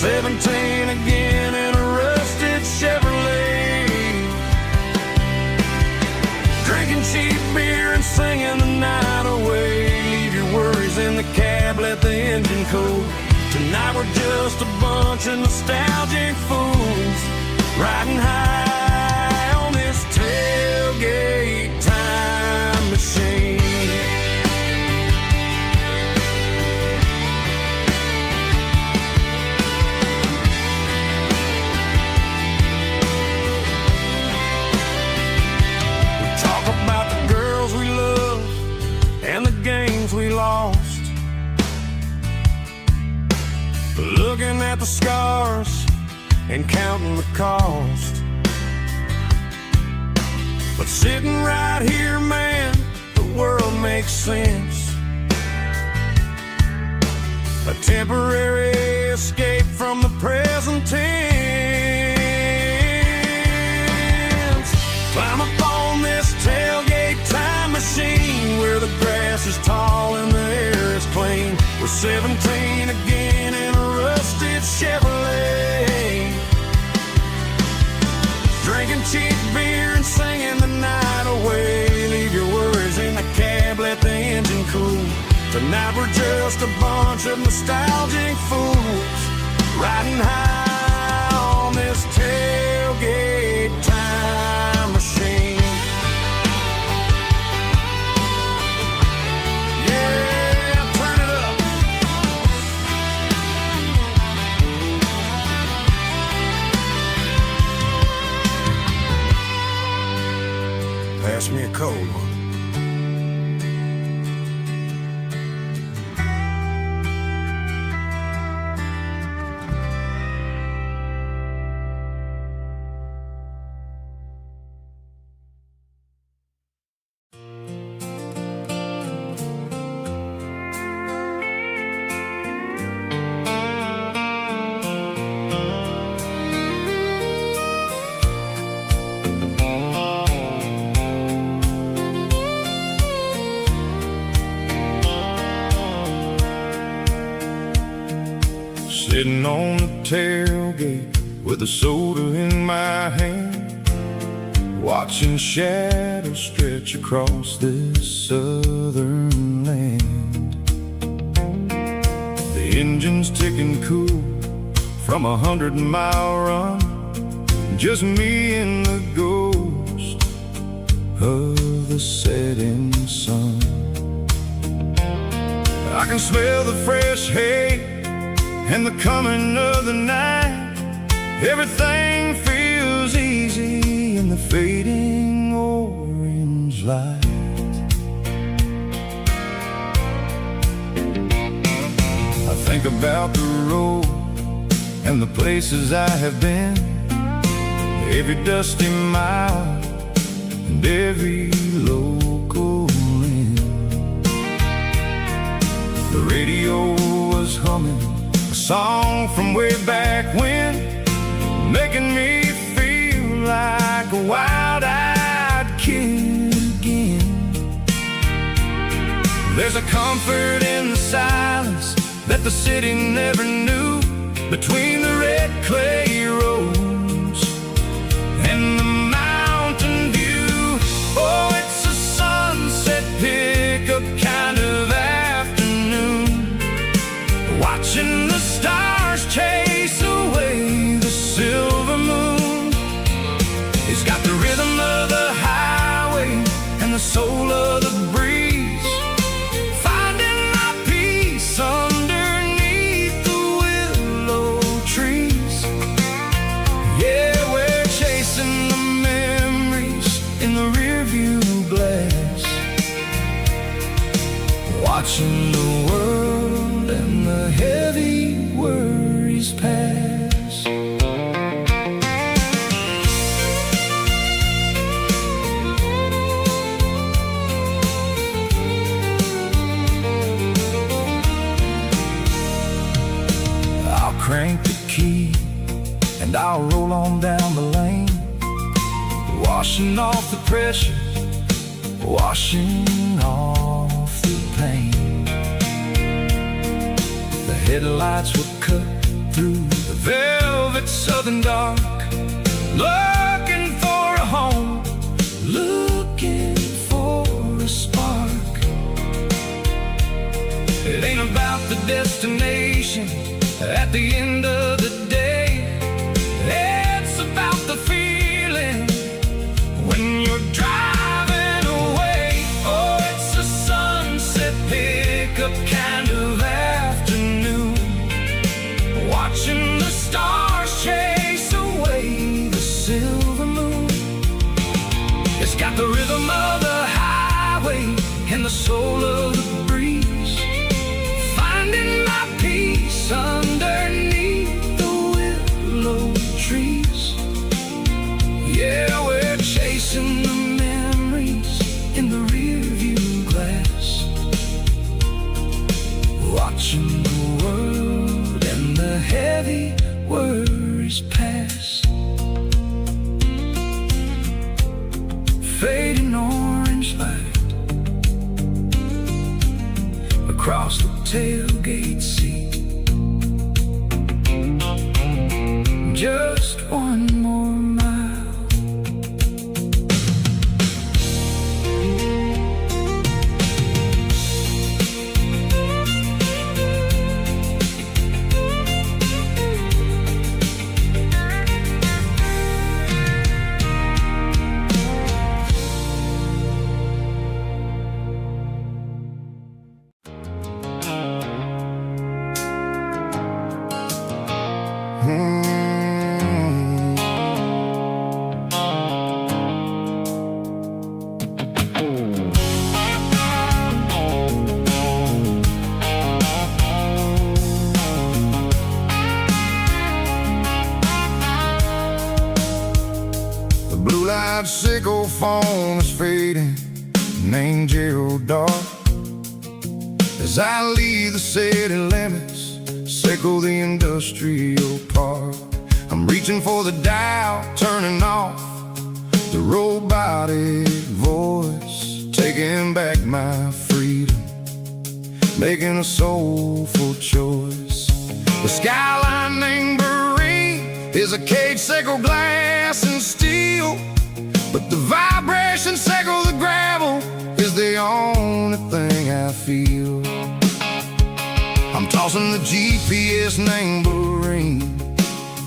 17 again in a rusted Chevrolet, drinking cheap beer and singing the night away. Leave your worries in the cab, let the engine cool. Tonight we're just a bunch of nostalgic fools, riding high on this tailgate time machine. We lost, looking at the scars and counting the cost. But sitting right here, man, the world makes sense. A temporary escape from the present tense. Climb up on this tailgate time machine where the grass is tall and the air is clean. We're 17 again in a rusted Chevrolet, drinking cheap beer and singing the night away. Leave your worries in the cab, let the engine cool. Tonight we're just a bunch of nostalgic fools, riding high on this tailgate time machine. Pass me a cold one. Sitting on the tailgate with a soda in my hand, watching shadows stretch across this southern land. The engine's ticking cool from 100-mile run, just me and the ghost of the setting sun. I can smell the fresh hay and the coming of the night. Everything feels easy in the fading orange light. I think about the road and the places I have been, every dusty mile and every local inn. The radio was humming a song from way back when, making me feel like a wild-eyed kid again. There's a comfort in the silence that the city never knew, between the red clay roads and the mountain view. Oh, it's a sunset pickup kind of afternoon, watching the stars chase away the silver moon. It's got the rhythm of the highway and the soul of the breeze, finding my peace underneath the willow trees. Yeah, we're chasing the memories in the rearview glass, watching the world and the heavy worries pass. I'll crank the key and I'll roll on down the lane, washing off the pressure, washing off the pain. The headlights will cut through the velvet southern dark, looking for a home, looking for a spark. It ain't about the destination at the end of the day. It's about the feeling when you're driving away. Oh, it's a sunset pickup kind of afternoon, watching the stars chase away the silver moon. It's got the rhythm of the highway and the soul of the breeze, finding my peace underneath the willow trees. Yeah, we're chasing the memories in the rearview glass, watching the world and the heavy worries pass. Fading orange light across the tailgate seat. Just one more mile. Blue-light sickle phone is fading, named Gerald Dark. As I leave the city limits, sickle the industrial park. I'm reaching for the dial, turning off the robotic voice, taking back my freedom, making a soulful choice. The skyline named Marine is a cage, sickle glass and steel, but the vibration sickle the gravel is the only thing I feel. I'm tossing the GPS named Marine,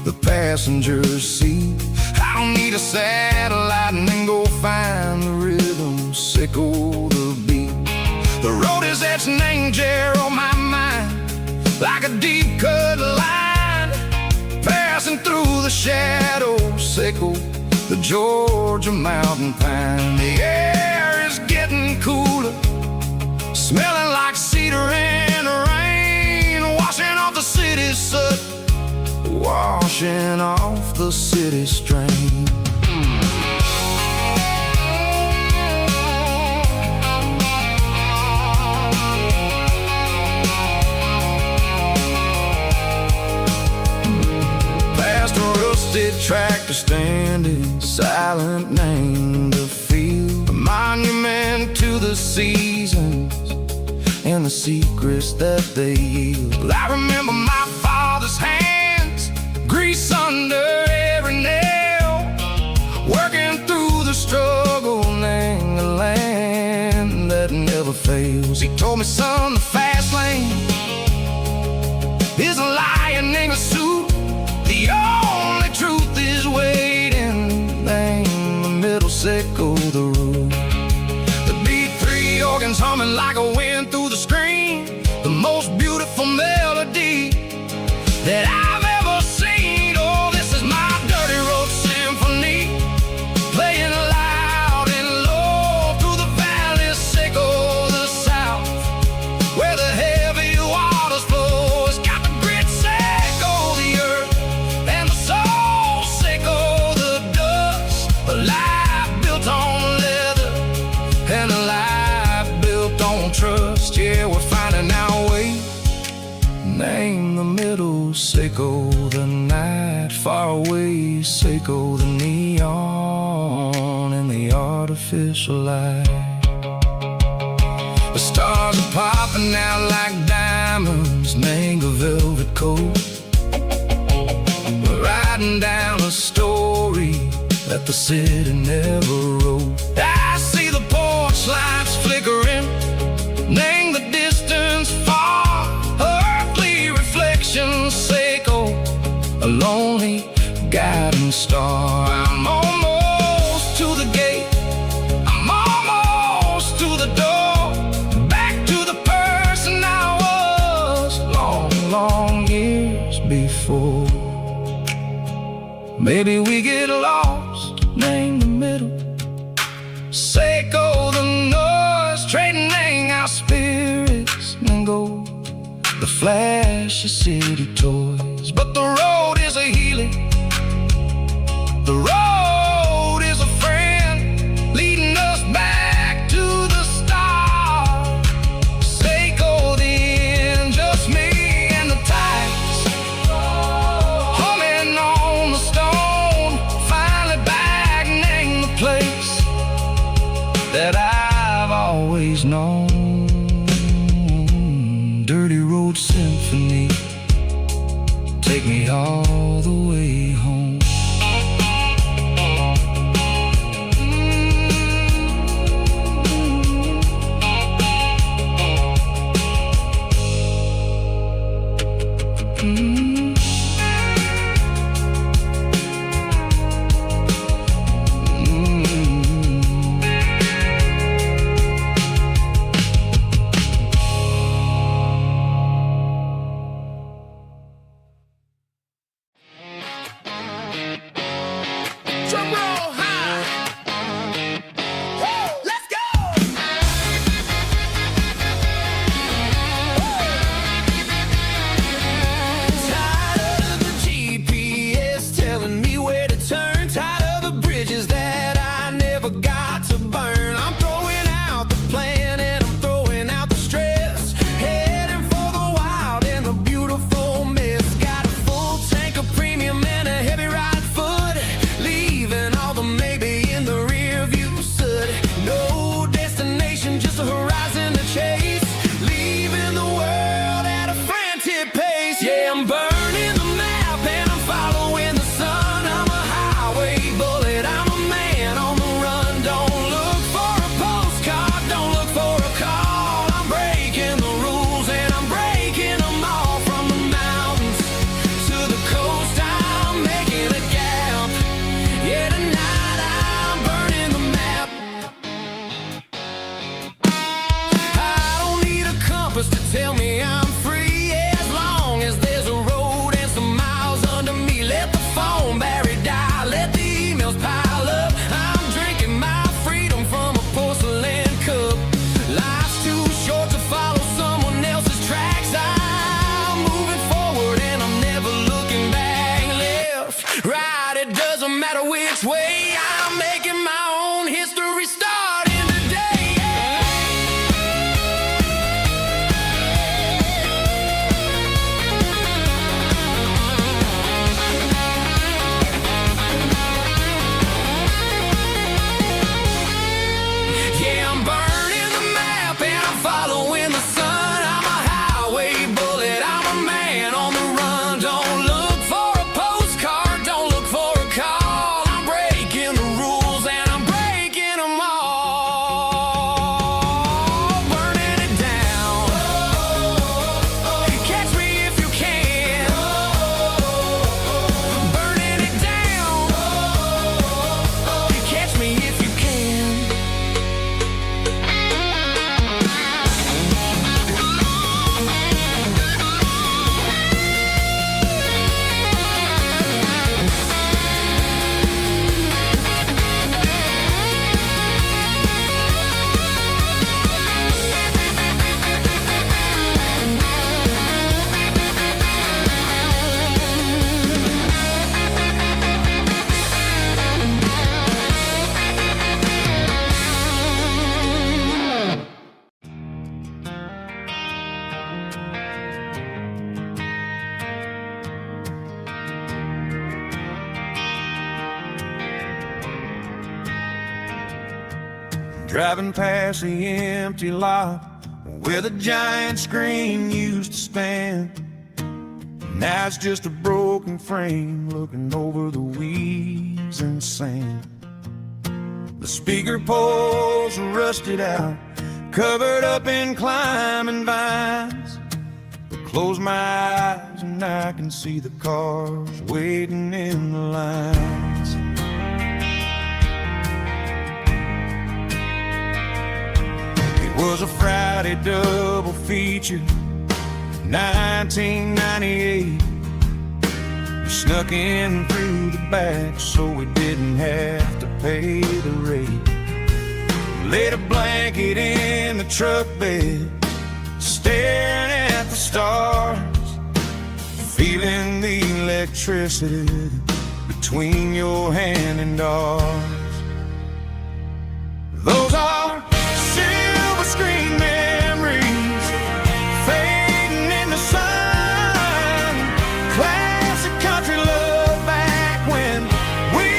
the passenger seat. I don't need a satellite and then go find the rhythm, sickle the beat. The road is etched named Gerald, my mind, like a deep cut line, passing through the shadows, sickle the Georgia mountain pine. The air is getting cooler, smelling like cedar in the rain, washing off the city soot, washing off the city strain. Past a rusted tractor standing silent, named the field, a monument to the seasons and the secrets that they yield. I remember my father's hands, grease under every nail, working through the struggle, named the land that never fails. He told me, son, the fast lane is a lion in a suit. The only truth is waiting, name the middle, sickle the root. The B3 organs humming like a wind through the screen, the most beautiful melody that I've ever seen. Oh, this is my dirty road symphony, playing loud and low through the valley, sickle the south, where the heavy waters flow. It's got the grit, sickle the earth, and the soul, sickle the dust. A life built on leather and a life built on trust. Yeah, we're finding our way, name the middle, sickle the night, far away, sickle the neon and the artificial light. The stars are popping out like diamonds, mango velvet coat. that the city never wrote. I see the porch lights flickering, name the distance far, earthly reflections echo, a lonely guiding star. I'm almost to the gate, I'm almost to the door, back to the person I was long years before. Maybe we get lost, name the middle, Seiko the noise, trading our spirits and go, the flash of city toys. But the road is a healing, the road is a friend, leading us back to the start. Seiko the end, just me and the tides, humming on the stone. Finally back, name the place that I've always known. Dirty Road Symphony, take me all the way home. Tell me I'm free, as long as there's a road and some miles under me. Let the phone battery die, let the emails pile up. I'm drinking my freedom from a porcelain cup. Life's too short to follow someone else's tracks. I'm moving forward and I'm never looking back. Left, right, it doesn't matter which way. I'm making my own history starting today. Driving past the empty lot where the giant screen used to stand. Now it's just a broken frame looking over the weeds. trees and sand. The speaker poles are rusted out, covered up in climbing vines. But close my eyes and I can see the cars waiting in the lines. It was a Friday double feature, 1998. We snuck in through the back so we didn't have to pay the rate. Laid a blanket in the truck bed, staring at the stars, feeling the electricity between your hand and ours. Those are silver screen memories fading in the sun. Classic country love back when we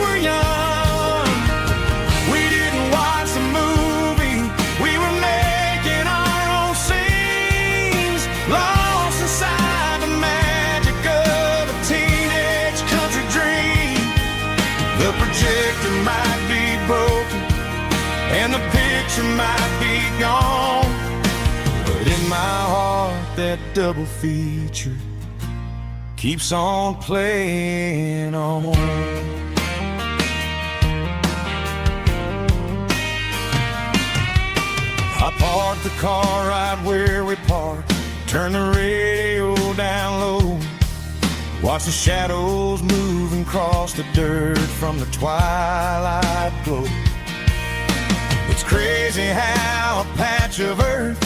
were young. We didn't watch the movie, we were making our own scenes, lost inside the magic of a teenage country dream. The projector might be broken and the picture might be gone, but in my heart that double feature keeps on playing on. I parked the car right where we parked, turned the radio down low, watched the shadows moving across the dirt from the twilight glow. It's crazy how a patch of earth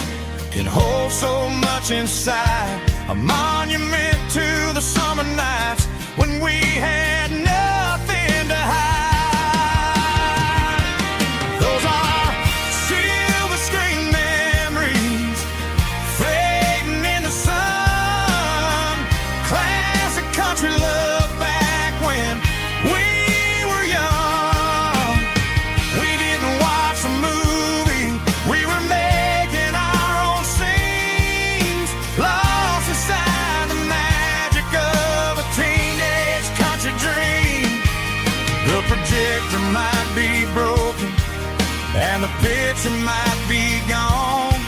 can hold so much inside, a monument to the summer nights when we had nothing to hide. Those are silver screen memories fading in the sun. Classic country love back when we were young. We didn't watch the movie, we were making our own scenes, lost inside the magic of a teenage country dream. The projector might be broken and the picture might be gone,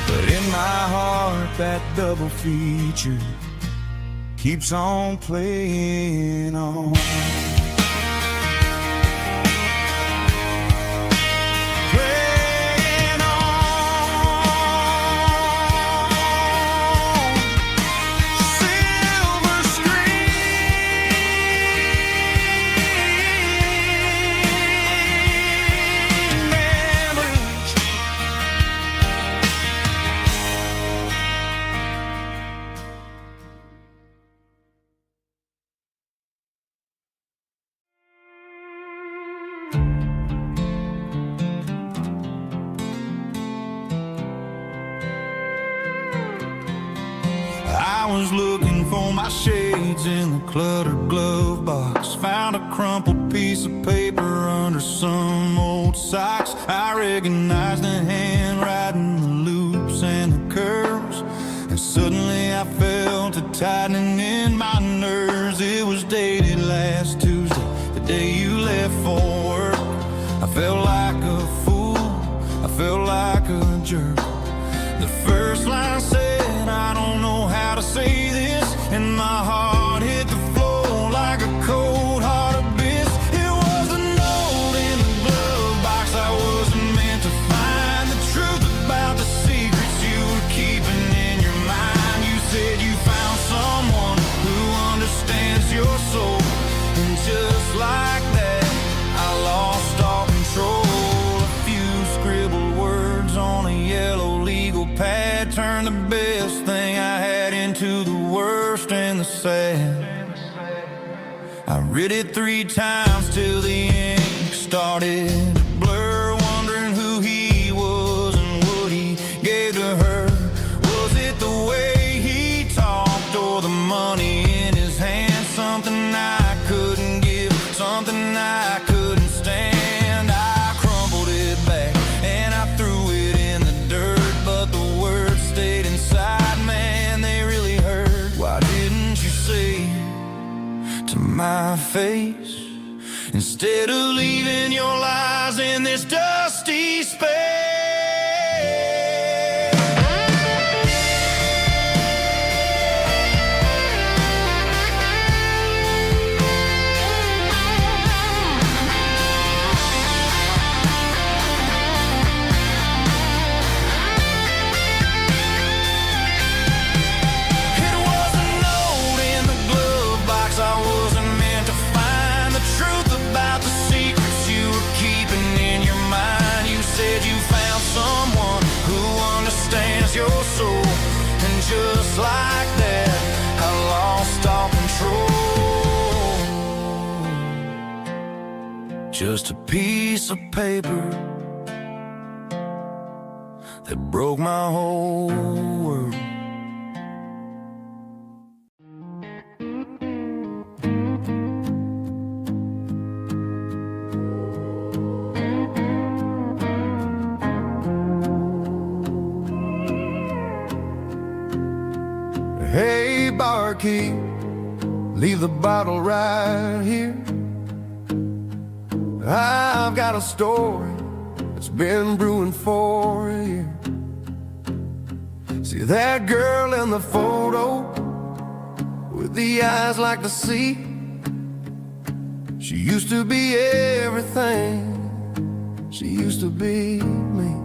but in my heart that double feature keeps on playing on. Playing on. Silver screen memories. I was looking for my shades in the cluttered glove box, found a crumpled piece of paper under some old socks. I recognized the handwriting, the loops and the curves, and suddenly I felt a tightening in my nerves. It was dated last Tuesday, the day you left for work. I felt like a fool, I felt like a jerk. The first line said, I don't know how to say this, and my heart hit the floor like a cold heart abyss. It was a note in the glove box I wasn't meant to find, the truth about the secrets you were keeping in your mind. You said you found someone who understands your soul, and just like that I lost all control. A few scribbled words on a yellow legal pad turned the best thing I had into the worst and the sad. I read it 3 times till the ink started to blur, wondering who he was and what he gave to her. Was it the way he talked or the money in his hand? Something I couldn't give, something I couldn't stand. I crumpled it back and I threw it in the dirt, but the words stayed inside, man, they really hurt. Why didn't you say to my face instead of leaving your lies in this dusty space. Just like that, I lost all control. Just a piece of paper that broke my whole world. Hey, barkeep, leave the bottle right here. I've got a story that's been brewing for a year. See that girl in the photo with the eyes like the sea? She used to be everything, she used to be me.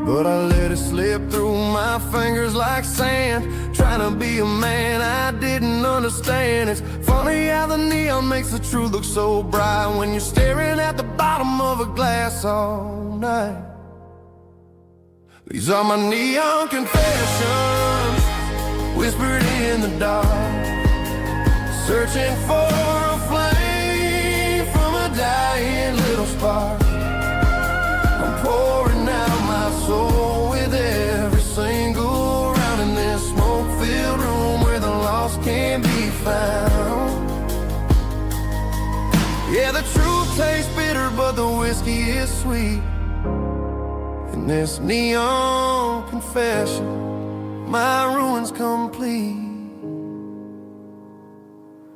But I let it slip through my fingers like sand, trying to be a man I didn't understand. It's funny how the neon makes the truth look so bright when you're staring at the bottom of a glass all night. These are my neon confessions, whispered in the dark, searching for a flame from a dying little spark. I'm pouring out my soul with every single round in this smoke-filled room where the lost can be found. Yeah, the truth tastes bitter, but the whiskey is sweet. In this neon confession, my ruin's complete.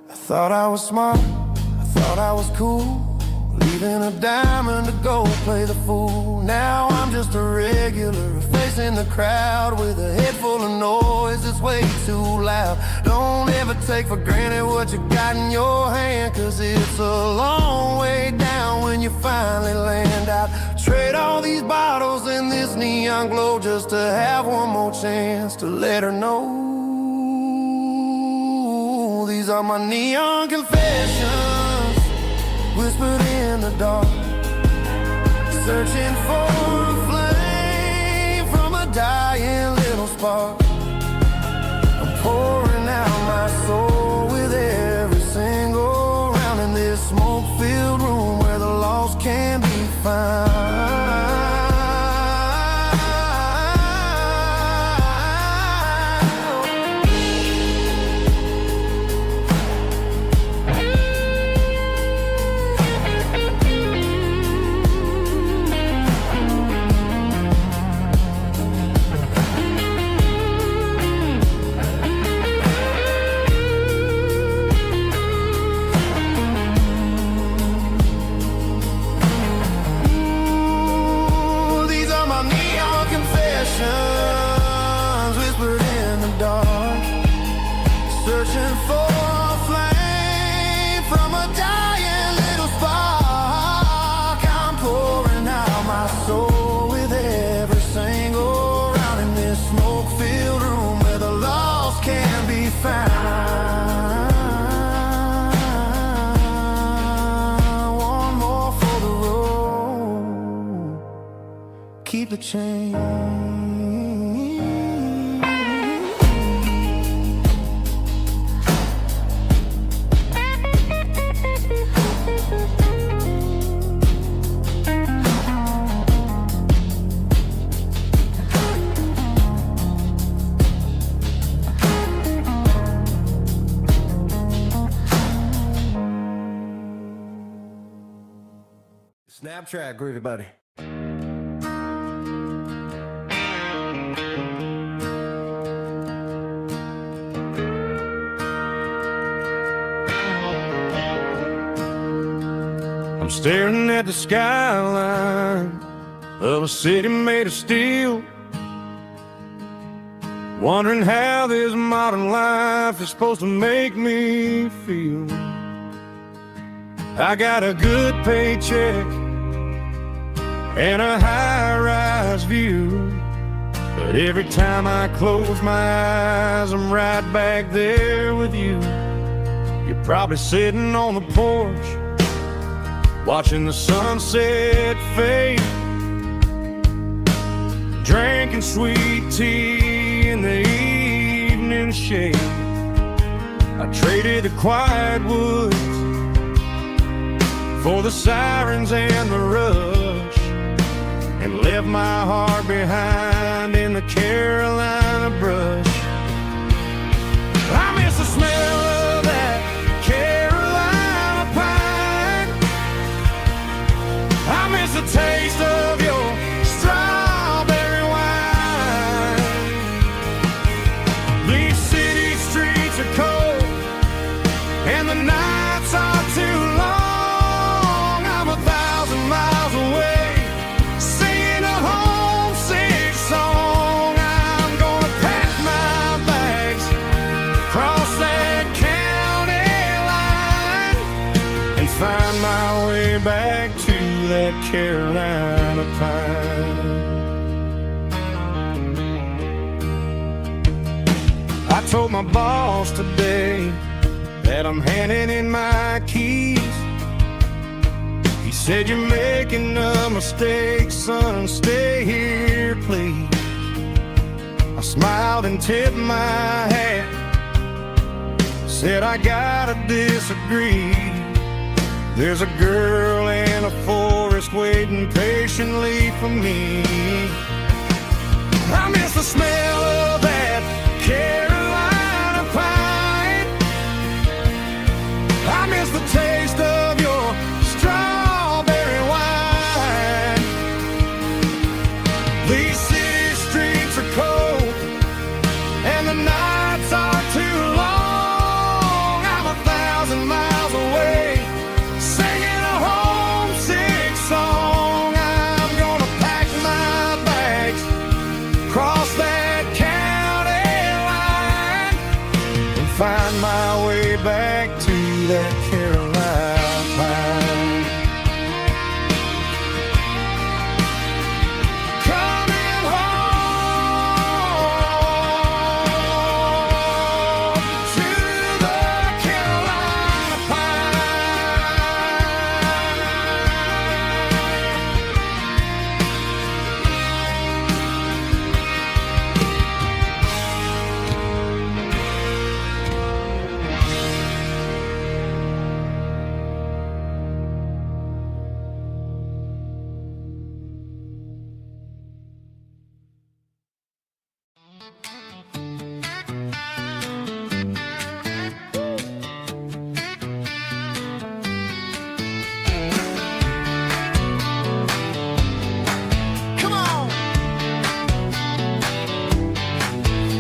I thought I was smart, I thought I was cool, leaving a diamond to go play the fool. Now I'm just a regular, facing the crowd with a head full of noise that's way too loud. Don't ever take for granted what you got in your hand, cause it's a long way down when you finally land out. Trade all these bottles and this neon glow just to have one more chance to let her know. These are my neon confessions, whispered in the dark, searching for a flame from a dying little spark. I'm pouring out my soul with every single round in this smoke-filled room where the lost can be found. Keep the change. Snapchat, groovy buddy. staring at the skyline of a city made of steel, wondering how this modern life is supposed to make me feel. I got a good paycheck and a high-rise view, but every time I close my eyes, I'm right back there with you. You're probably sitting on the porch, watching the sunset fade, drinking sweet tea in the evening shade. I traded the quiet woods for the sirens and the rush, and left my heart behind in the Carolina brush. I miss the smell of that Carolina pine. I miss the taste of your strawberry wine. These city streets are cold and the nights are too long. I'm 1,000 miles away, singing a homesick song. I'm gonna pack my bags, cross that county line, and find my way back to that Carolina pine. I told my boss today that I'm handing in my keys. He said, "You're making a mistake, son, stay here, please." I smiled and tipped my hat, said, "I gotta disagree. There's a girl in a forest waiting patiently for me." I miss the smell of that Carolina pine. I miss the taste of your strawberry wine. These city streets are cold and the nights are too long. I'm 1,000 miles away, singing a homesick song. I'm gonna pack my bags, cross that county line, and find my way back to that Carolina pine. Coming home to the Carolina Come on.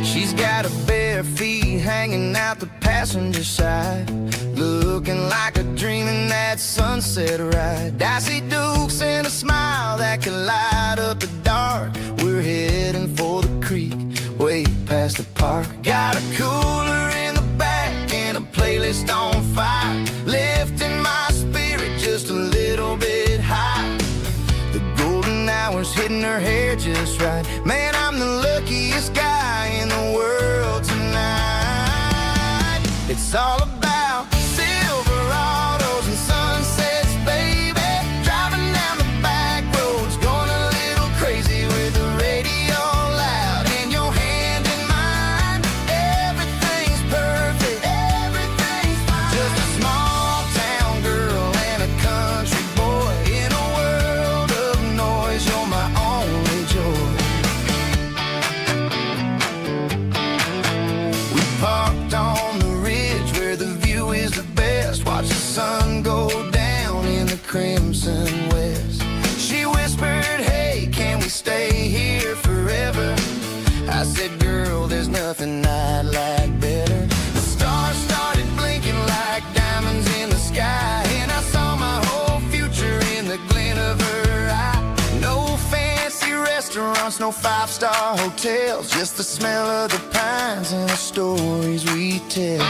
She's got her bare feet hanging out the passenger side, looking like a dream in that sunset ride. I see Dukes and a smile that can light up the dark. We're heading for the creek, way past the park. Got a cooler in the back and a playlist on fire, lifting my spirit just a little bit high. The golden hours hitting her hair just right. Man, I'm the luckiest guy in the world tonight. It's all about Silverados and sunsets, baby. Driving down the back roads, going a little crazy with the radio loud and your hand in mine. Everything's perfect, everything's fine. Just a small town girl and a country boy in a world of noise. You're my only joy. no five-star hotels, just the smell of the pines and the stories we tell.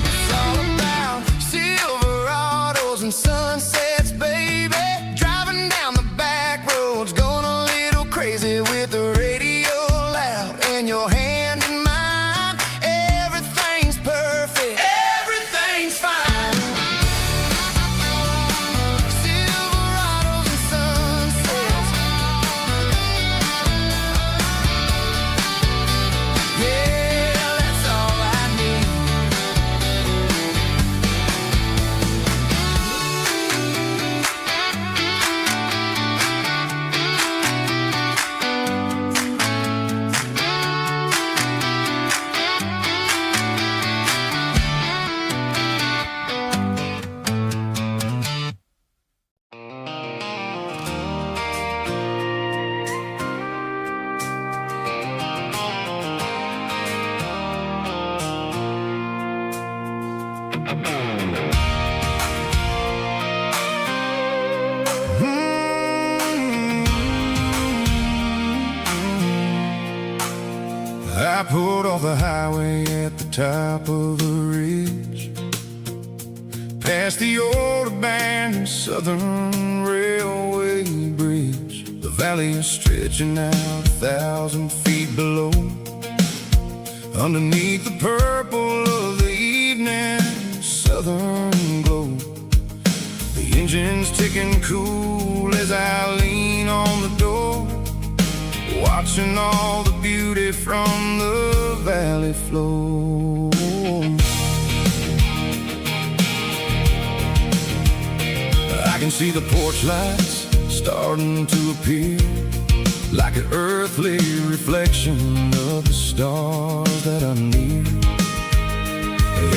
It's all about Silverados and sunsets, baby. Driving down the back roads, going a little crazy with the radio loud and your hand in mine. Everything's perfect, everything's fine. Silverados and sunsets, yeah, that's all I need. I pulled off the highway at the top of the ridge, past the old abandoned Southern Railway bridge. The valley is stretching out 1,000 feet below, underneath the purple of the evening southern glow. The engine's ticking cool as I lean on the door, watching all the beauty from the valley flow. I can see the porch lights starting to appear, like an earthly reflection of the stars that are near.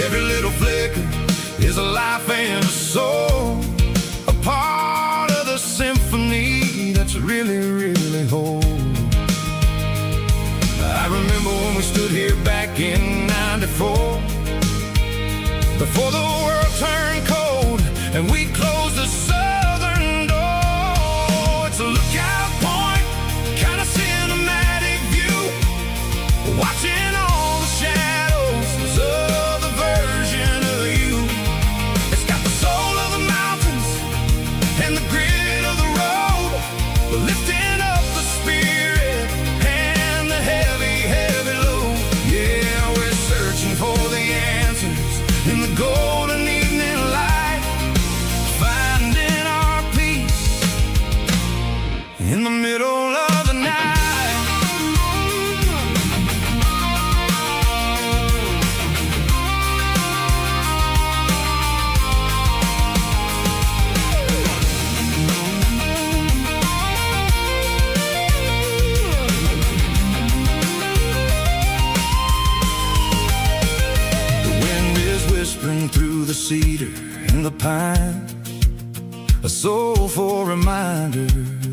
Every little flicker is a life and a soul, a part of the symphony that's really, really whole. I remember when we stood here back in '94, before the world turned cold and we closed the southern door. It's a lookout point, kind of cinematic view, watching all the shadows of the version of you. It's got the soul of the mountains and the grit of the road, lifting up the spirit and the heavy, heavy load. Yeah, we're searching for the answers in the golden evening light, finding our peace in the middle of the night. Whispering through the cedar and the pine, a soulful reminder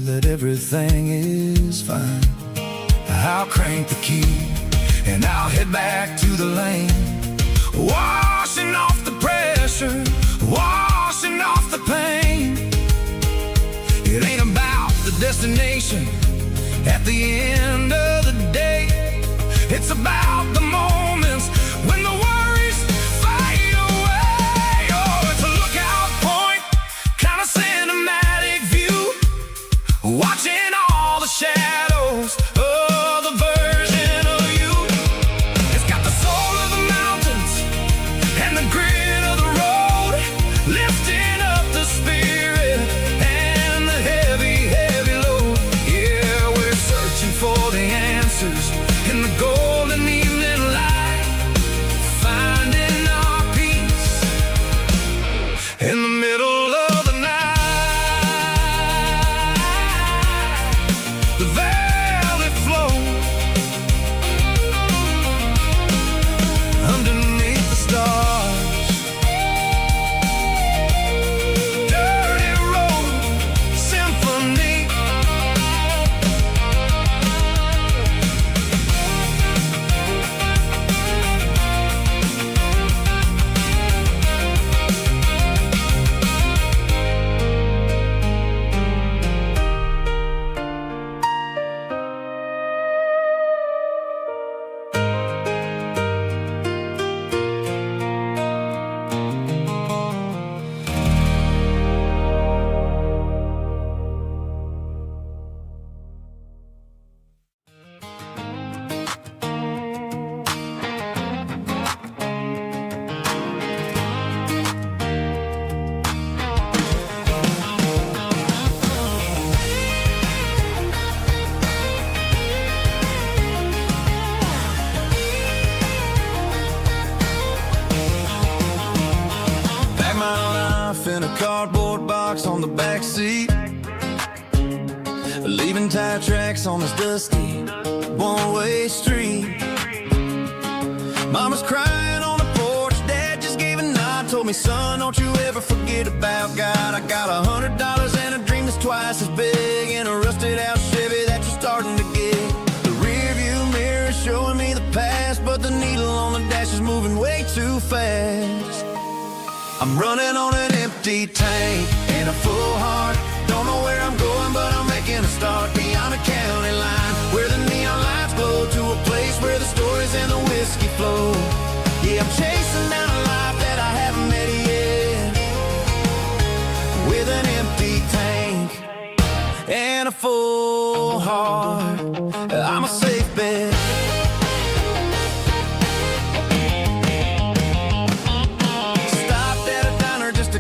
that everything is fine. I'll crank the key and I'll head back to the lane, washing off the pressure, washing off the pain. It ain't about the destination at the end of the day, it's about the moments when the worries fade away. Oh, it's a lookout point, kind of cinematic view, watching all the shadows of the version of you. It's got the soul of the mountains on the back seat, leaving tire tracks on this dusty one-way street. Mama's crying on the porch, Dad just gave a nod, told me, son, don't you ever forget about God. I got $100 and a dream that's twice as big, and a rusted out Chevy that you're starting to get. The rear view mirror is showing me the past, but the needle on the dash is moving way too fast. I'm running on an empty tank and a full heart. Don't know where I'm going, but I'm making a start beyond the county line, where the neon lights glow, to a place where the stories and the whiskey flow. Yeah, I'm chasing down a life that I haven't met yet, with an empty tank and a full heart. I'm a safe bet.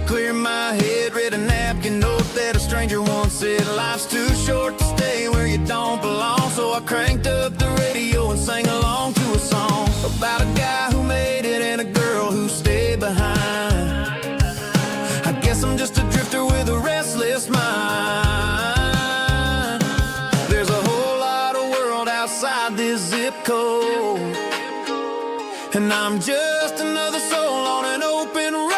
Clear my head, read a napkin note that a stranger once said, life's too short to stay where you don't belong. So I cranked up the radio and sang along to a song about a guy who made it and a girl who stayed behind. I guess I'm just a drifter with a restless mind. There's a whole lot of world outside this zip code, and I'm just another soul on an open road.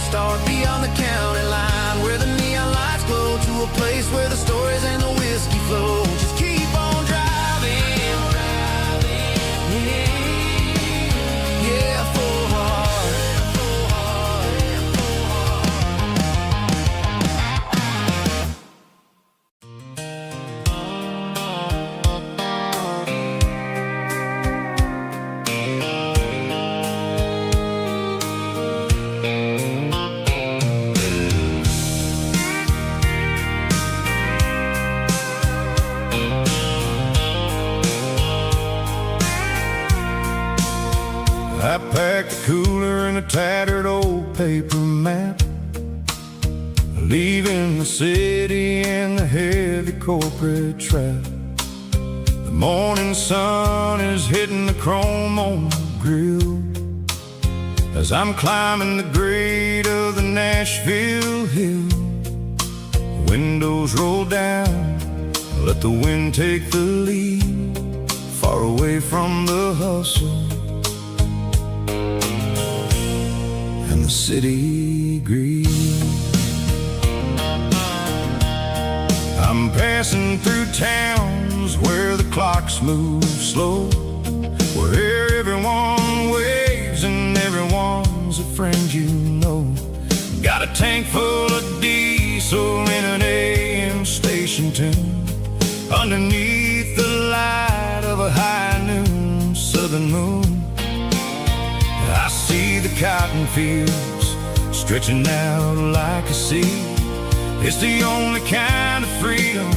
Start beyond the county line, where the neon lights glow, to a place where the stories and the whiskey flow. Just keep on driving, yeah, full heart. I packed a cooler and a tattered old paper map, leaving the city and the heavy corporate trap. The morning sun is hitting the chrome on the grill as I'm climbing the grade of the Nashville hill. The windows roll down, let the wind take the lead, far away from the hustle and the city greed. I'm passing through towns where the clocks move slow, where everyone waves and everyone's a friend you know. Got a tank full of diesel in an AM station tune, underneath the light of a high noon southern moon. I see the cotton fields stretching out like a sea. It's the only kind of freedom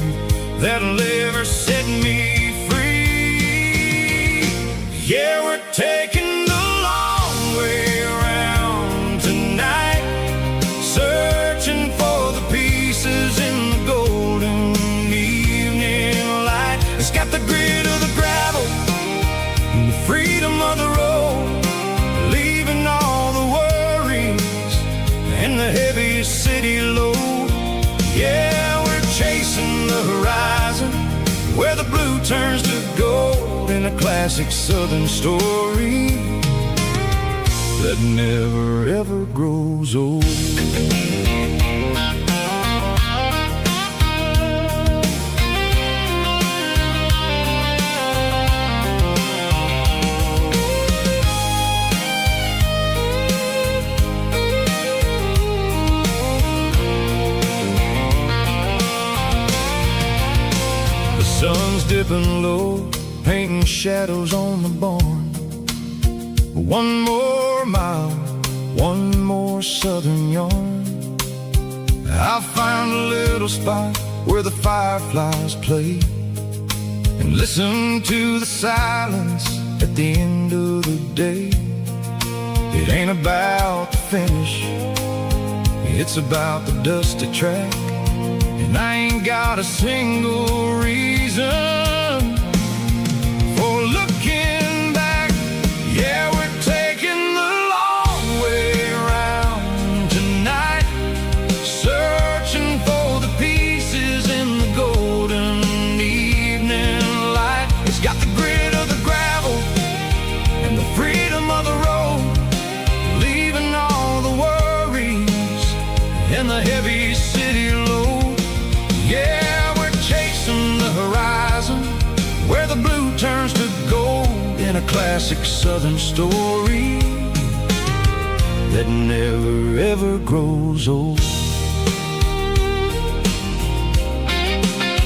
that'll ever set me free. Yeah, we're taking the long way around tonight, searching for the pieces in the golden evening light. It's got the grit of the gravel and the freedom of the road, leaving all the worries and the heavy city load. Yeah, we're chasing the horizon, where the blue turns to gold, in a classic southern story that never ever grows old. Sun's dipping low, painting shadows on the barn. One more mile, one more southern yarn. I'll find a little spot where the fireflies play and listen to the silence at the end of the day. It ain't about the finish, it's about the dusty track. And I ain't got a single reason for looking back. Yeah, we're taking the long way around tonight, searching for the pieces in the golden evening light. It's got the grit of the gravel and the freedom of the road, leaving all the worries and the heavy city load. Yeah, we're chasing the horizon where the blue turns to gold in a classic southern story that never ever grows old.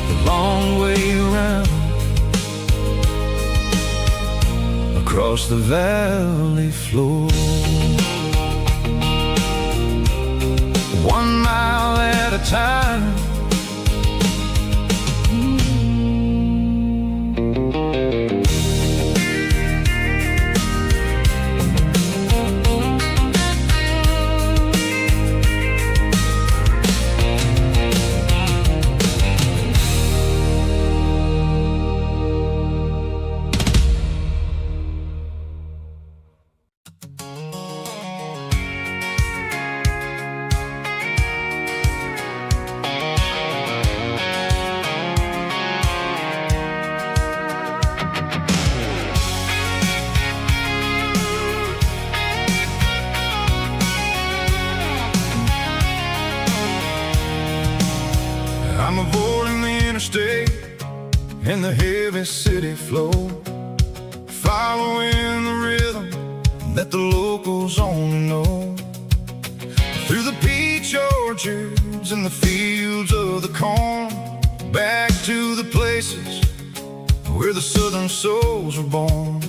The long way around across the valley floor, 1 mile at a time. I'm avoiding the interstate and the heavy city flow, following the rhythm that the locals only know. Through the peach orchards and the fields of the corn, back to the places where the southern souls were born.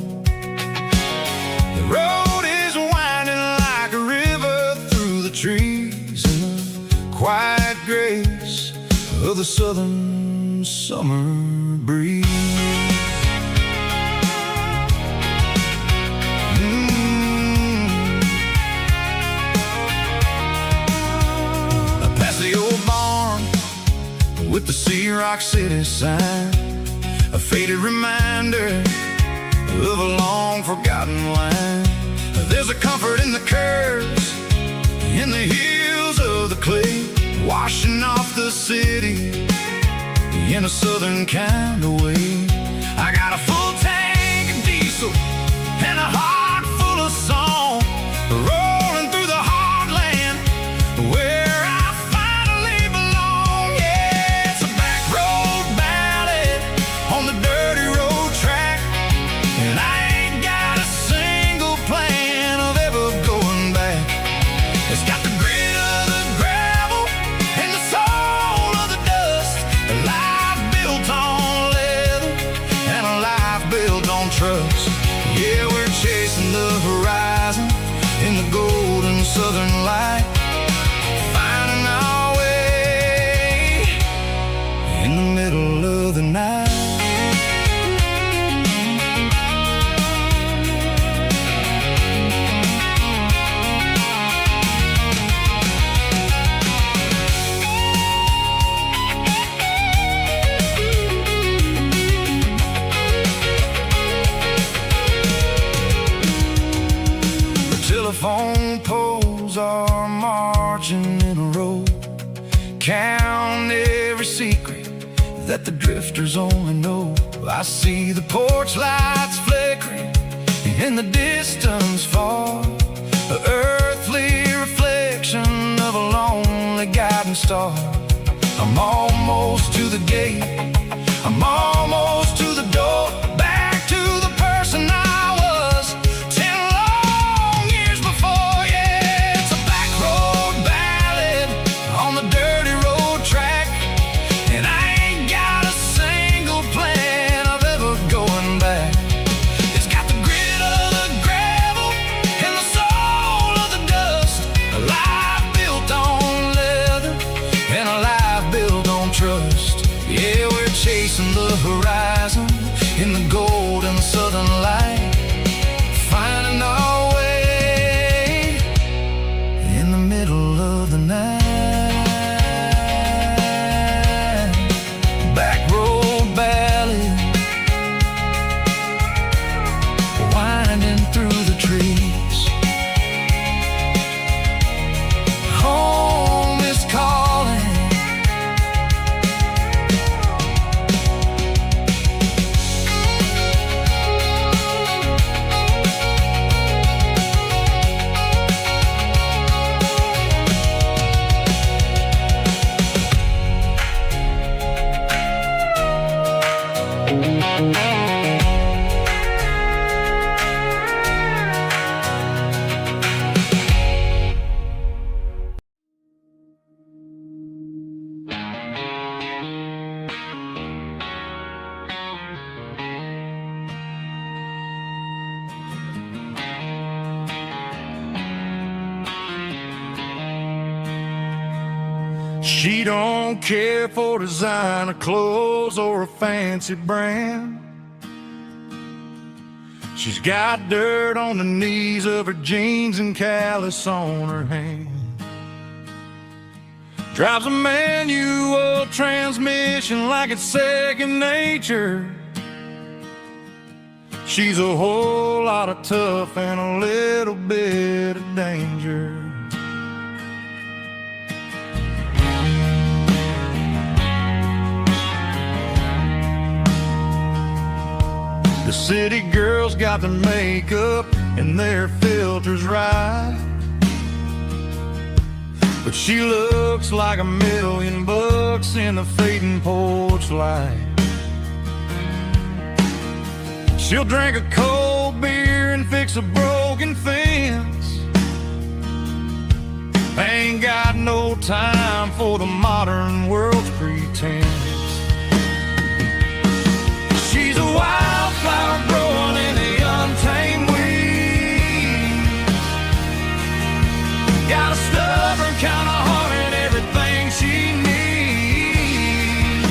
The road is winding like a river through the trees in the quiet grace of the southern summer breeze. Past the old barn with the Sea Rock City sign, a faded reminder of a long forgotten line. There's a comfort in the curves, in the hills of the clay, washing off the city in a southern kind of way. I got a full tank of diesel and a heart full of song, rolling through the heartland where I finally belong. Yeah, it's a back road ballad on the dirty road track, and I ain't got a single plan of ever going back. It's got the grit of the gravel and the soul of the dust, a life built on leather and a life built on trust. Yeah, we're chasing the horizon in the golden southern light, finding our way in the middle of the night. Telephone poles are marching in a row, count every secret that the drifters only know. I see the porch lights flickering in the distance far, an earthly reflection of a lonely guiding star. I'm almost to the gate, I'm almost to the door, back to the person I was 10 long years before. Yeah, it's a back road ballad on the dirty road track, and I ain't got a single plan of ever going back. It's got the grit of the gravel and the soul of the dust, a life built on leather She don't care for designer clothes or a fancy brand. She's got dirt on the knees of her jeans and callus on her hand. Drives a manual transmission like it's second nature. She's a whole lot of tough and a little bit of danger. The city girls got their makeup and their filters right, but she looks like $1,000,000 in the fading porch light. She'll drink a cold beer and fix a broken fence. Ain't got no time for the modern world's pretense. She's a wildflower growing in the untamed weeds. Got a stubborn kind of heart and everything she needs.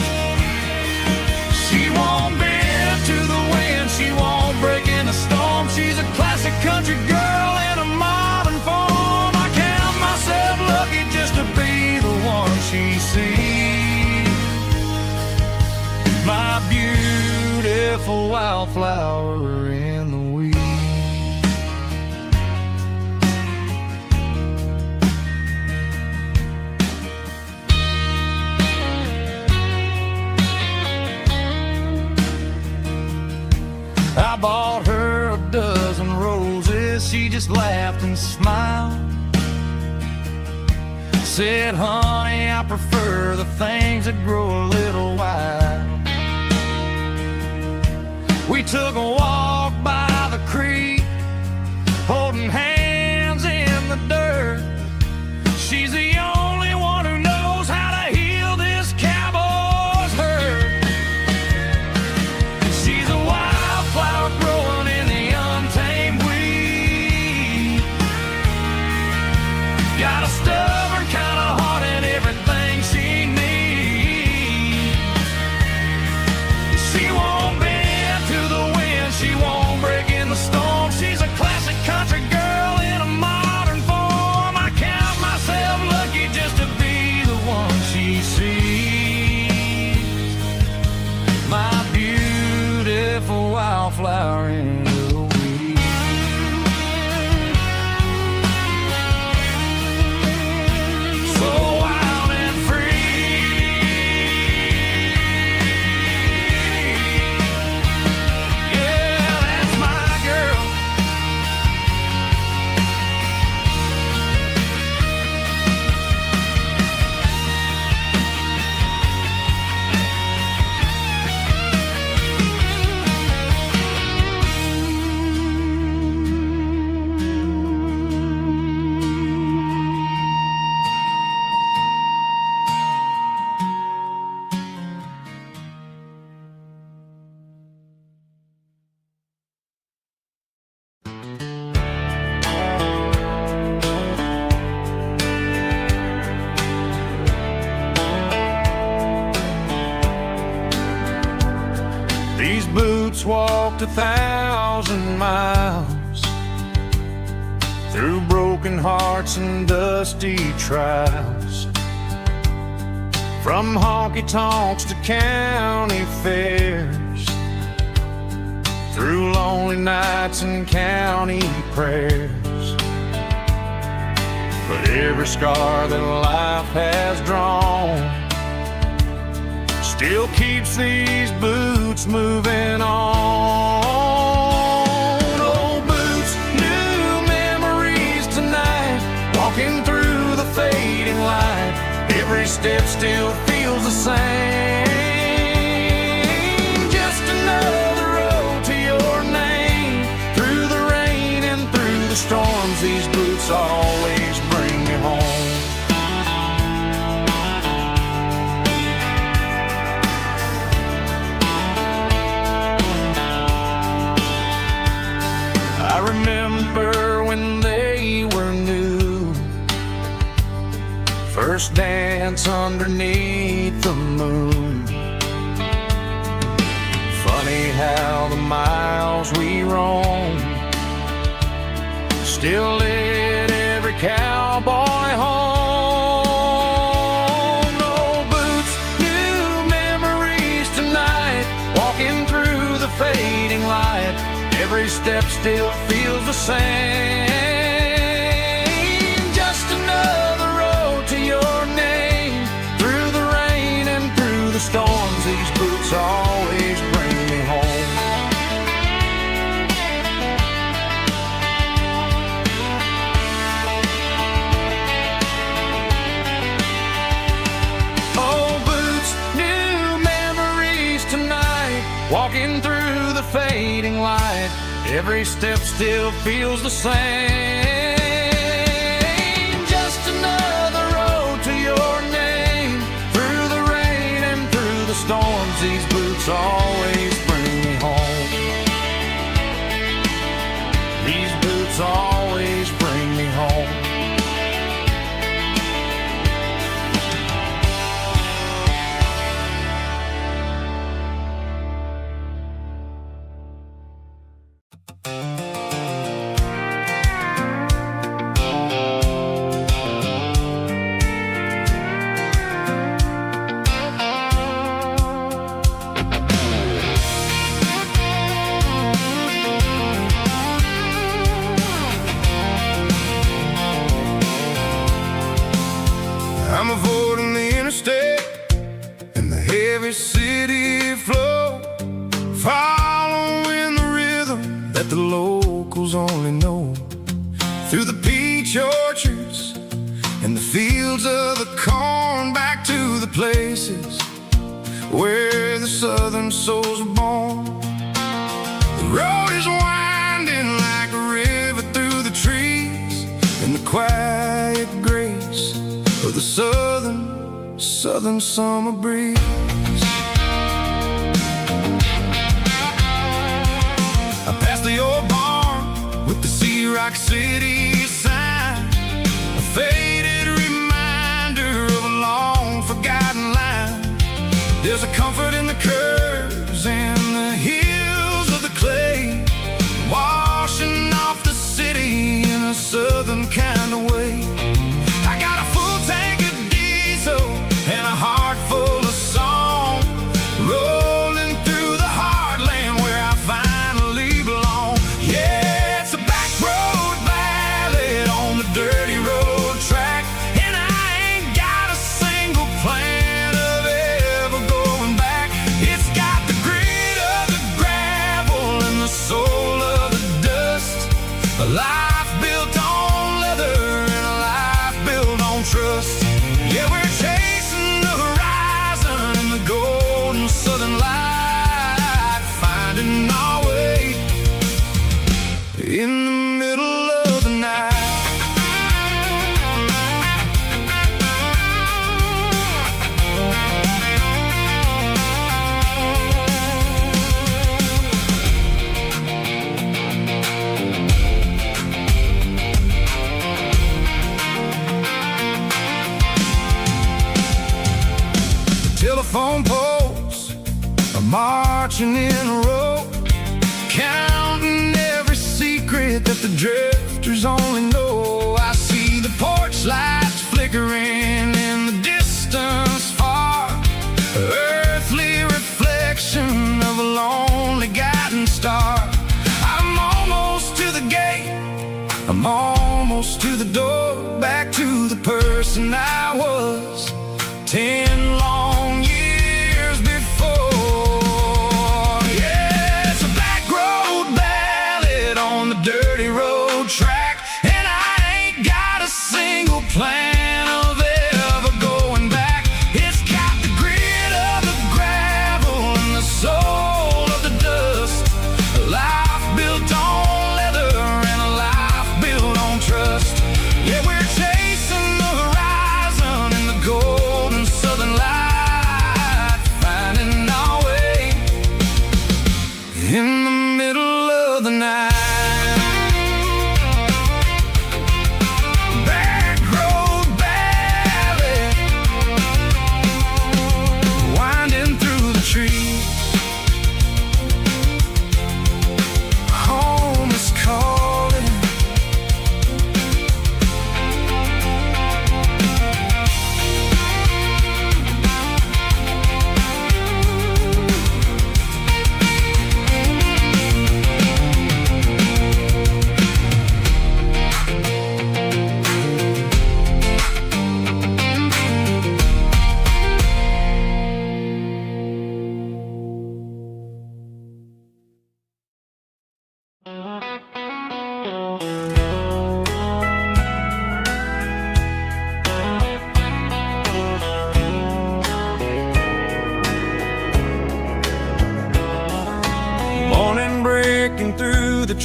She won't bend to the wind, she won't break in the storm. She's a classic country girl in a modern form. I count myself lucky just to be the one she sees. My beautiful wildflower in the weeds. I bought her a dozen roses, she just laughed and smiled. Said, honey, I prefer the things that grow a little wild. We took a walk by the creek, holding hands in the dirt. She's the only one who knows how to heal this cowboy's hurt. She's a wildflower growing in the untamed weed. Got a stubborn kind of heart and everything she needs. She won't bend to the wind, she won't break in the storm. She's a classic country girl in a modern form. I count myself lucky just to be the one she sees. My beautiful wildflower in the weeds. So wild and free. Yeah, that's my girl. These boots walked 1,000 miles through broken hearts and dusty trials, from honky-tonks to county fairs, through lonely nights and county prayers. But every scar that life has drawn still keeps these boots moving on. Old boots, new memories tonight, walking through the fading light. Every step still feels the same. Just another road to your name. Through the rain and through the storms, these boots always bring me home. I remember when they were new, first dance underneath the moon. Funny how the miles we roam still lit every cowboy home. No boots, new memories tonight, walking through the fading light. Every step still feels the same. Just another road to your name, through the rain and through the storms. These boots always bring me home. Oh, boots, new memories tonight, walking through the fading light. Every step still feels the same. Just another road to your name, through the rain and through the storms. These boots always bring me home. These boots always bring me home. I'm avoiding the interstate and the heavy city flow, following the rhythm that the locals only know. Through the peach orchards and the fields of the corn, back to the places where the southern souls were born. The road is winding like a river through the trees, in the quiet grace of the southern summer breeze. I passed the old barn with the Sea Rock City sign, a faded reminder of a long forgotten line. There's a comfort in the curves and the hills of the clay, washing off the city in a southern kind of way. I got a full tank of diesel and a heart full of song, rolling through the heartland where I finally belong. Yeah, it's a back road ballad on the dirty road track, and I ain't got a single plan of ever going back. It's got the grit of the gravel and the soul of the dust, a life built on leather and a life built on trust. Yeah, we're chasing the horizon in the golden southern light, finding our way in the middle of the night. Telephone poles are marching in a row, counting every secret that the drifters only know. I see the porch lights flickering in the distance far, earthly reflection of a lonely guiding star. I'm almost to the gate, I'm almost to the door, back to the person I was 10 long years before. Yeah, it's a back road ballad on the dirty road track, and I ain't got a single plan of ever going back. It's got the grit of the gravel and the soul of the dust, a life built on leather and a life built on trust. Yeah, we're chasing the horizon in the golden southern light, finding our way in the middle of the night.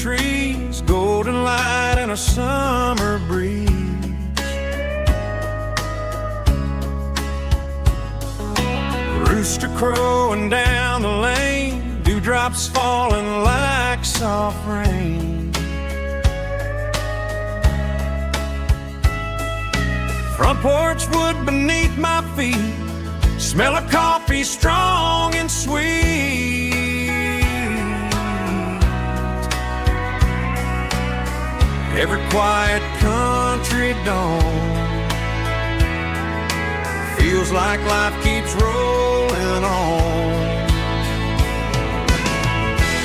trees, golden light and a summer breeze. Rooster crowing down the lane, dewdrops falling like soft rain. Front porch wood beneath my feet, smell of coffee strong and sweet. Every quiet country dawn feels like life keeps rolling on.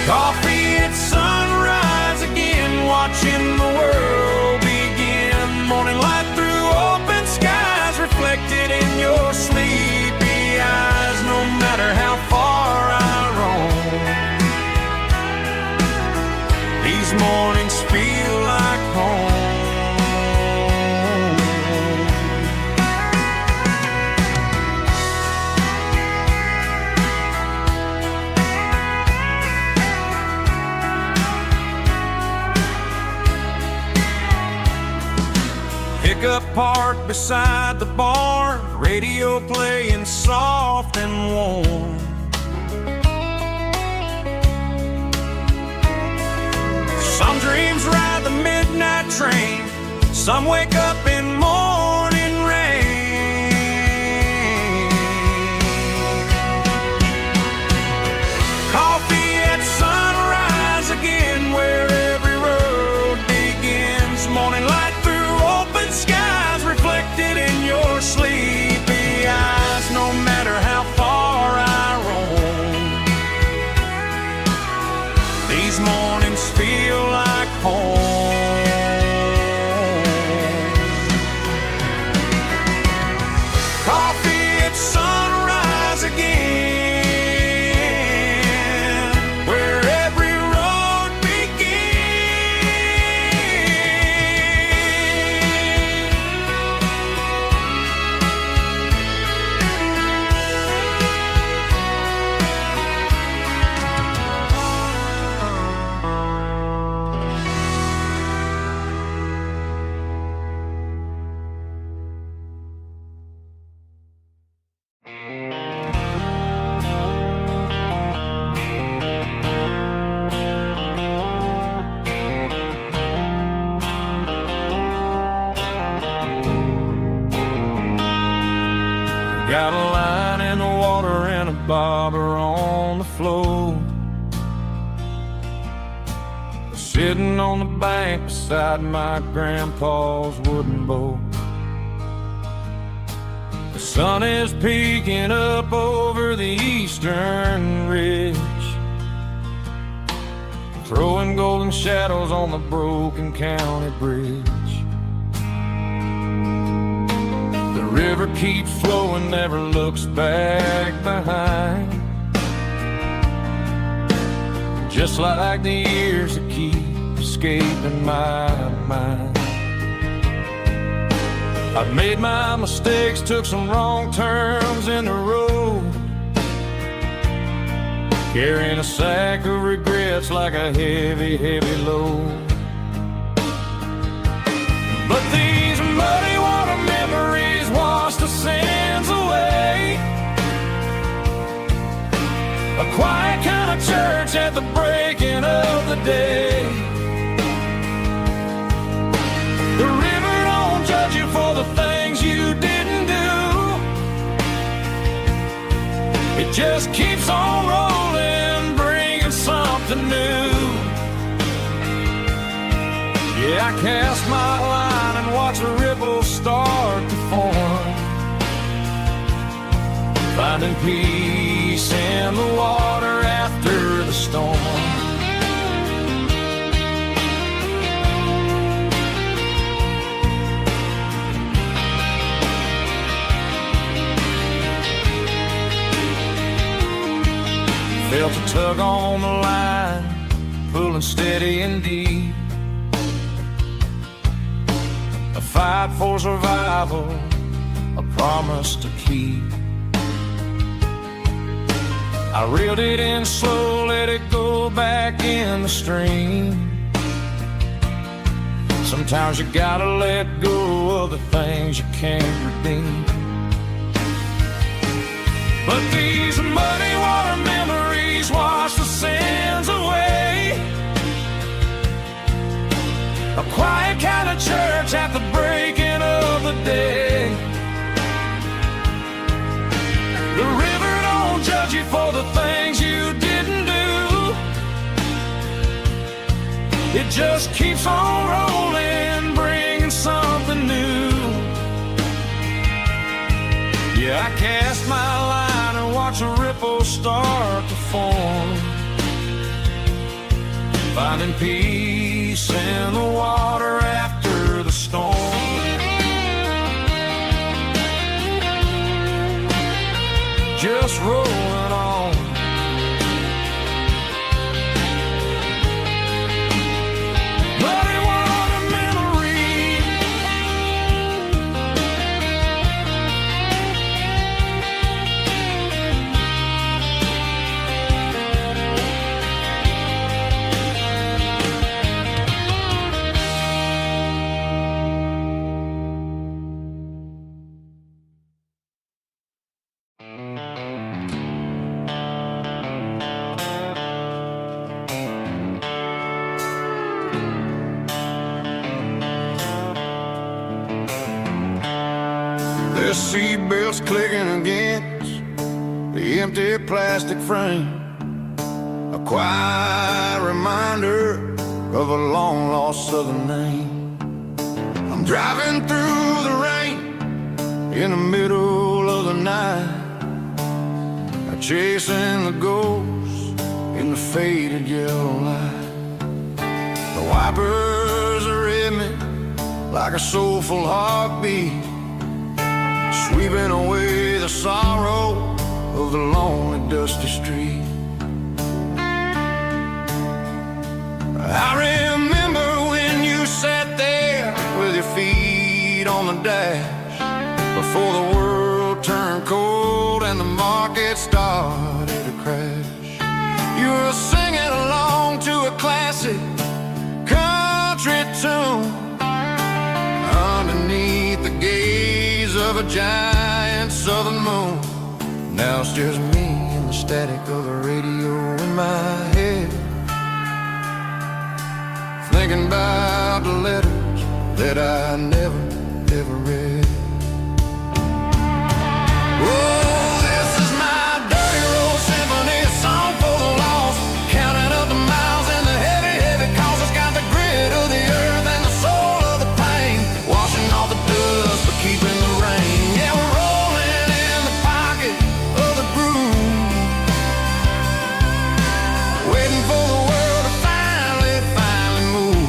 Coffee at sunrise again, watching the world begin. Morning light through open skies, reflected in your sleepy eyes. No matter how far I roam, these mornings feel like home. Pickup parked beside the barn, radio playing soft and warm. Some dreams ride the midnight train, some wake up in morning rain. Coffee at sunrise again, where every road begins. Morning light through open skies, reflected in your sleepy eyes. No matter how far I roam, these mornings feel like home. Coffee at sunrise again, where every road got a line in the water and a bobber on the floor, sitting on the bank beside my grandpa's wooden boat. The sun is peeking up over the eastern ridge, throwing golden shadows on the broken county bridge. The river keeps flowing, never looks back behind, just like the years that keep escaping my mind. I've made my mistakes, took some wrong turns in the road, carrying a sack of regrets like a heavy, heavy load. But these muddy water memories wash the sins away. A quiet kind of church at the breaking of the day. The river don't judge you for the things you didn't do. It just keeps on rolling, bringing something new. Yeah, I cast my line and watch a ripple start to form, finding peace in the water after the storm. Felt a tug on the line, pulling steady and deep. A fight for survival, a promise to keep. I reeled it in slow, let it go back in the stream. Sometimes you gotta let go of the things you can't redeem. But these muddy water memories wash the sins away. A quiet kind of church at the breaking of the day. The river don't judge you for the things you didn't do. It just keeps on rolling, bringing something new. Yeah, I cast my line and watch a ripple start to form, finding peace in the water after the storm. Just rolling on. Muddy water memory. The seatbelt's clicking against the empty plastic frame, a quiet reminder of a long-lost southern name. I'm driving through the rain in the middle of the night, chasing the ghosts in the faded yellow light. The wipers are in me like a soulful heartbeat, sweeping away the sorrow of the lonely, dusty street. I remember when you sat there with your feet on the dash, before the world turned cold and the market started to crash. You were singing along to a classic country tune underneath the gaze of a giant southern moon. Now it's just me and the static of the radio in my head, thinking about the letters that I never, ever read. Oh, this is my dirty road symphony, a song for the lost, counting up the miles and the heavy, heavy calls. It's got the grit of the earth and the soul of the pain, washing off the dust but keeping the rain. Yeah, we're rolling in the pocket of the groove, waiting for the world to finally move.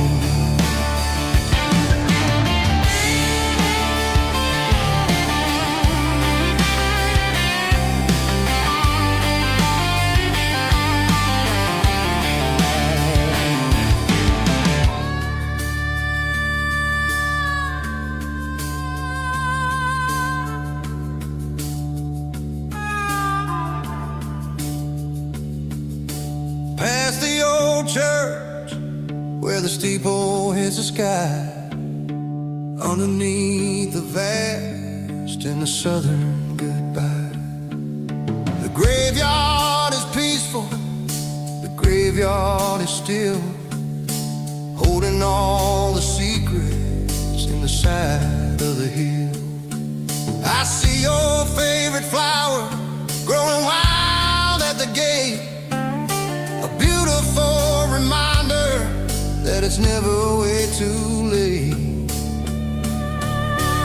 Past the old church where the steeple hits the sky, underneath the vast in the southern goodbye. The graveyard is peaceful, the graveyard is still, holding all the secrets in the side of the hill. I see your favorite flower growing wild at the gate, a beautiful reminder that it's never way too late.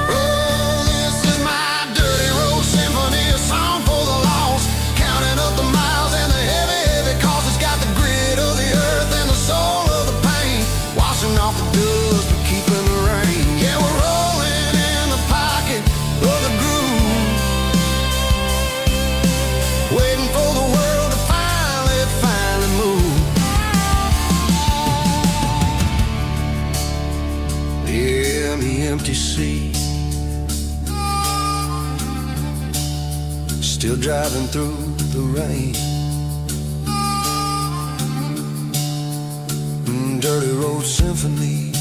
Oh, this is my dirty road symphony, a song for the lost, counting up the miles and the heavy, heavy calls. It's got the grit of the earth and the soul of the pain, washing off the dust but keeping the rain. Yeah, we're rolling in the pocket of the groove, waiting for the world to finally move. Yeah, the empty sea, still driving through the rain. Dirty road symphony,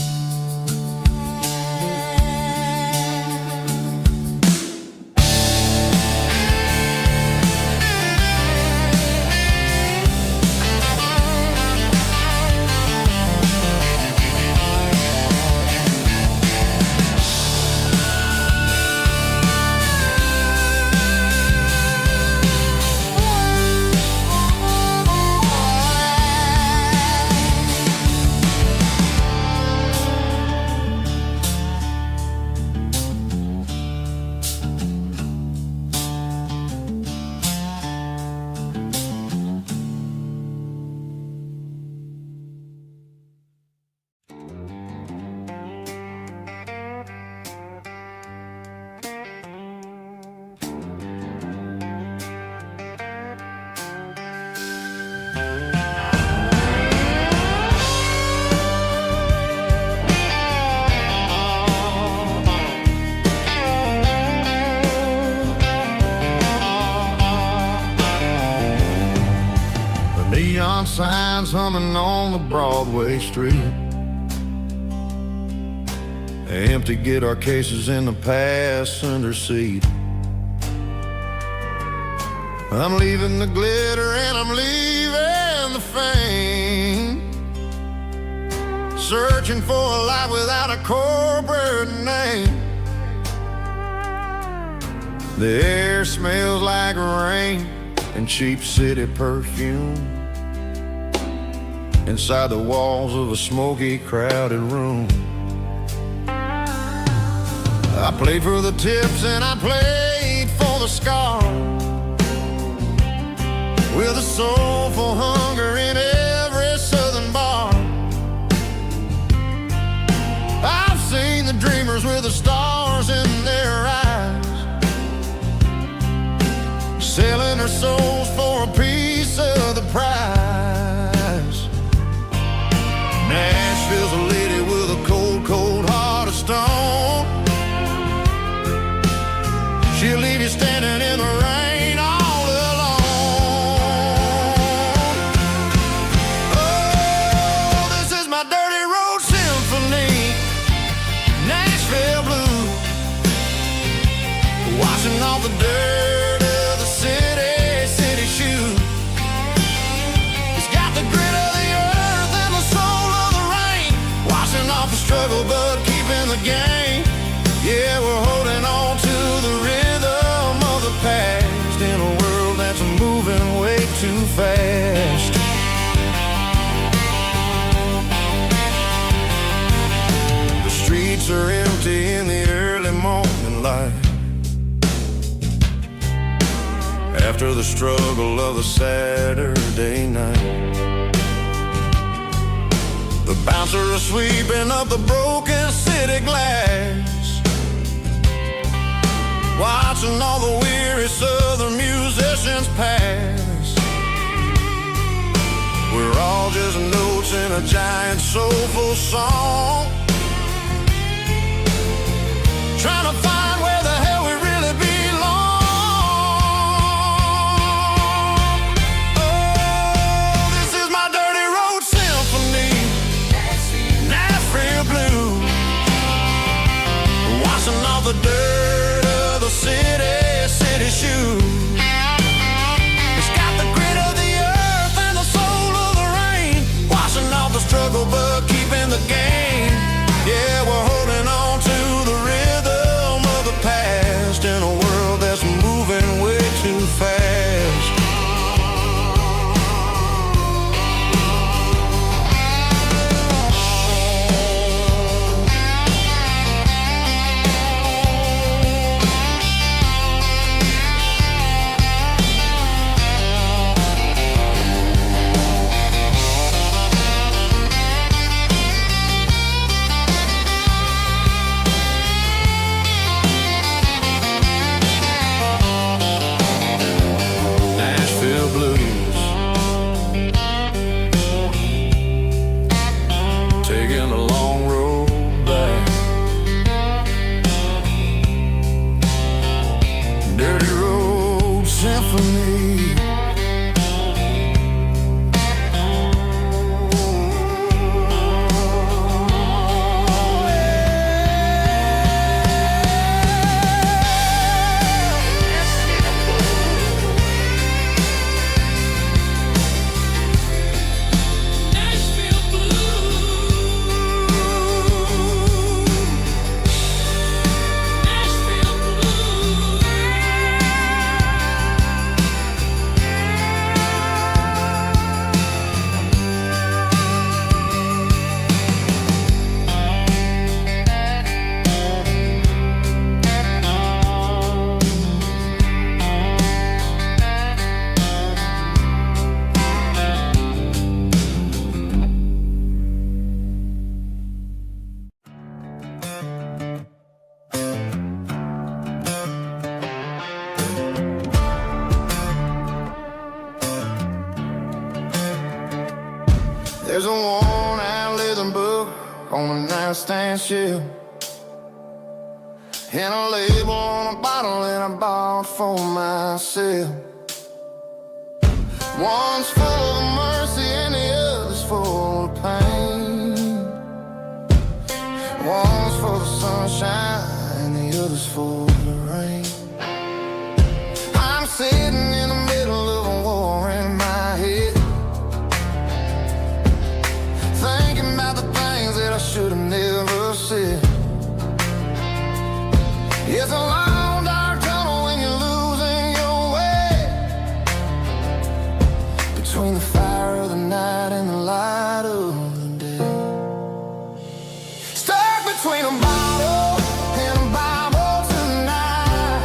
signs humming on the Broadway street. Empty guitar cases in the passenger seat. I'm leaving the glitter and I'm leaving the fame, searching for a life without a corporate name. The air smells like rain and cheap city perfume inside the walls of a smoky, crowded room. I played for the tips and I played for the scars, with a soulful hunger in every southern bar. I've seen the dreamers with the stars in their eyes, selling their souls for a piece of the prize. Nashville's a lady with a cold, cold heart of stone. She'll leave you standing in the rain all alone. Oh, this is my dirty road symphony, Nashville blues, washing off the dirt of the city shoes. It's got the grit of the earth and the soul of the rain, washing off the struggle but keeping the game. Yeah, we're holding on to the rhythm of the past in a world that's moving way too fast. The streets are empty in the early morning light, after the struggle of a Saturday night. The bouncer is sweeping up the broken city glass, watching all the weary southern musicians pass. We're all just notes in a giant soulful song, trying to find where the hell we really belong. Oh, this is my dirty road symphony, Nashville blues, washing off the dirt of the city shoes. It's got the grit of the earth and the soul of the rain, washing off the struggle but keeping the game. Yeah, we're holding on to the rhythm of the past in a world that's moving way too fast. There's a worn-out leather book on the nightstand shelf, and a label on a bottle that I bought for myself. One's full of mercy and One's for the sunshine and the other's for the rain. I'm sitting in the middle of a war in my head, thinking about the things that I should have never said. It's a long dark tunnel when you're losing your way, between the fire of the night and the light of the day. Stuck between a bottle and a Bible tonight,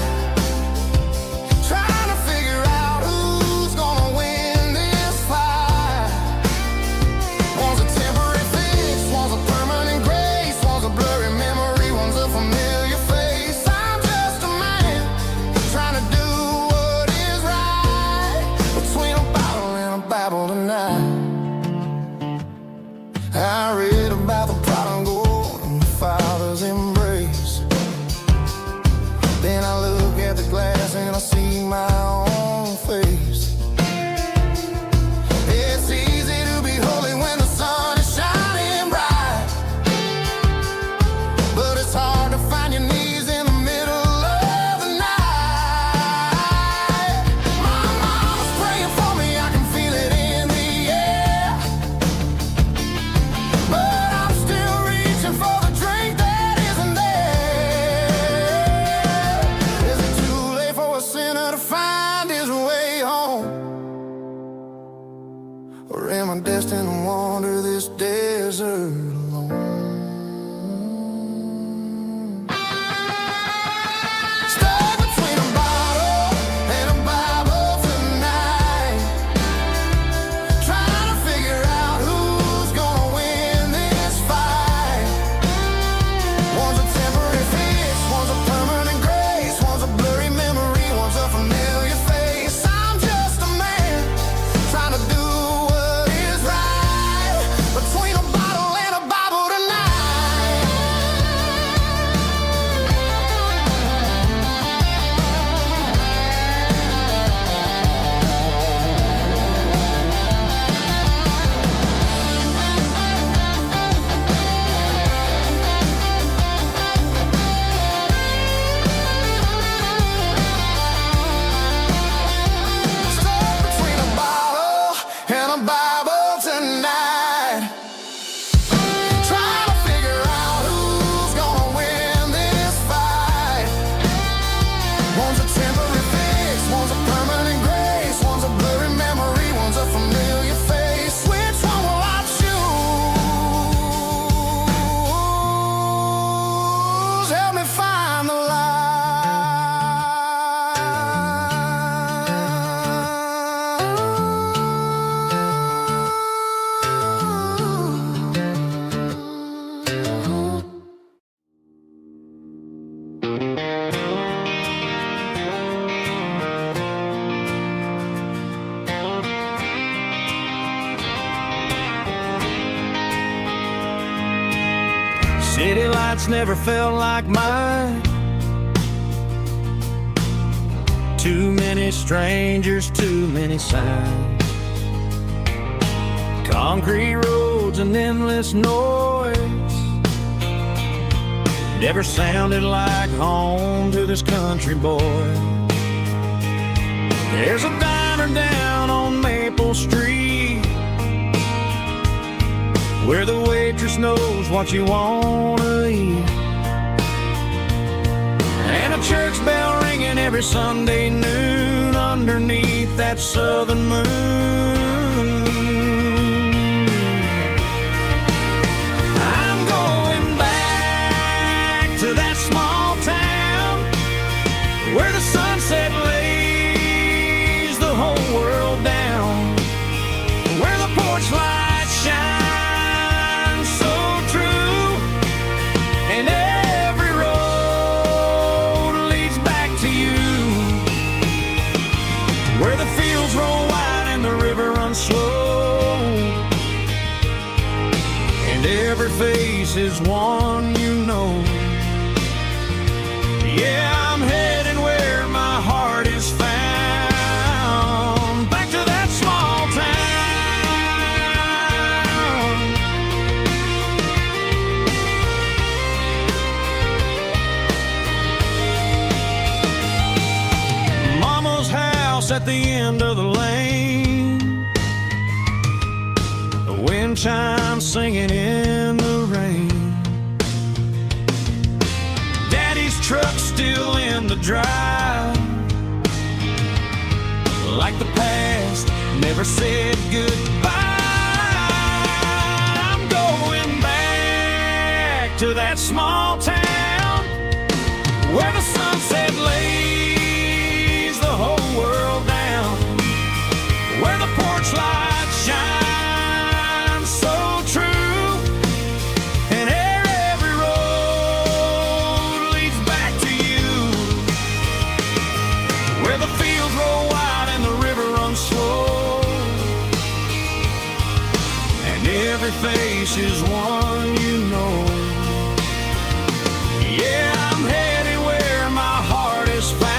trying to figure out who's gonna win this fight. One's a temporary fix, one's a permanent grace, one's a blurry memory, one's a familiar face. I'm just a man trying to do what is right, between a bottle and a Bible tonight. I read about the prodigal and the Father's embrace. Then I look at the glass and I see my own face. It's easy to be holy when the sun is shining bright, but it's hard to find your knees in the middle of the night. My mama's praying for me, I can feel it in the air, but I'm still reaching for the drink that isn't there. Is it too late for a sinner to find his way home? Or am I destined to wander this desert alone? Stuck between a bottle and a Bible tonight, trying to figure out who's gonna win this fight. One's a temporary fix, one's a permanent grace, one's a blurry memory, one's a familiar face. I'm just a man trying to do what is right, between a bottle and a Bible tonight. Stuck between a bottle and a Bible tonight, trying to figure out who's gonna win this fight. One's a temporary fix, one's a permanent grace, one's a blurry memory, one's a familiar face. Which one will I choose? Help me find the light. City lights never felt like mine. Too many strangers, too many signs. Concrete roads and endless noise never sounded like home to this country boy. There's a diner down on Maple Street where the waitress knows what you wanna eat, and a church bell ringing every Sunday noon underneath that southern moon. I'm going back to that small town where the sunset lays the whole world down, where the porch lights shine so true, and every road leads back to you, where the fields roll wide and the river runs slow, and every face is one you know. Yeah, I'm heading where my heart is found, back to that small town. house at the end of the lane, the wind chimes singing in the rain. Daddy's truck's still in the drive, like the past never said goodbye. I'm going back to that small town where the sunset lays the whole world down, where the porch light shines so true, and every road leads back to you, where the fields roll wide and the river runs slow, and every face is one you know. Yeah, I'm headed where my heart is found,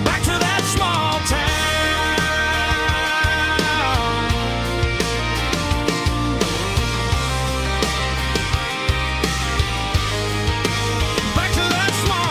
back to that small town. Back to that small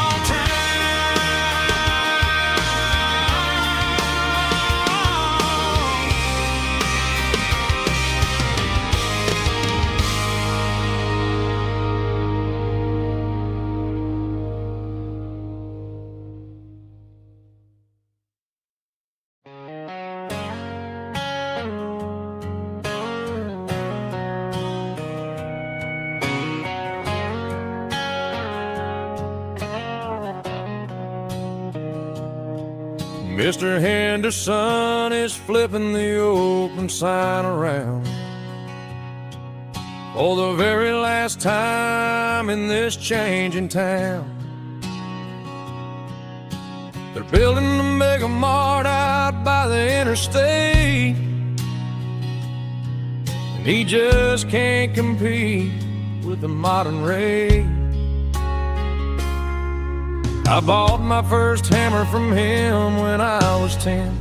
Mr. Henderson is flipping the open sign around for the very last time in this changing town. They're building the mega mart out by the interstate, and he just can't compete with the modern rate. I bought my first hammer from him when I was 10.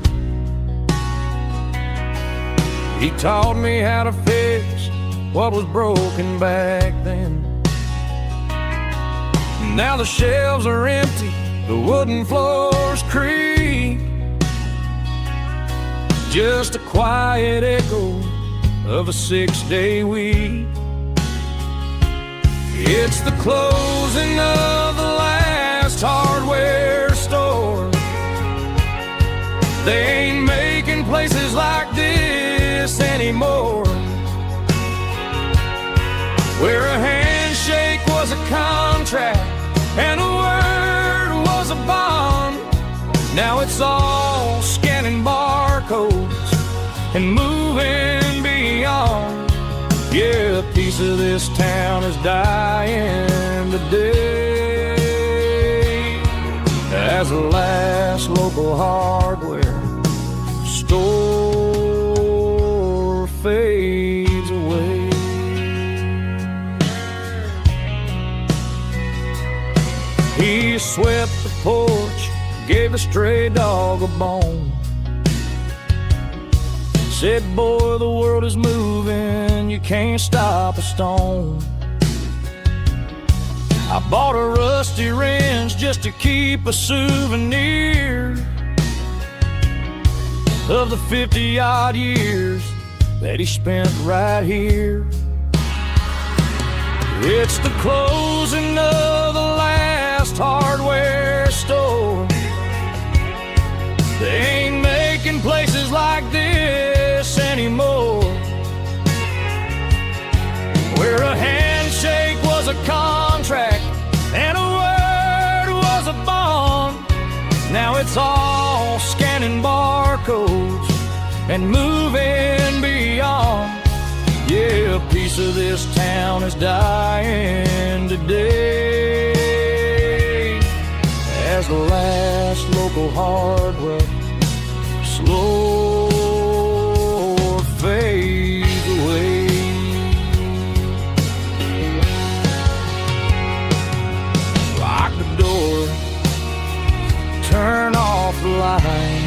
He taught me how to fix what was broken back then. Now the shelves are empty, the wooden floors creak, just a quiet echo of a 6-day week. It's the closing of the last hardware store. They ain't making places like this anymore, where a handshake was a contract and a word was a bond. Now it's all scanning barcodes and moving beyond. Yeah, a piece of this town is dying today as the last local hardware store fades away. He swept the porch, gave a stray dog a bone, said, boy, the world is moving, you can't stop a stone. I bought a rusty wrench just to keep a souvenir of the 50-odd years that he spent right here. It's the closing of the last hardware store. They ain't making places like this anymore, where a handshake was a contract and a word was a bond. Now it's all scanning barcodes and moving beyond. Yeah, a piece of this town is dying today as the last local hardware slow fades away. Lock the door, turn off the light.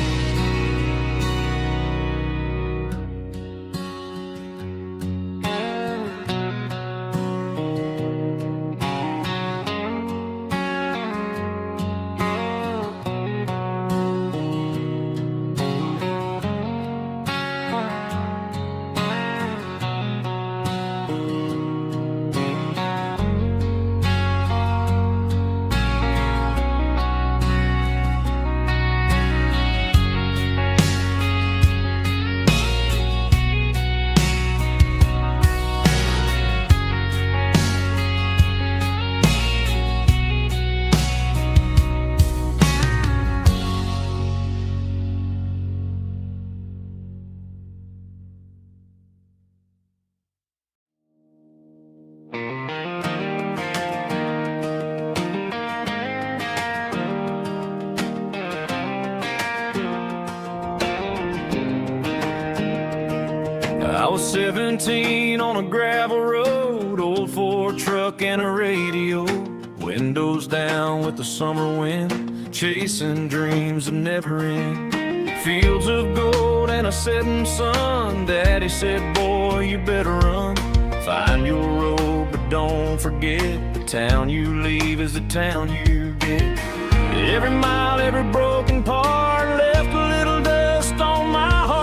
17 on a gravel road, old Ford truck and a radio, windows down with the summer wind, chasing dreams that never end. Fields of gold and a setting sun. Daddy said, boy, you better run. Find your road, but don't forget, the town you leave is the town you get. Every mile, every broken part left a little dust on my heart.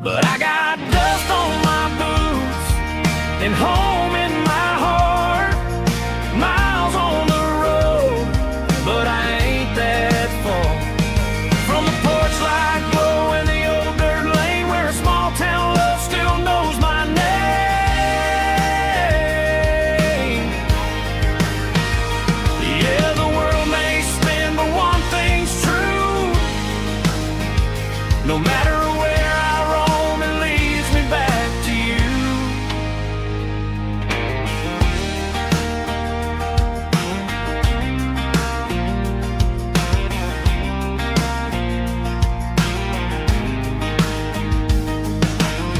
But I got dust on my boots and home in my heart. Miles on the road, but I ain't that far from the porch light glow and the old dirt lane where a small town love still knows my name. Yeah, the world may spin, but one thing's true. No matter where I roam, it leads me back to you.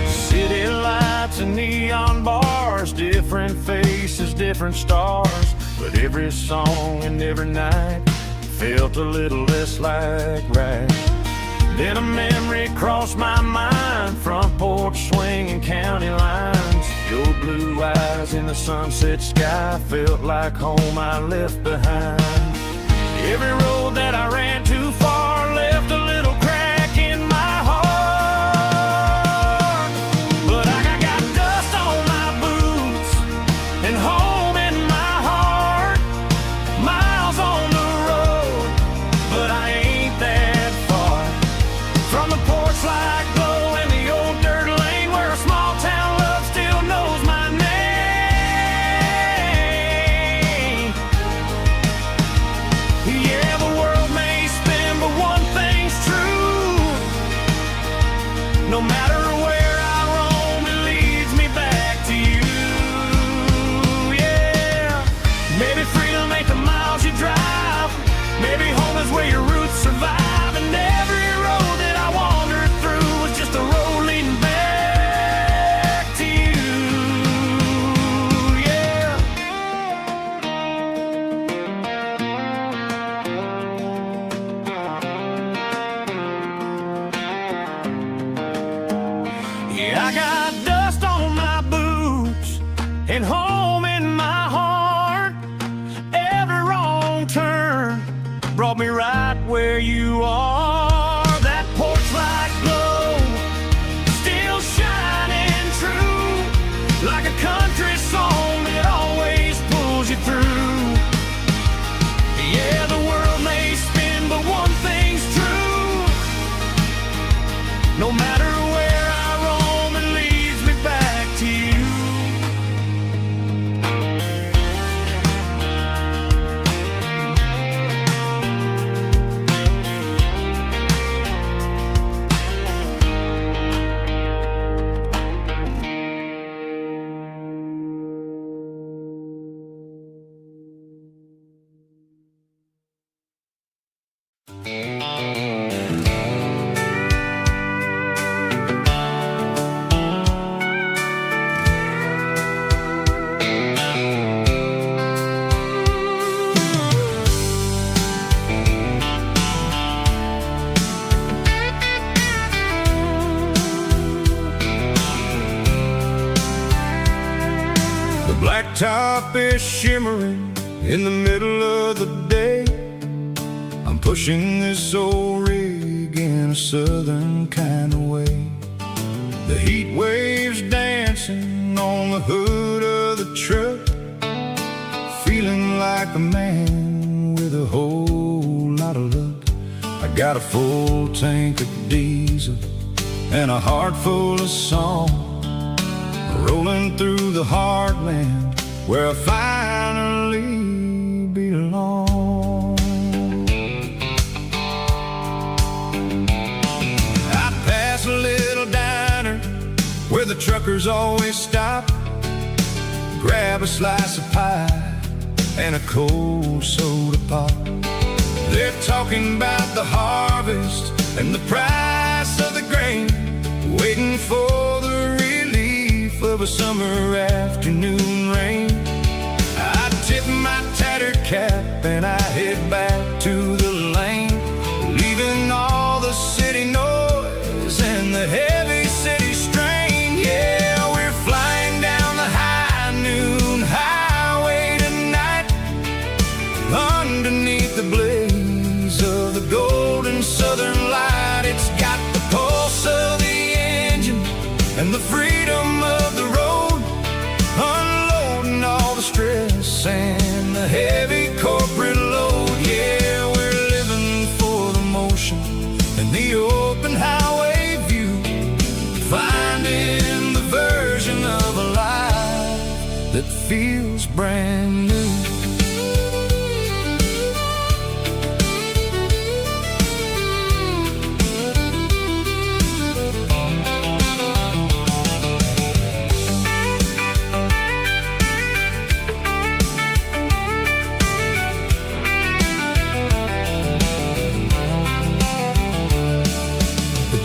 City lights and neon bars, different faces, different stars, but every song and every night felt a little less like right. Then a memory crossed my mind, front porch swinging county lines. Your blue eyes in the sunset sky felt like home I left behind. Every road that I ran too far left a little crack in my heart. But I got dust on my boots and home in my heart. Miles on the road, but I ain't that far from the porch light glow and the old dirt lane where a small town love still knows my name. Yeah, the world may spin, but one thing's true. No matter where I roam, it leads me back to you. Yeah, maybe freedom ain't the miles you drive. Maybe home is where your roots survive. And every road that I wandered through was just a road leading back to you. Yeah. Yeah, I got dust on my boots and home in my heart. Every wrong turn brought me right where you are. That porch light glow still shining true, like a country song that always pulls you through. Yeah, the world may spin, but one thing's true. No matter where I roam, it leads me back to you. The blacktop is shimmering in the middle of the day. I'm pushing this old rig in a southern kind of way. The heat waves dancing on the hood of the truck, feeling like a man with a whole lot of luck. I got a full tank of diesel and a heart full of song, rolling through the heartland where I finally belong. I pass a little diner where the truckers always stop, grab a slice of pie and a cold soda pop. They're talking about the harvest and the price of the grain, waiting for the relief of a summer afternoon rain. I tip my tattered cap and I head back to the lane, leaving all the city noise and the heavy city strain. Yeah, we're flying down the high noon highway tonight, underneath the blaze of the golden southern light. It's got the pulse of the engine and the freedom of the road, unloading all the stress and the heavy corporate load. Yeah, we're living for the motion and the open highway view, finding the version of a life that feels brand new.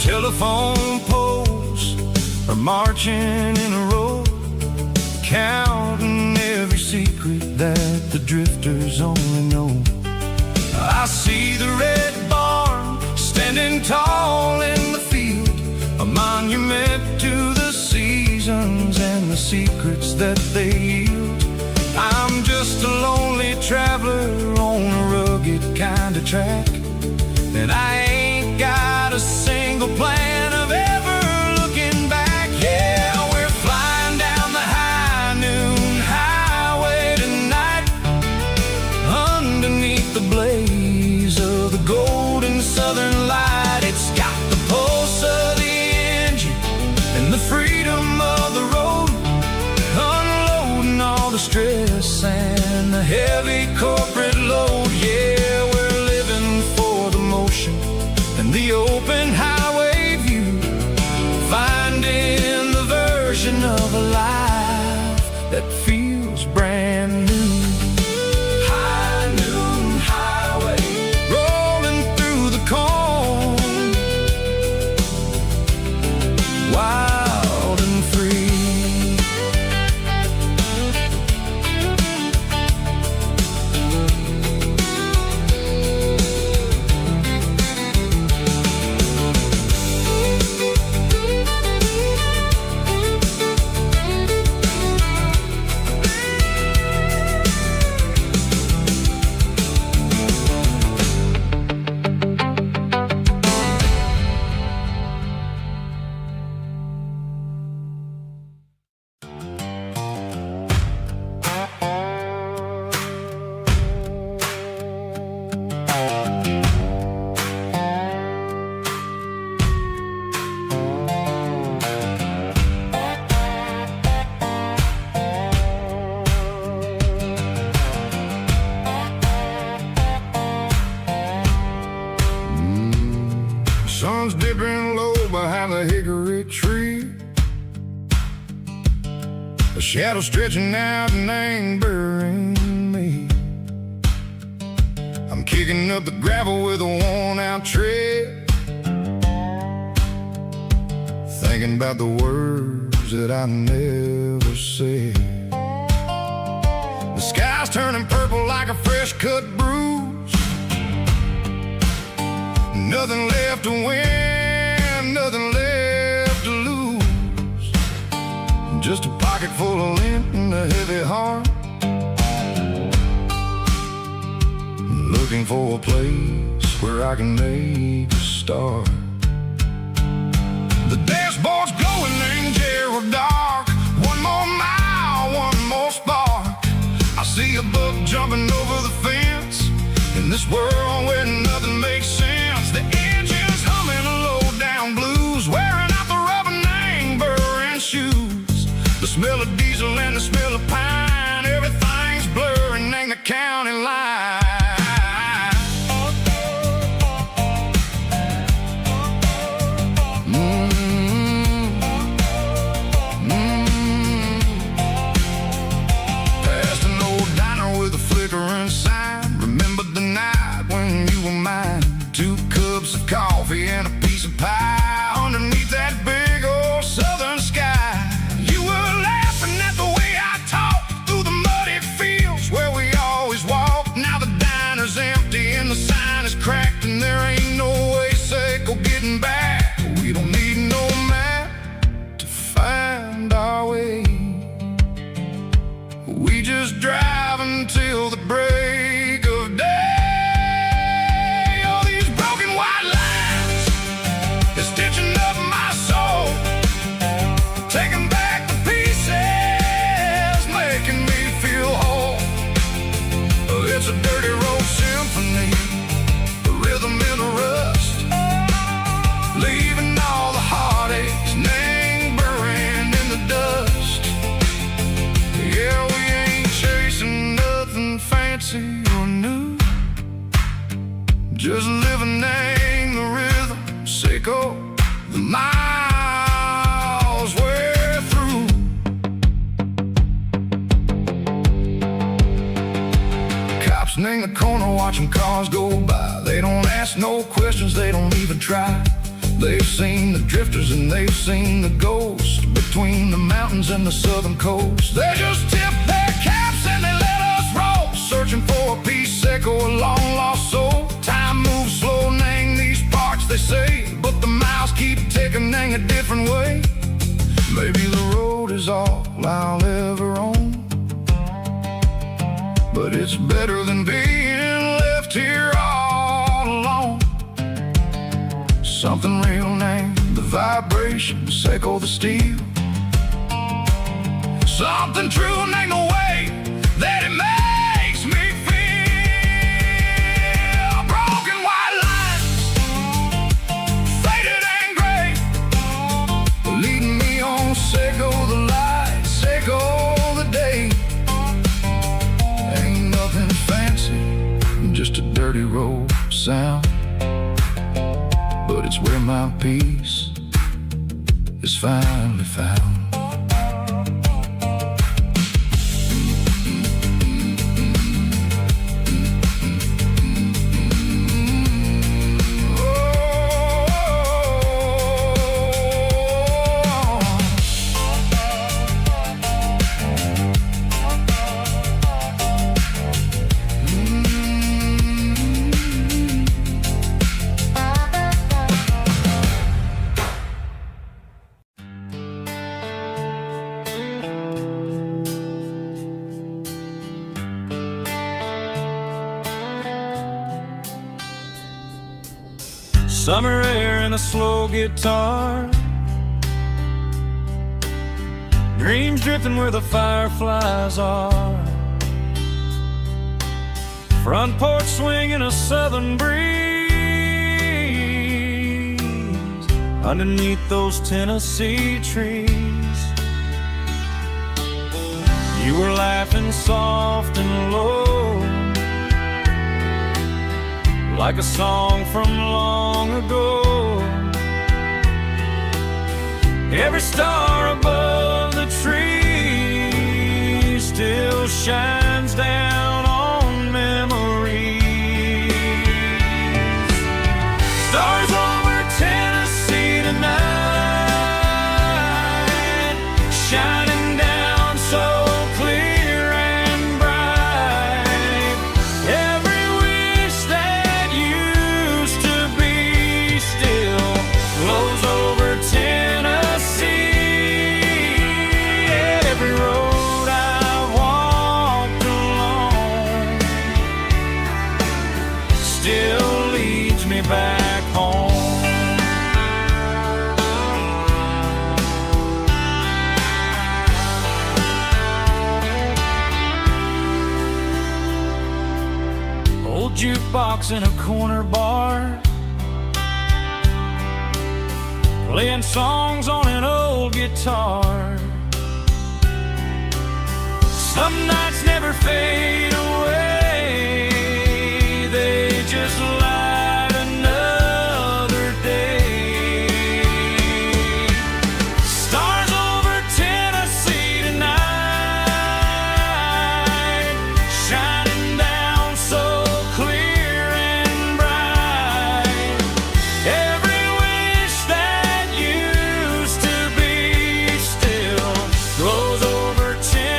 Telephone poles are marching in a row, counting every secret that the drifters only know. I see the red barn standing tall in the field, a monument to the seasons and the secrets that they yield. I'm just a lonely traveler on a rugged kind of track, and I ain't got a single plan of ever looking back. Yeah, we're flying down the high noon highway tonight, underneath the blaze of the golden southern light. It's got the pulse of the engine and the freedom of the road, unloading all the stress and the heavy corporate load. Yeah, we're living for the motion and the open highway view, finding the version of a life that feels brand new. High noon highway, rolling through the corn, wild and free. Sun's dipping low behind the hickory tree, a shadow stretching out and angering me. I'm kicking up the gravel with a worn-out tread, thinking about the words that I never said. The sky's turning purple like a fresh-cut bruise, nothing left to win, nothing left to lose, just a pocket full of lint and a heavy heart, looking for a place where I can make a start. The dashboard's glowing in Gerald dark, one more mile, one more spark. I see a buck jumping over the fence, in this world where nothing makes sense. The engine's humming a low-down blues, wearing out the rubber-name burring shoes. The smell of diesel and the smell of pine, everything's blurring in the county line. Past an old diner with a flickering sign, remembered the night when We just drive until the break of day. All these broken white lines is stitching up my soul, taking back the pieces, making me feel whole. It's a dirty road symphony, a rhythm in a rust, leaving all the heartaches lingering in the dust. Yeah, we ain't chasing nothing fancy or new, just living in the rhythm, sicko, the miles we're through. Cops in the corner watching cars go by. They don't ask no questions, they don't even try. They've seen the drifters and they've seen the ghosts between the mountains and the southern coast. They just tip their caps and they let us roll, searching for a piece seco, a long lost soul. Time moves slow, nang these parts they say, but the miles keep ticking, nang a different way. Maybe the road is all I'll ever own, but it's better than being left here all alone. Something real named the vibration, seco the steel. Something true named the way that it makes me feel. Broken white lines, faded and gray, leading me on, seco the light, seco the day. Ain't nothing fancy, just a dirty road sound, but it's where my peace is finally found. Summer air and a slow guitar, dreams drifting where the fireflies are. Front porch swinging a southern breeze underneath those Tennessee trees. You were laughing soft and low, like a song from long ago. Every star above the tree still shines down on memories. Stars over Tennessee tonight, shining down so clear and bright. Every wish that used to be still flows over Tennessee. Every road I've walked along still leads me back home. Old jukebox in a corner bar, playing songs on an old guitar. Some nights never fade away, they just light another day. Stars over Tennessee tonight, shining down so clear and bright. Every wish that used to be still glows over Tennessee.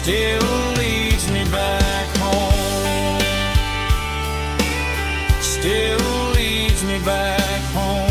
still leads me back home. Still leads me back home.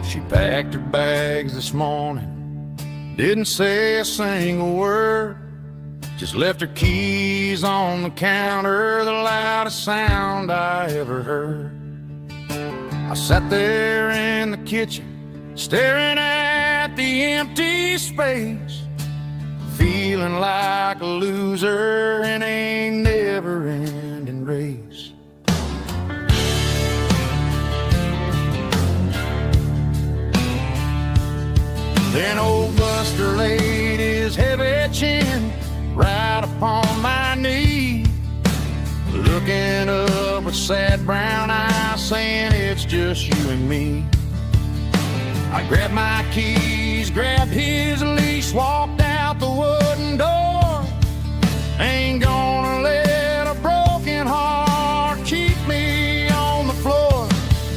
She packed her bags this morning, didn't say a single word, just left her keys on the counter, the loudest sound I ever heard. I sat there in the kitchen, staring at the empty space, feeling like a loser in a never-ending race. Then old Buster laid his heavy chin right upon my knee, looking up with sad brown eyes, saying it's just you and me. I grabbed my keys, grabbed his leash, walked out the wooden door. Ain't gonna let a broken heart keep me on the floor.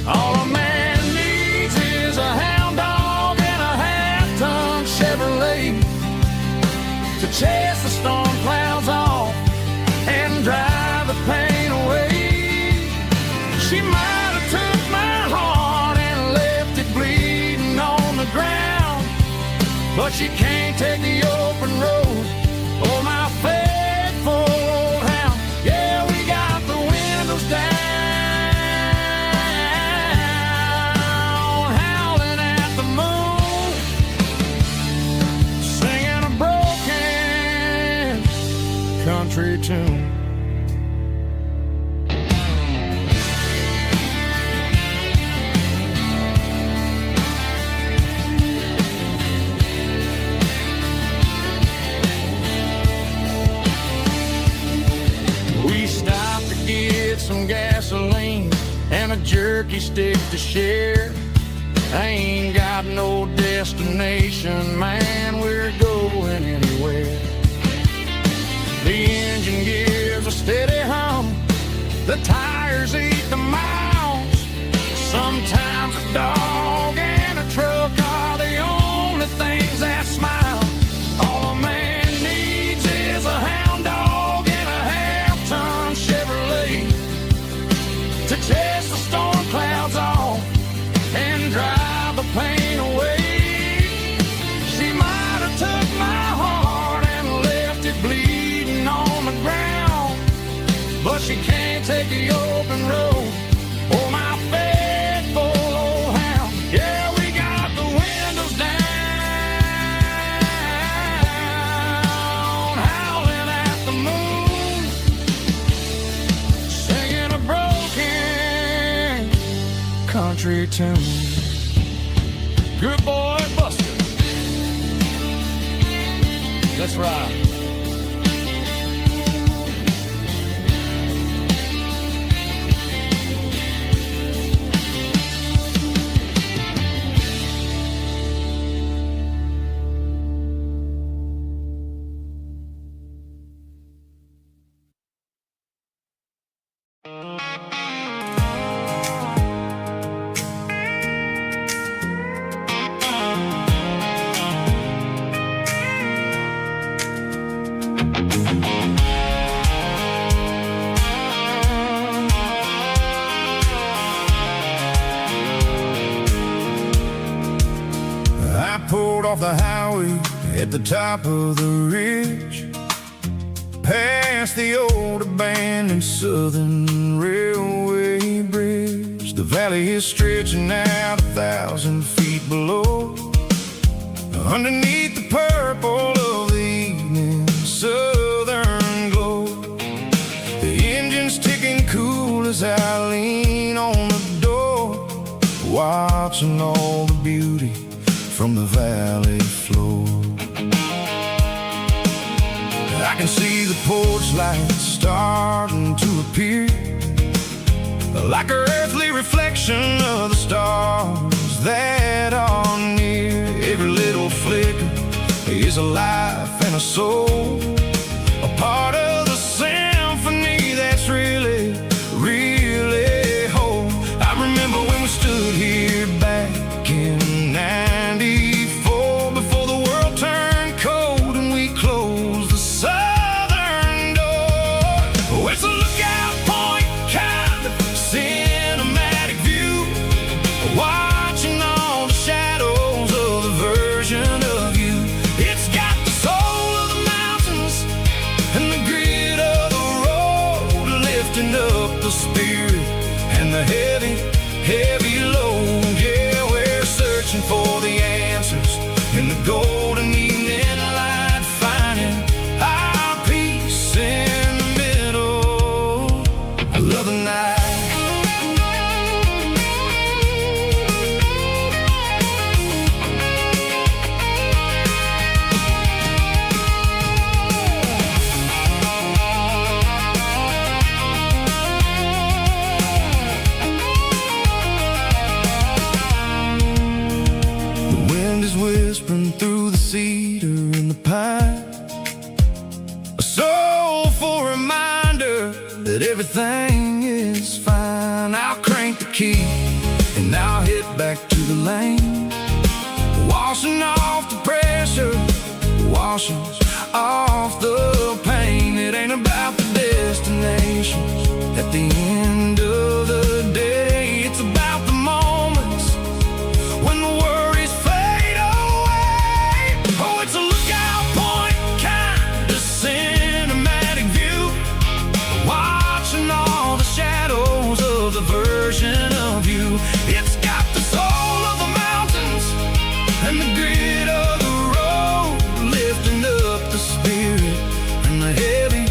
All a man needs is a hound dog and a half-ton Chevrolet to chase the storm clouds off and drive the pain away. She might have took my heart and left it bleeding on the ground, but she can't take the open road or my faithful old hound. Yeah, we got the windows down, howling at the moon, singing a broken country tune. We stopped to get some gasoline and a jerky stick to share. I ain't got no destination, man, we're going anywhere. The engine gives a steady hum, the tires eat the miles. Sometimes a dog and a truck are the only things that smile. All a man needs is a hound dog and a half-ton Chevrolet to chase the storm clouds off and drive the pain away. She might have took my heart and left it bleeding on the ground, but she can't take the open road or my faithful old hound. Yeah, we got the windows down, howling at the moon, singing a broken country tune. Good boy, Buster. Let's ride. I pulled off the highway at the top of the ridge, past the old abandoned Southern Railway bridge. The valley is stretching out 1,000 feet below, underneath the purple of the evening southern glow. The engine's ticking cool as I lean on the door, watching all the beauty from the valley floor. I can see the porch lights starting to appear, like an earthly reflection of the stars that are near. Every little flicker is a life and a soul, a part of the symphony that's really, really whole. I remember when we stood here back in '94, before the world turned cold and we closed the southern door. Oh, it's a lookout point, kind of cinematic view, watching all the shadows of the version of you. It's got the soul of the mountains and the grit of the road, lifting up the spirit and the heavy, heavy load. Yeah, we're searching for the answers in the golden evening light, finding our peace in the middle. I love the night. Whispering through the cedar and the pine, a soulful reminder that everything is fine. I'll crank the key and I'll hit back to the lane, washing off the pressure, washing off the pain. It ain't about the destinations at the end of the day, it's about the moments when the worries fade away. Oh, it's a lookout point, kind of cinematic view, watching all the shadows of the version of you. It's got the soul of the mountains and the grit of the road, lifting up the spirit and the heavy,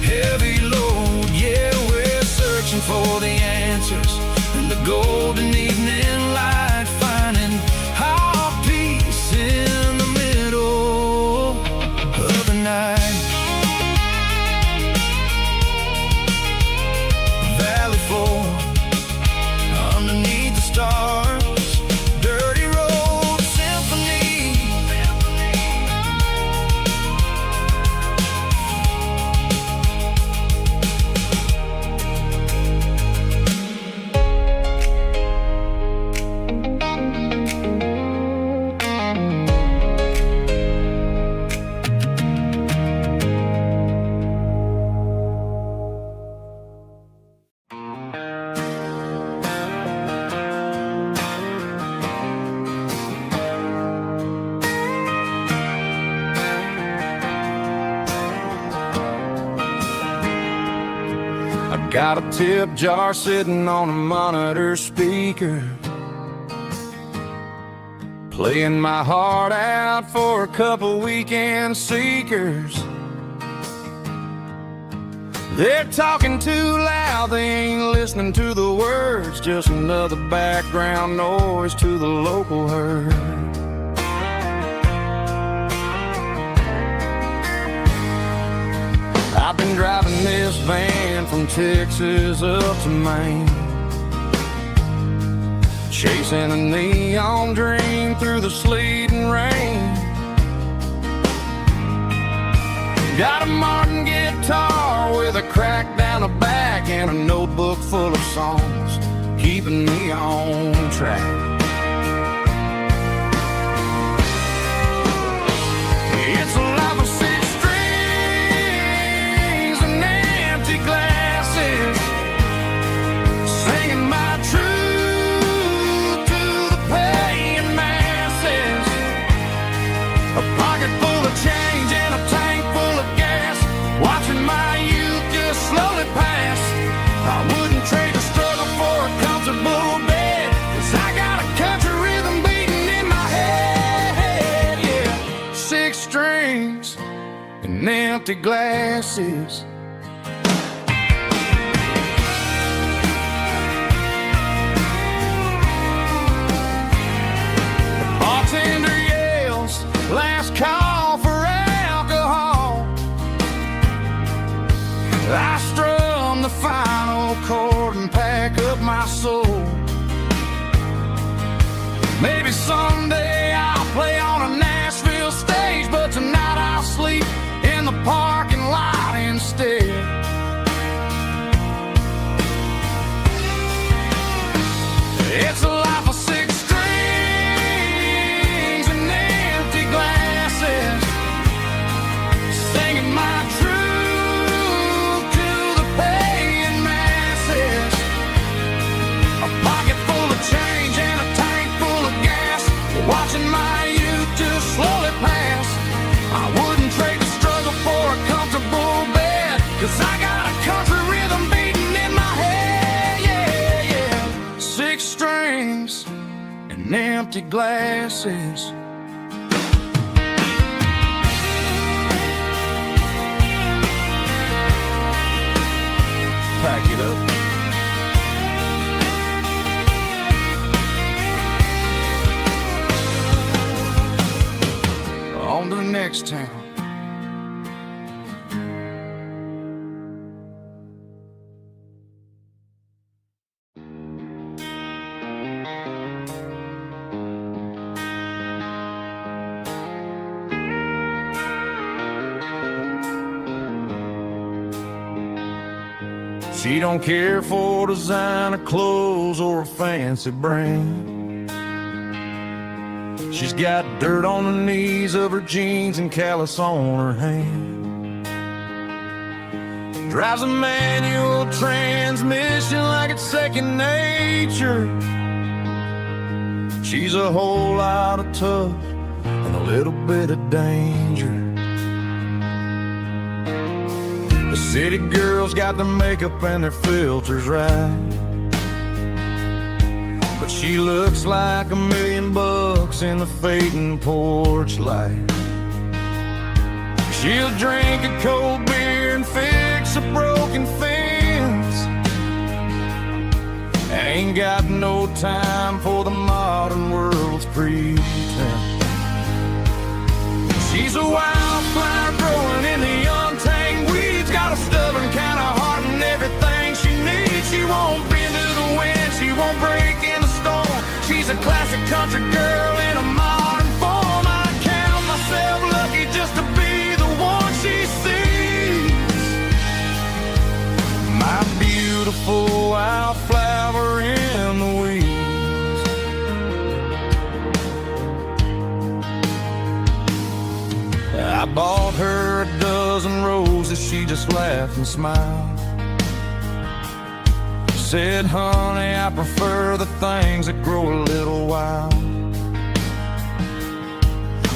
heavy load. Yeah, we're searching for the answers in the golden evening light, finding our peace in the middle of the night. Valley floor underneath the stars, dirty road symphony. Got a tip jar sitting on a monitor speaker, playing my heart out for a couple weekend seekers. They're talking too loud, they ain't listening to the words, just another background noise to the local herd. I've been driving this van from Texas up to Maine, chasing a neon dream through the sleet and rain. Got a Martin guitar with a crack down the back and a notebook full of songs, keeping me on track. It's a life of six strings and empty glasses, singing my truth to the paying masses. A pocket full of change and a tank full of gas, watching my youth just slowly pass. I wouldn't trade the struggle for a comfortable bed, 'cause I got a country rhythm beating in my head. Yeah, six strings and empty glasses. The bartender yells, last call for alcohol. I strum the final chord and pack up my soul. Maybe someday I'll play on a Nashville stage, but tonight I'll sleep in the parking lot instead. It's a life of six strings and empty glasses, singing my truth to the paying masses. A pocket full of change and a tank full of gas, watching my youth just slowly pass. I wouldn't trade the struggle for a comfortable bed, 'cause I got a country rhythm beating in my head, yeah, yeah. Six strings and empty glasses. Pack it up. On to the next town. She don't care for designer clothes or a fancy brand. She's got dirt on the knees of her jeans and callus on her hand. Drives a manual transmission like it's second nature. She's a whole lot of tough and a little bit of danger. The city girls got their makeup and their filters right, but she looks like $1 million in the fading porch light. She'll drink a cold beer and fix a broken fence. Ain't got no time for the modern world's pretense. She's a wildflower growing in the untamed weeds, got a stubborn kind of heart and everything she needs. She won't bend to the wind, she won't break in the storm. She's a classic country girl in a modern form. I count myself lucky just to be the one she sees. My beautiful wildflower in the weeds. I bought her a dozen roses, she just laughed and smiled. Said, honey, I prefer the things that grow a little wild.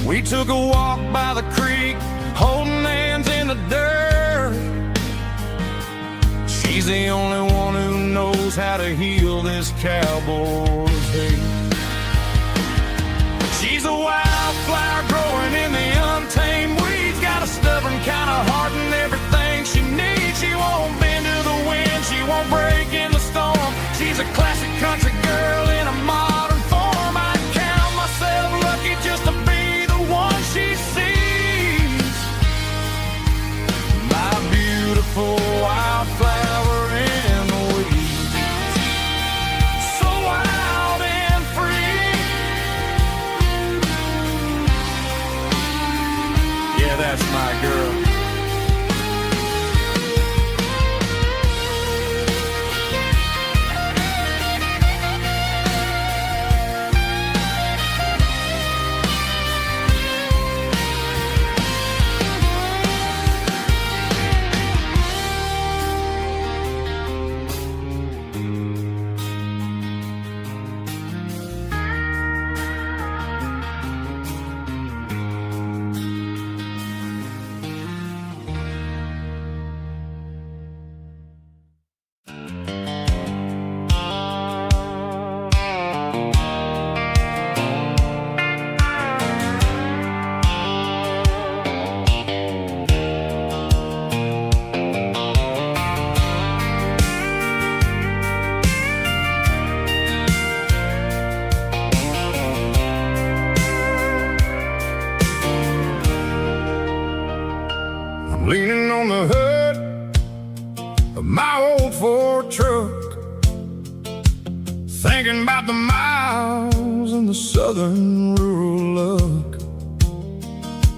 We took a walk by the creek, holding hands in the dirt. She's the only one who knows how to heal this cowboy's hate. She's a wildflower growing in the untamed weeds, got a stubborn kind of heart and everything she needs. She won't bend to the wind, she won't break in the storm. She's a classic country girl in a modern form. I count myself lucky just to be the one she sees. My beautiful wildflower in the weeds, so wild and free. Yeah, that's my girl. my old Ford truck, thinking about the miles and the southern rural look.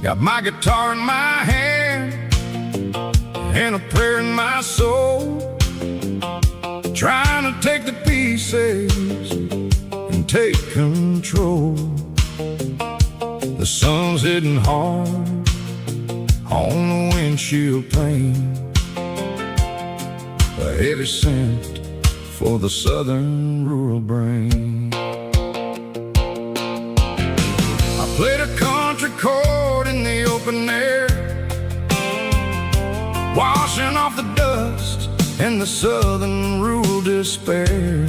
Got my guitar in my hand and a prayer in my soul, trying to take the pieces and take control. The sun's hitting hard on the windshield pane, a heavy scent for the southern rural brain. I played a country chord in the open air, washing off the dust and the southern rural despair.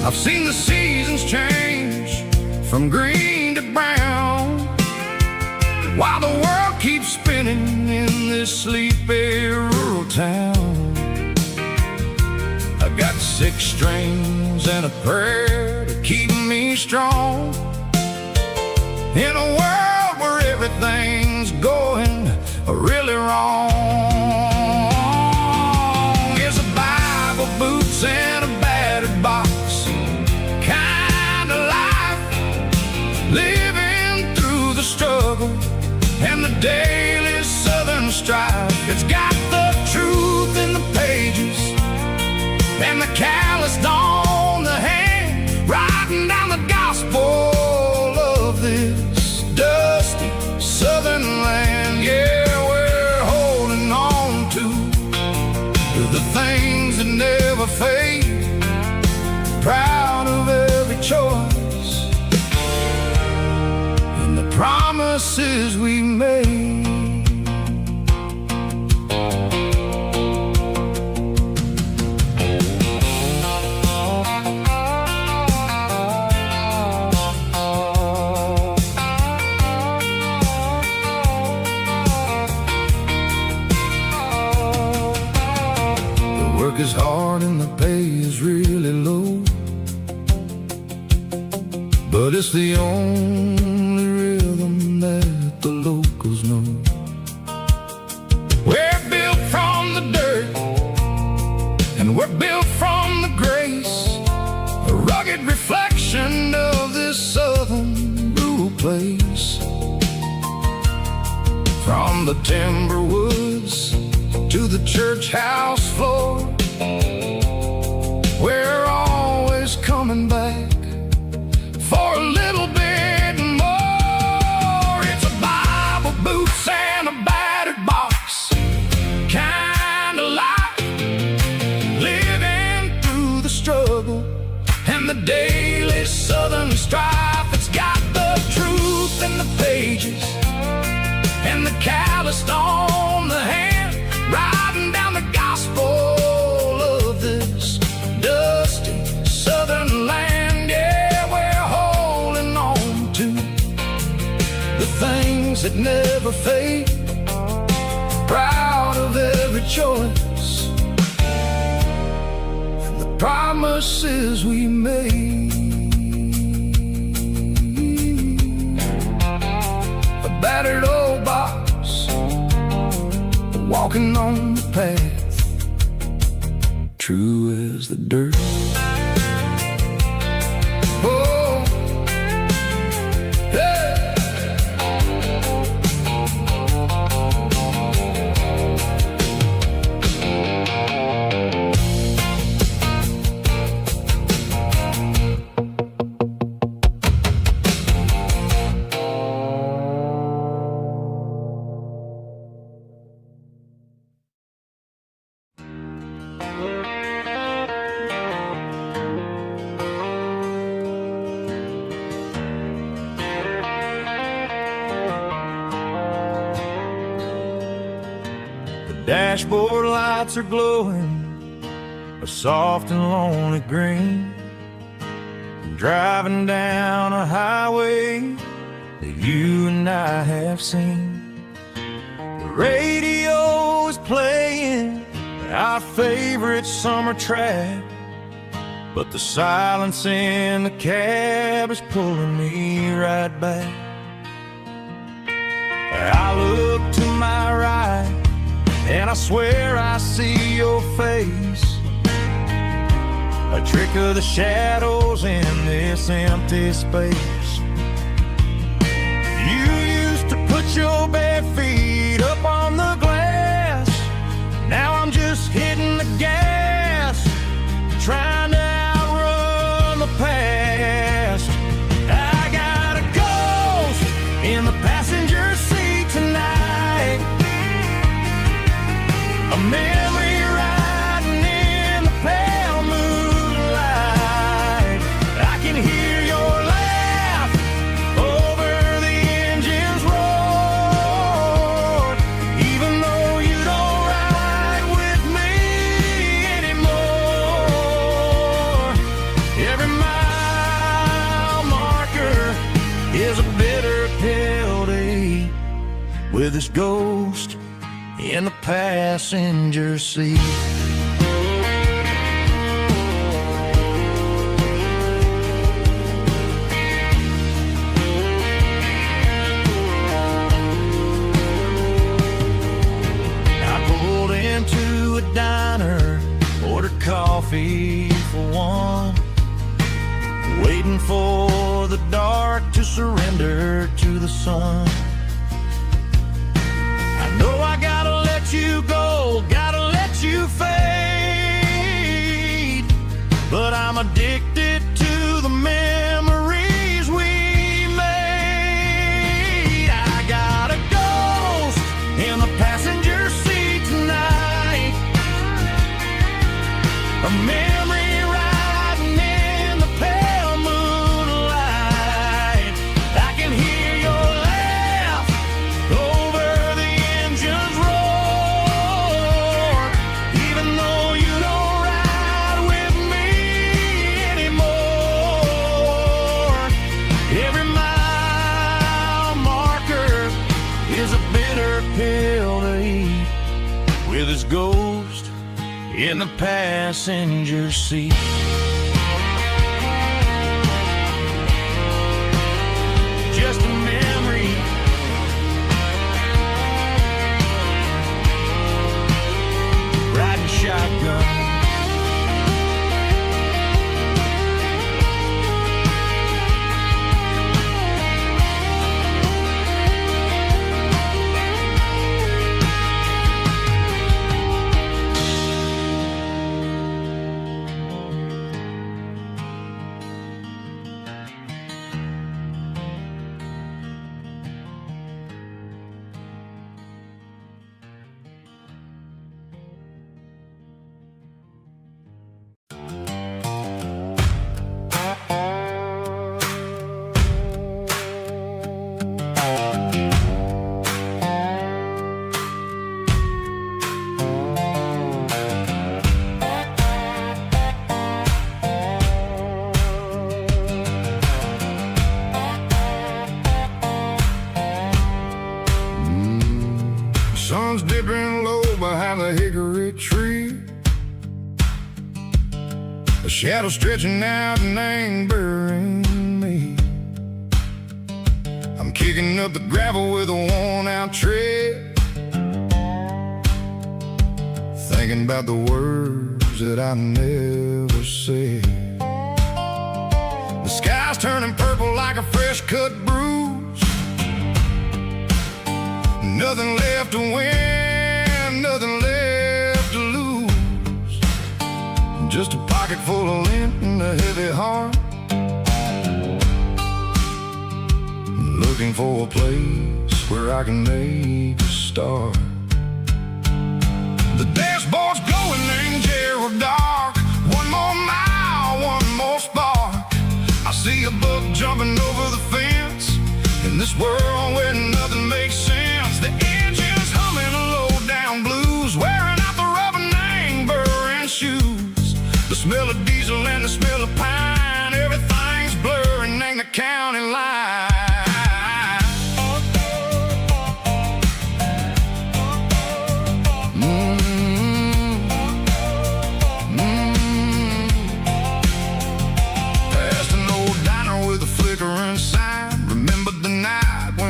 I've seen the seasons change from green to brown, while the world keeps spinning in this sleepy rural town. I got 6 strings and a prayer to keep me strong, in a world where everything's going really wrong. It's a Bible, boots, and a battered box kind of life, living through the struggle and the daily southern strife. It's got the truth in the pages and the calloused on the hand, writing down the gospel of this dusty southern land. Yeah, we're holding on to the things that never fade, proud of every choice and the promises we made. Is hard and the pay is really low, but it's the only rhythm that the locals know. We're built from the dirt and we're built from the grace, a rugged reflection of this southern rural place. From the timber woods to the church house floor, we're always coming back for a little bit more. It's a Bible, boots, and a battered box kind of life, living through the struggle and the daily southern strife. It's got the truth in the pages and the calloused on the hand, writing down the gospel of this dusty southern land. Yeah, we're holding on to the things that never fade, proud of every choice and the promises we made. A battered old box, walking on the path, true as the dirt. Oh, yeah. Dashboard lights are glowing a soft and lonely green, driving down a highway that you and I have seen. The radio is playing our favorite summer track, but the silence in the cab is pulling me right back. I look to my right and and I swear I see your face. A trick of the shadows in this empty space. You used to put your bare feet up on the glass. Now I'm just hitting the gas, trying to outrun the past. I got a ghost in the passenger seat tonight, a memory riding in the pale moonlight. I can hear your laugh over the engine's roar, even though you don't ride with me anymore. Every mile marker is a bitter pill to eat, with this ghost in the passenger seat. I pulled into a diner, ordered coffee for one, waiting for the dark to surrender to the sun. I know I gotta let you go, gotta let you fade, but I'm addicted to the memories we made. I got a ghost in the passenger seat tonight, a memory riding in the pale moonlight. I can hear your laugh over the engine's roar, even though you don't ride with me anymore. Every mile marker is a bitter pill to eat, with his ghost in the passenger seat. Just a memory, riding shotgun. Sun's dipping low behind the hickory tree, a shadow stretching out and angering me. I'm kicking up the gravel with a worn-out tread, thinking about the words that I never said. The sky's turning purple like a fresh-cut bruise. Nothing left to win, nothing left to lose. Just a pocket full of lint and a heavy heart, looking for a place where I can make a start. The dashboard's glowing in Gerald dark. One more mile, one more spark. I see a buck jumping over the fence, in this world where nothing makes sense. The engine's humming a low-down blues, wearing out the rubber-nang burring shoes. The smell of diesel and the smell of pine, everything's blurring in the county line. Past an old diner with a flickering sign. Remember the night when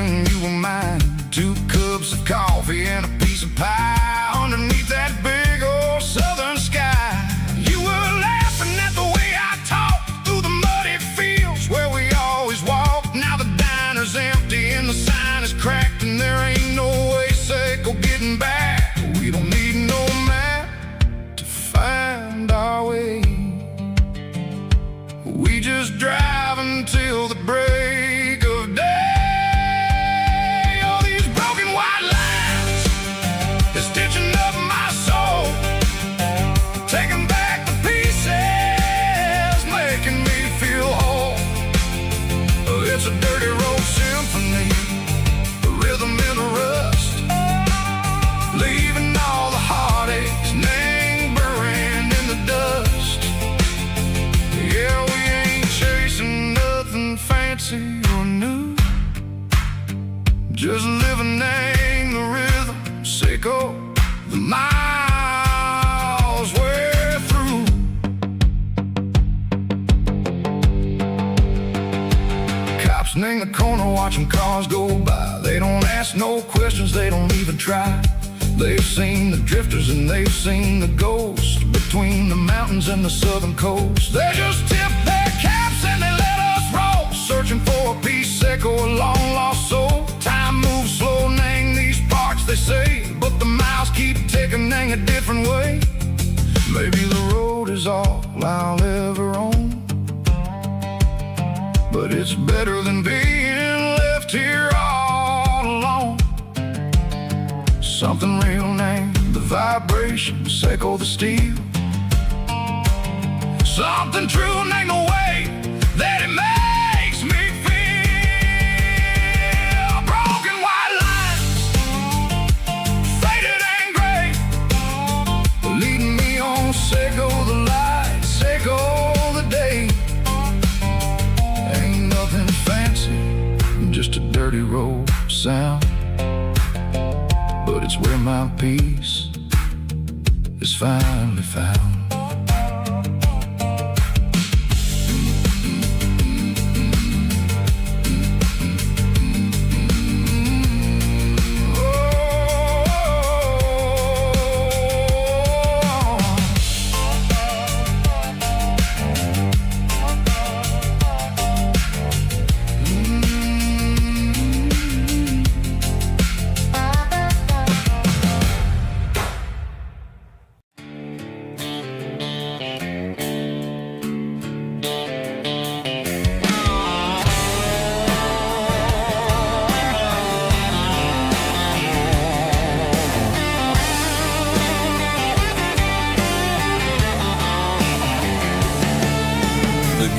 the miles we're through. Cops in the corner watching cars go by. They don't ask no questions, they don't even try. They've seen the drifters and they've seen the ghosts between the mountains and the southern coast. They just tip their caps and they let us roll, searching for a piece echo, a long lost soul. Time moves slow, nang these parts they say, but the miles keep ticking, nang a different way. Maybe the road is all I'll ever own, but it's better than being left here all alone. Something real named the vibrations echo the steel. Something true named the way that it makes me feel. Broken white lines, faded and gray, leading me on, echo the lights, echo the day. Ain't nothing fancy, just a dirty road sound, but it's where my peace is finally found.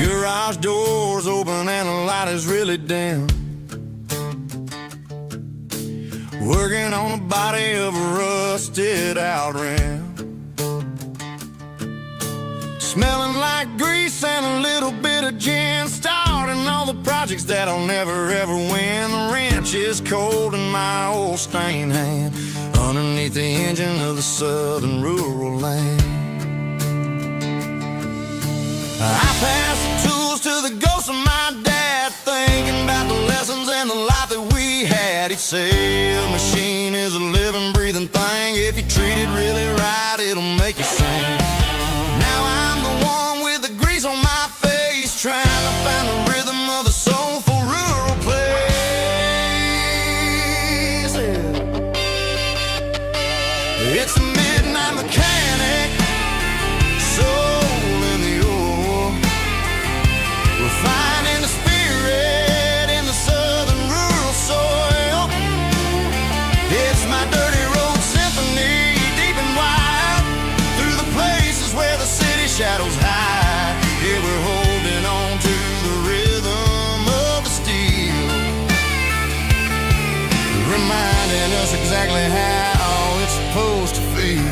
Garage doors open and the light is really dim. Working on the body of a rusted out rim. Smelling like grease and a little bit of gin. Starting all the projects that I'll never ever win. The wrench is cold in my old stained hand underneath the engine of the southern rural land. I pass the tools to the ghost of my dad, thinking about the lessons and the life that we had. He'd say a machine is a living, breathing thing. If you treat it really right, it'll make you sing. Now I'm the one with the grease on my face, trying to find the rhythm of a soulful rural place. It's a midnight mechanic, finding the spirit in the southern rural soil. It's my dirty road symphony, deep and wide, through the places where the city shadows hide. Yeah, we're holding on to the rhythm of the steel, reminding us exactly how it's supposed to feel.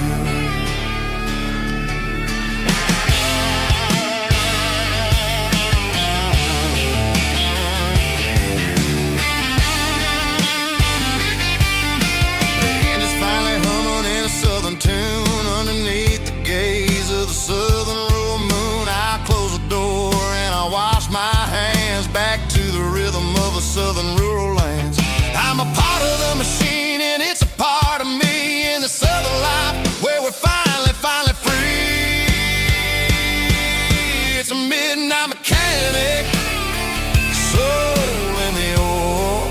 Tune underneath the gaze of the southern rural moon. I close the door and I wash my hands, back to the rhythm of the southern rural lands. I'm a part of the machine and it's a part of me in the southern life where we're finally free. It's a midnight mechanic, soul in the ore,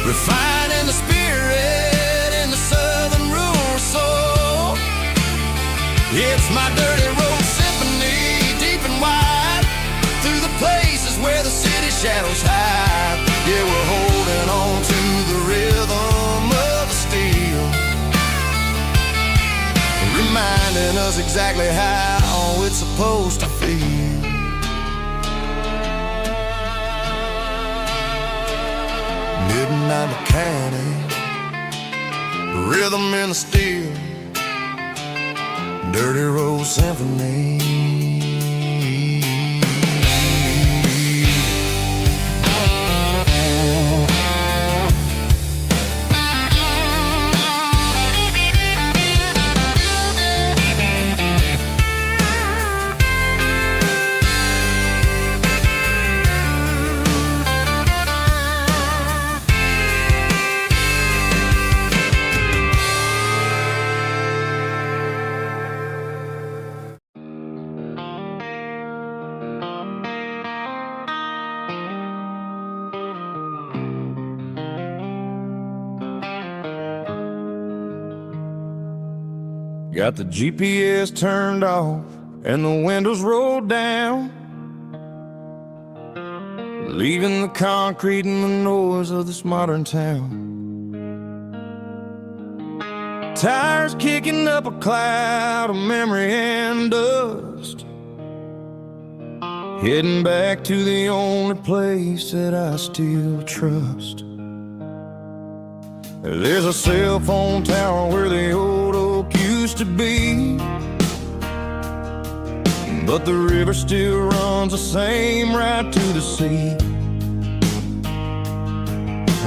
refining the spirit in the southern rural soul. It's my dirty road symphony, deep and wide, through the places where the city shadows hide. Yeah, we're holding on to the rhythm of the steel, reminding us exactly how it's supposed to feel. Midnight mechanic, rhythm in the steel, dirty road symphony. Got the GPS turned off and the windows rolled down, leaving the concrete and the noise of this modern town. Tires kicking up a cloud of memory and dust, heading back to the only place that I still trust. There's a cell phone tower where the old oak used to be, but the river still runs the same right to the sea.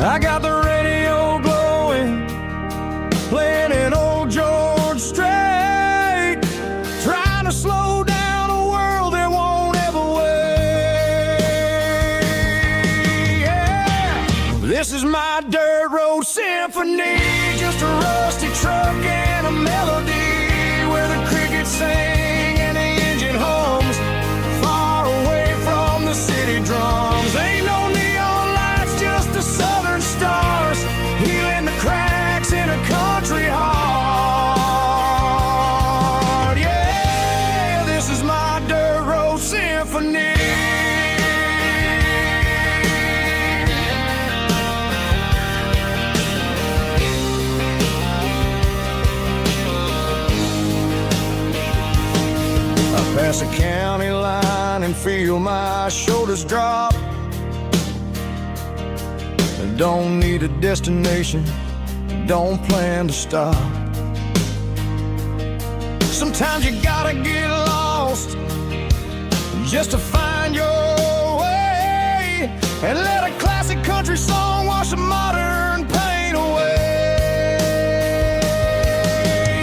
I got the radio glowing, playing an old George Strait, trying to slow down a world that won't ever wait. Yeah. This is my dirt road symphony, just a rusty truck and a melody where the crickets sing and the engine hums, far away from the city drums. Ain't no neon lights, just the southern stars, healing the cracks in a country heart. Yeah, this is my dirt road symphony. Pass the county line and feel my shoulders drop. I don't need a destination, don't plan to stop. Sometimes you gotta get lost just to find your way, and let a classic country song wash the modern pain away.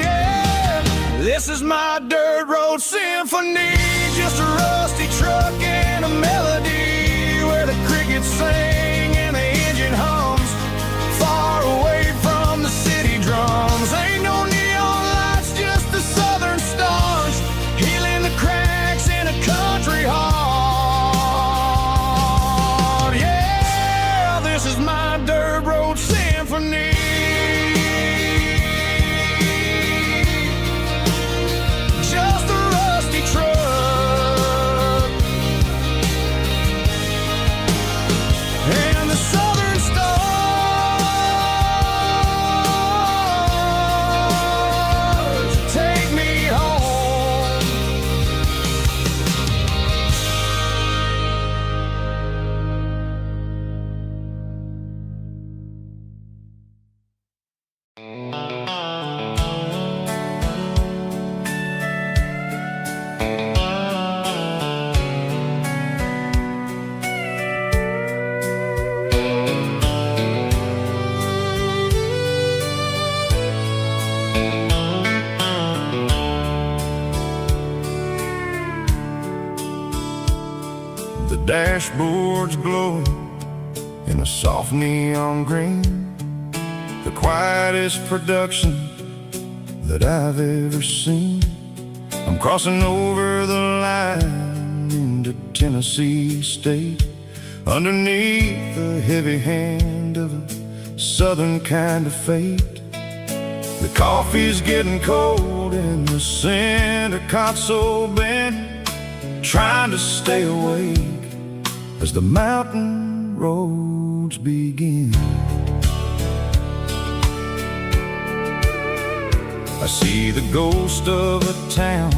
Yeah. This is my dirt road symphony, just a rusty truck and a melody where the crickets sing and the engine hums, far away from the city drums. Ain't no neon lights, just the southern stars, healing the cracks in a country heart. Yeah, this is my dirt road symphony. Just a rusty truck and the southern stars take me home. The dashboard's glowing in a soft neon green, the quietest production that I've ever seen. I'm crossing over the line into Tennessee State, underneath the heavy hand of a southern kind of fate. The coffee's getting cold in the center console bin, trying to stay awake as the mountain roads begin. I see the ghost of a town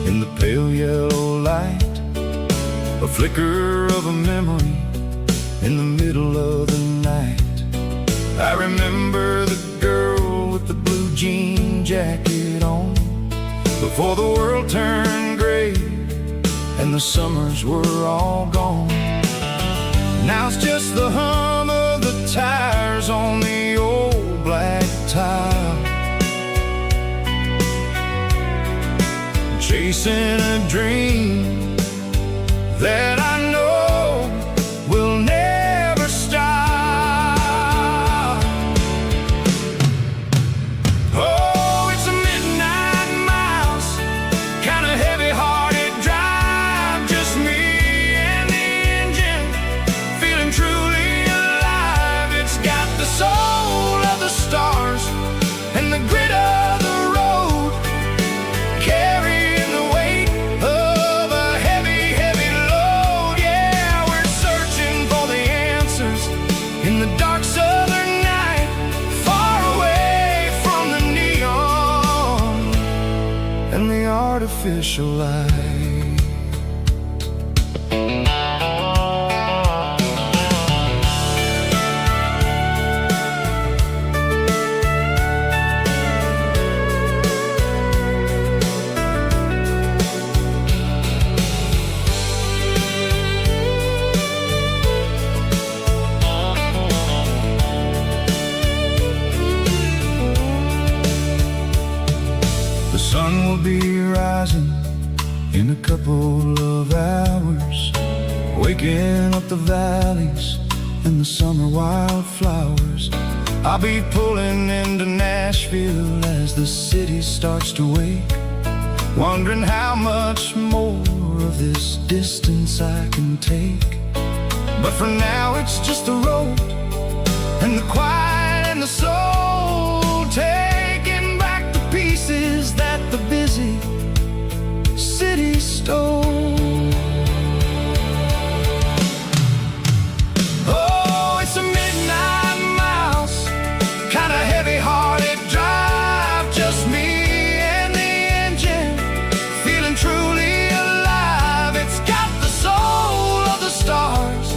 in the pale yellow light, a flicker of a memory in the middle of the night. I remember the girl with the blue jean jacket on, before the world turned gray and the summers were all gone. Now it's just the hum of the tires on the old black tile, chasing a dream that I know will never stop. Oh, it's a midnight miles, kind of heavy-hearted drive, just me and the engine, feeling truly alive. It's got the soul of the stars and the grit of the road, and the artificial light. The sun will be rising in a couple of hours, waking up the valleys and the summer wildflowers. I'll be pulling into Nashville as the city starts to wake, wondering how much more of this distance I can take. But for now it's just the road and the quiet and the soul, taking back the pieces that the busy city stole. Oh, it's a midnight mouse, kinda heavy-hearted drive, just me and the engine, feeling truly alive. It's got the soul of the stars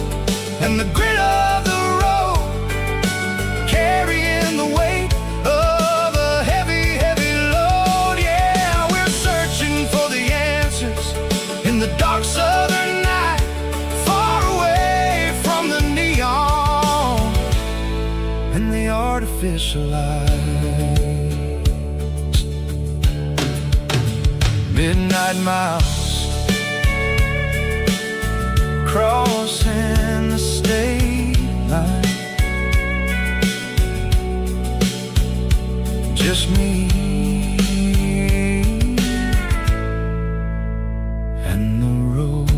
and the grit of the road, carrying the weight of a heavy, heavy load. Yeah, we're searching for the answers in the dark southern night, far away from the neon and the artificial lights. Midnight mouse, crossing the state line, just me and the road.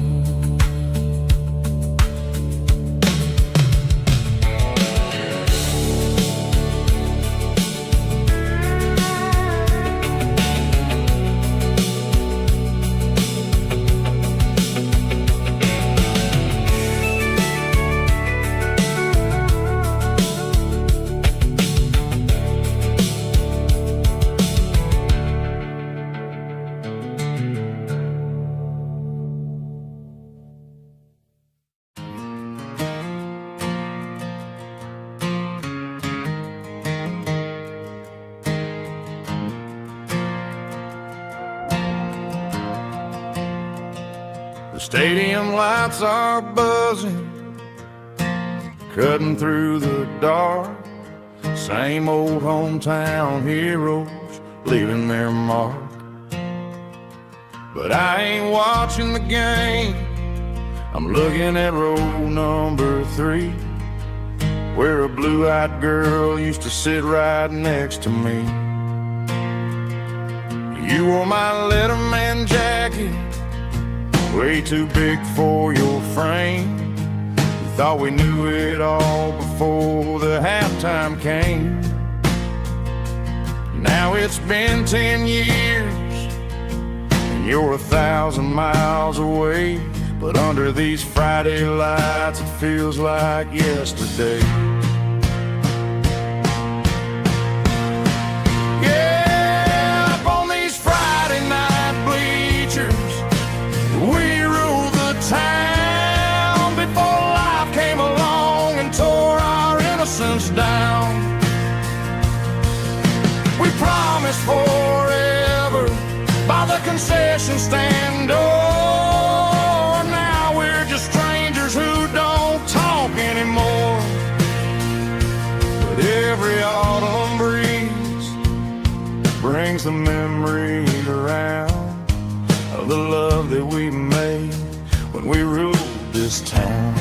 The stadium lights are buzzing, cutting through the dark. Same old hometown heroes leaving their mark. But I ain't watching the game, I'm looking at row number 3, where a blue-eyed girl used to sit right next to me. You wore my Letterman jacket, way too big for your frame. We thought we knew it all before the halftime came. Now it's been 10 years and you're 1,000 miles away, but under these Friday lights it feels like yesterday. Yeah, up on these Friday night bleachers, we rule the town before life came along and tore our innocence down. We promised forever by the concession stand door. Now we're just strangers who don't talk anymore. But every autumn breeze brings the memories around of the love that we made when we ruled this town.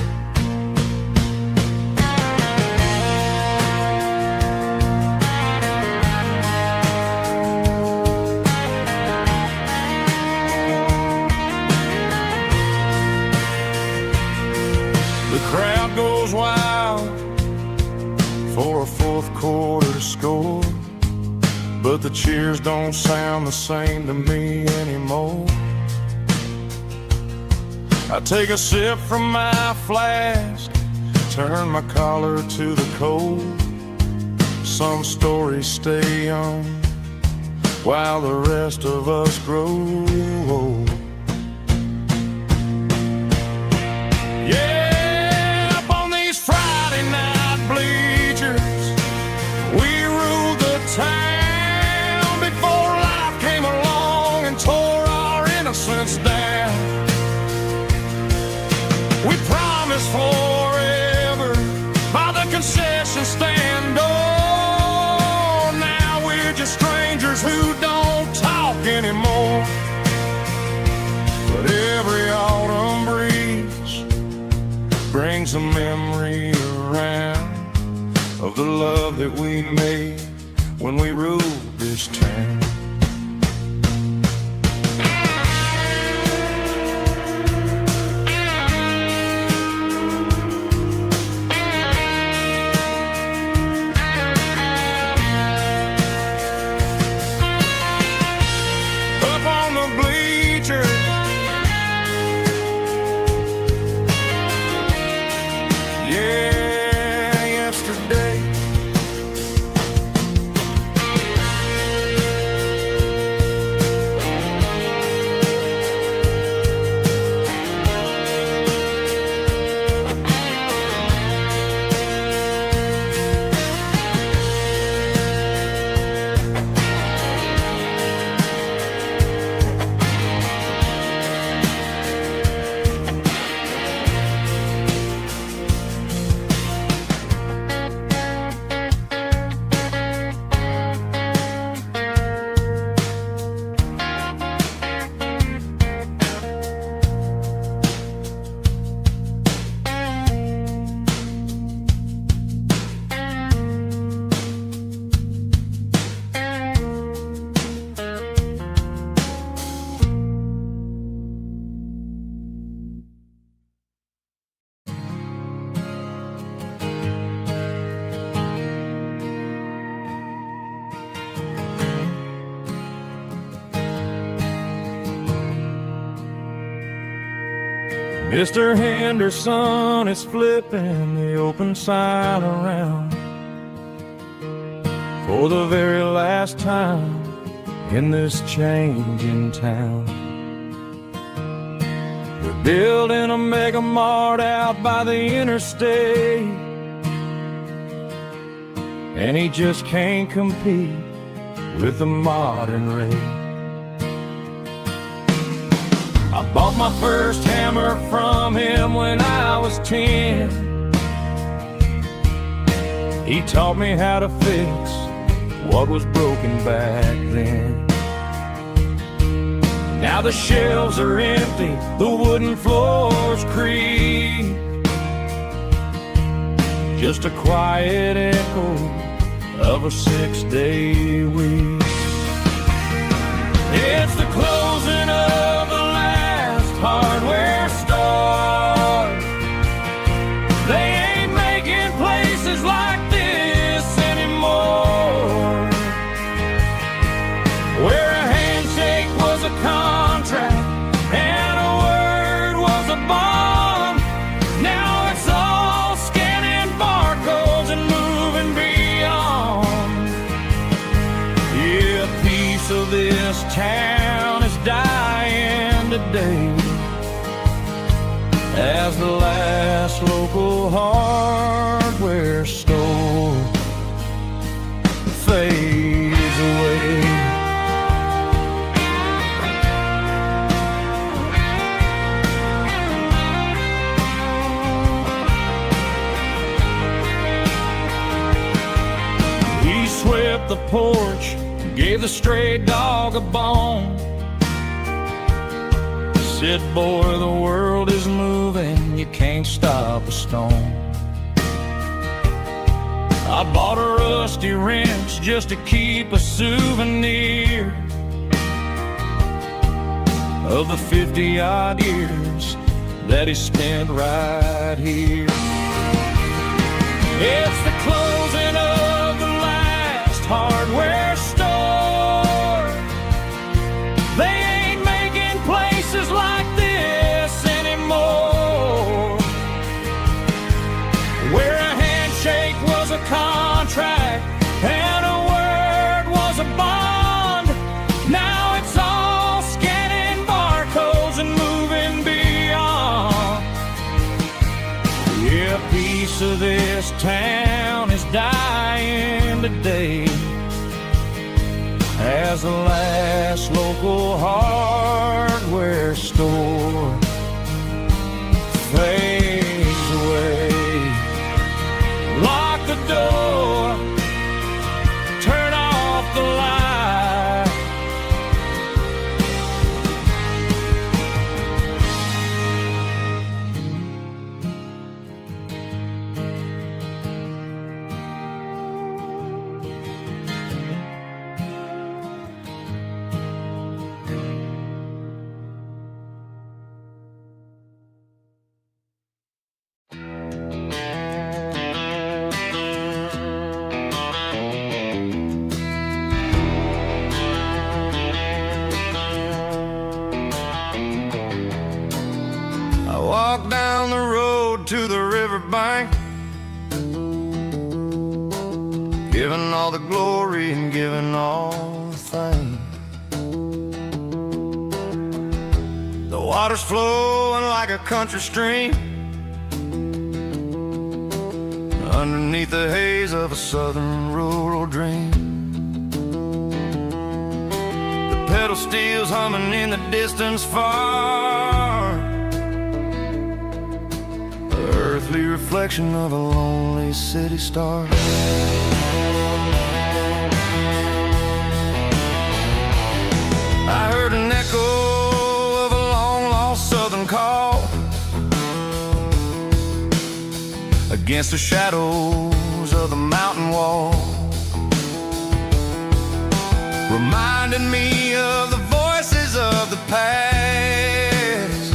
The crowd goes wild for a fourth quarter score, but the cheers don't sound the same to me anymore. I take a sip from my flask, turn my collar to the cold. Some stories stay young, while the rest of us grow old. Yeah, up on these Friday night bleachers, we ruled the town before life came along and tore our innocence down. We promised forever by the concession stand. Oh, now we're just strangers who don't talk anymore. But every autumn breeze brings a memory around of the love that we made when we ruled this town. Mr. Henderson is flipping the open sign around for the very last time in this changing town. We're building a mega mart out by the interstate, and he just can't compete with the modern rate. I bought my first hammer from him when I was 10. He taught me how to fix what was broken back then. Now the shelves are empty, the wooden floors creak, just a quiet echo of a 6-day week. It's the closing of the hardware store. They ain't making places like this anymore, where a handshake was a contract and a word was a bond. Now it's all scanning barcodes and moving beyond. Yeah, a piece of this town is dying today as the last local hardware store fades away. He swept the porch, gave the stray dog a bone, said, boy, the world is moving, you can't stop a stone. I bought a rusty wrench just to keep a souvenir of the 50-odd years that he spent right here. It's the closing of the last hardware store. They ain't making places like this anymore, where a handshake was a contract and a word was a bond. of this town is dying today as the last local hardware store fades away. Lock the door, turn off the light. Walk down the road to the riverbank, giving all the glory and giving all the thanks. The water's flowing like a country stream underneath the haze of a southern rural dream. The pedal steel's humming in the distance far, earthly reflection of a lonely city star. I heard an echo of a long-lost southern call against the shadows of the mountain wall, reminding me of the voices of the past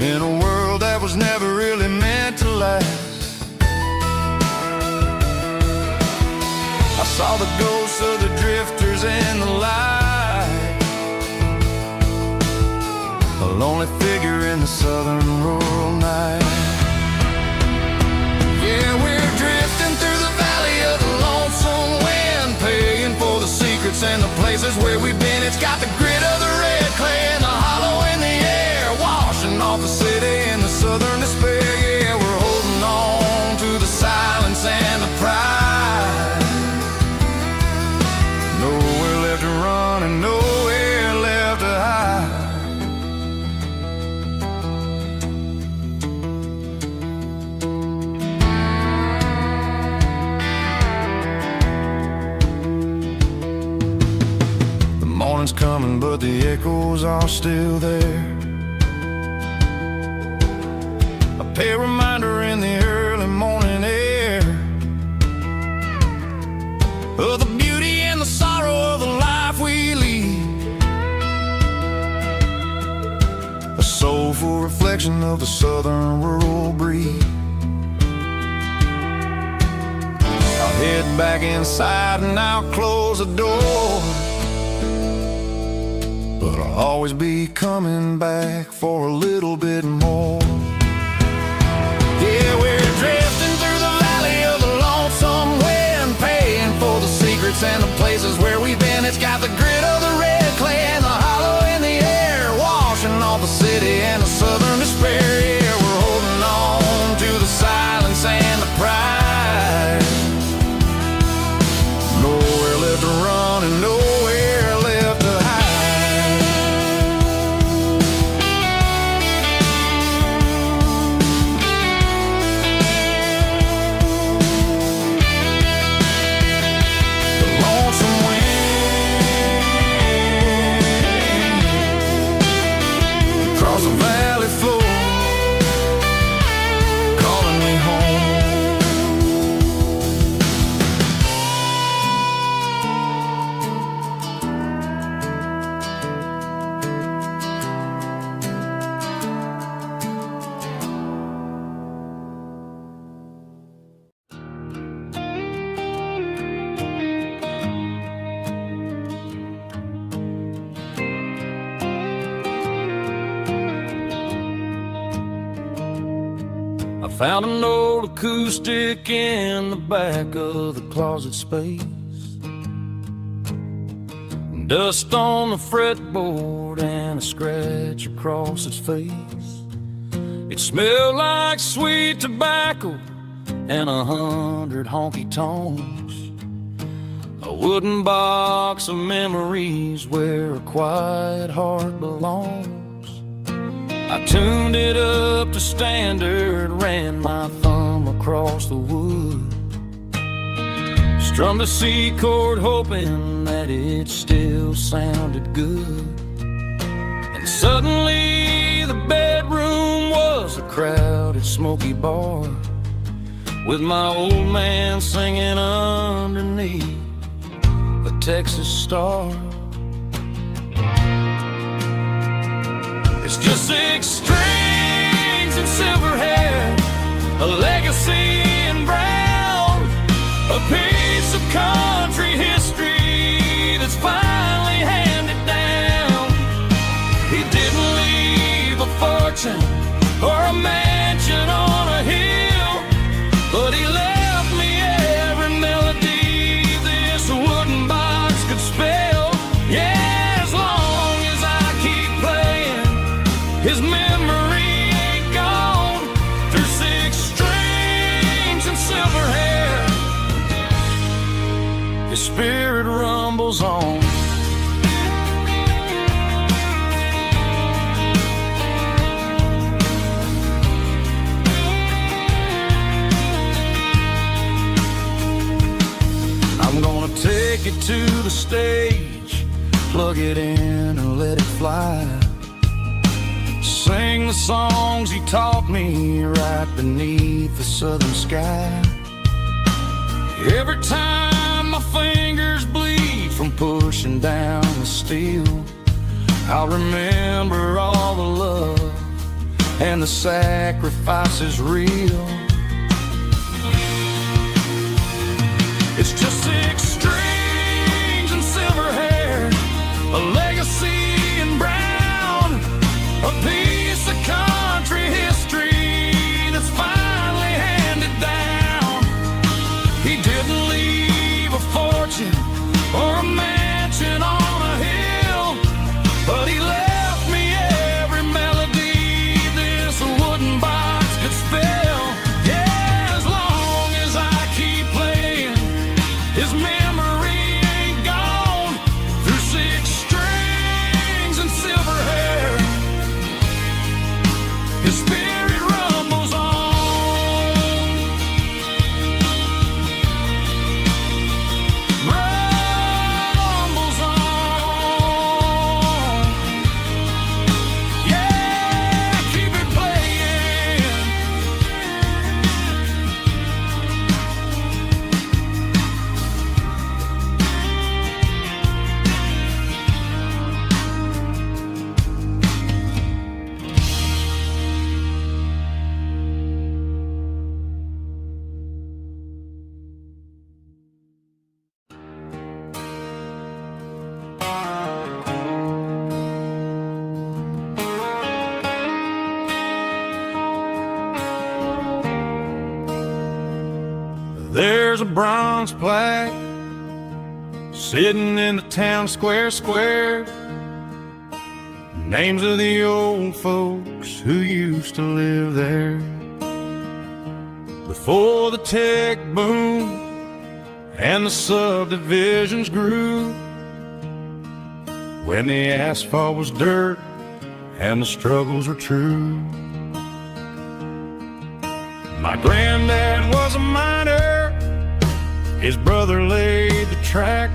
in a world that was never really meant to last. I saw the ghosts of the drifters in the light, a lonely figure in the southern rural night. Yeah, we're drifting through the valley of the lonesome wind, paying for the secrets and the places where we've been. It's got the grit of the red clay and the hollow in the air, washing off the city and the southern despair. Yeah, we're holding on to the silence and the pride. Nowhere left to run and nowhere left to hide. The morning's coming, but the echoes are still there. A pale reminder in the early morning air of the beauty and the sorrow of the life we lead, a soulful reflection of the southern rural breed. I'll head back inside and I'll close the door, but I'll always be coming back for a little bit more. Yeah, we're drifting through the valley of the lonesome wind, paying for the secrets and the places where we've been. It's got the grit of the red clay and the hollow in the air, washing off the city and the southern despair. Yeah, we're holding on to the silence and the pride. Nowhere left to run and nowhere left to hide. Across the valley floor, calling me home. I found an old acoustic in the back of the closet space, dust on the fretboard and a scratch across its face. It smelled like sweet tobacco and 100 honky-tonks, a wooden box of memories where a quiet heart belongs. I tuned it up to standard, ran my thumb across the wood, strummed a C chord hoping that it still sounded good. And suddenly the bedroom was a crowded smoky bar, with my old man singing underneath a Texas star. It's just 6 strings and silver hair, a legacy in brown, a piece of country history that's finally handed down. He didn't leave a fortune or a mansion on a hill, but he left me every melody this wooden box could spell. Yeah, as long as I keep playing, his memory ain't gone. Through 6 strings and silver hair, his spirit rumbles on. I'm gonna take it to the stage, plug it in and let it fly, sing the songs he taught me right beneath the southern sky. Every time my fingers bleed from pushing down the steel, I'll remember all the love and the sacrifices real. It's just 6 strings and silver hair, a legacy in brown, a piece of country history that's finally handed down. He didn't leave a fortune or a mansion on a hill, but he left me every melody this wooden box could spell. Yeah, as long as I keep playing, his memory ain't gone. Through 6 strings and silver hair, his spirit rumbles on. Rumbles on. Yeah, keep it playing. There's a bronze plaque sitting in the town square. Names of the old folks who used to live there before the tech boom and the subdivisions grew, when the asphalt was dirt and the struggles were true. My granddad was a miner, his brother laid the track.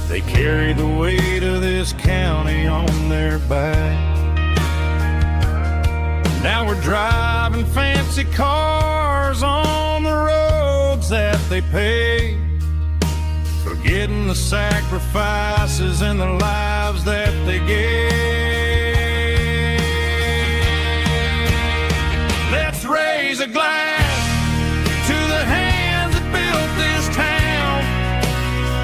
They carried the weight of this county on their back. Now we're driving fancy cars on the roads that they paved, forgetting the sacrifices and the lives that they gave. Let's raise a glass to the hands that built this town,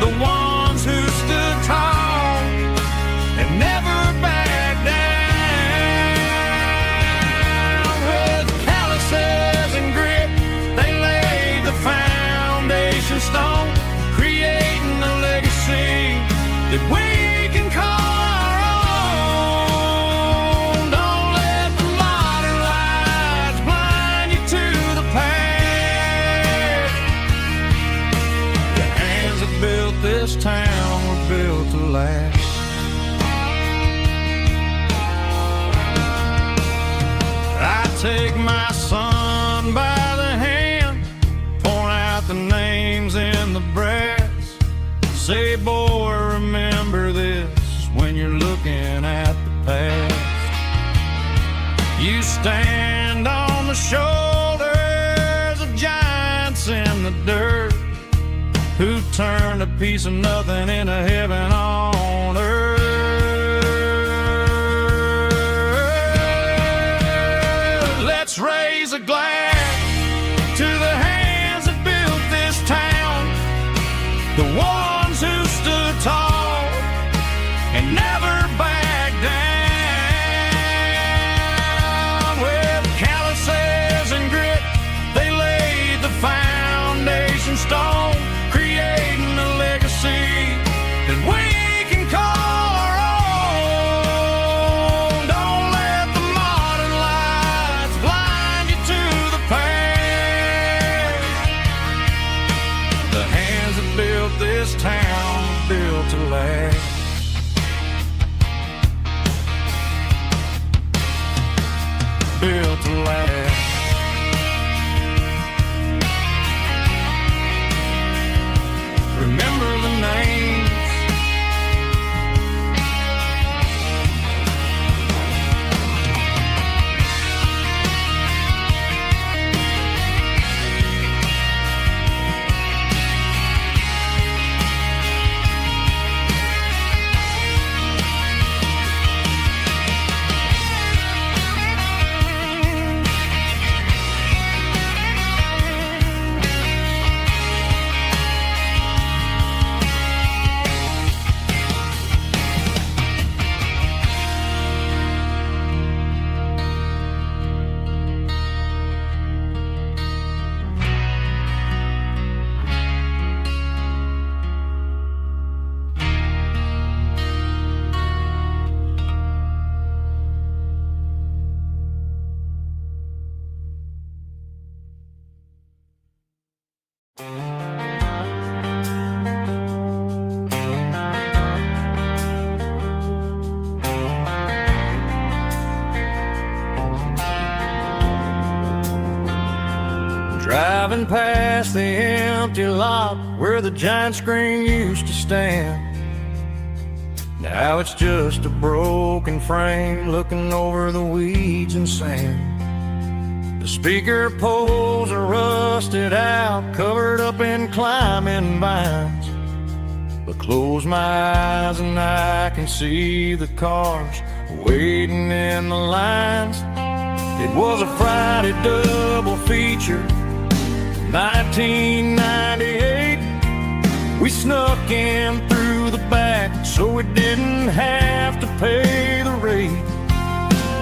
the ones who stood tall and never backed down. With calluses and grit, they laid the foundation stone, creating a legacy that we can call our own. built to last. I take my son by the hand, point out the names in the brass. Say, boy, remember this when you're looking at the past. You stand on the shoulders of giants in the dirt, who turned a piece of nothing into heaven on earth. Let's raise a glass to the hands that built this town, the ones who stood tall and never backed down. With calluses and grit, they laid the foundation stone, creating a legacy that we can call our own. Don't let the modern lights blind you to the past. The hands that built this town built to last. Built to last. Remember the names. Driving past the empty lot where the giant screen used to stand. Now it's just a broken frame looking over the weeds and sand. The speaker poles are rusted out, covered up in climbing vines. But close my eyes and I can see the cars waiting in the lines. It was a Friday double feature, 1998. We snuck in through the back so we didn't have to pay the rate.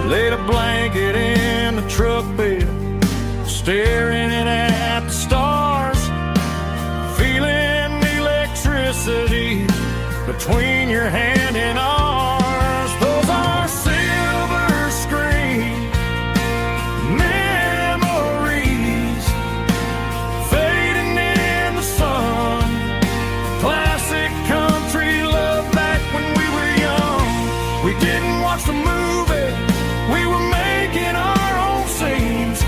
Laid a blanket in the truck bed, staring at the stars, feeling the electricity between your hand and ours. Those are silver screen memories fading in the sun. Classic country love back when we were young. We didn't watch the movie, we were making our own scenes,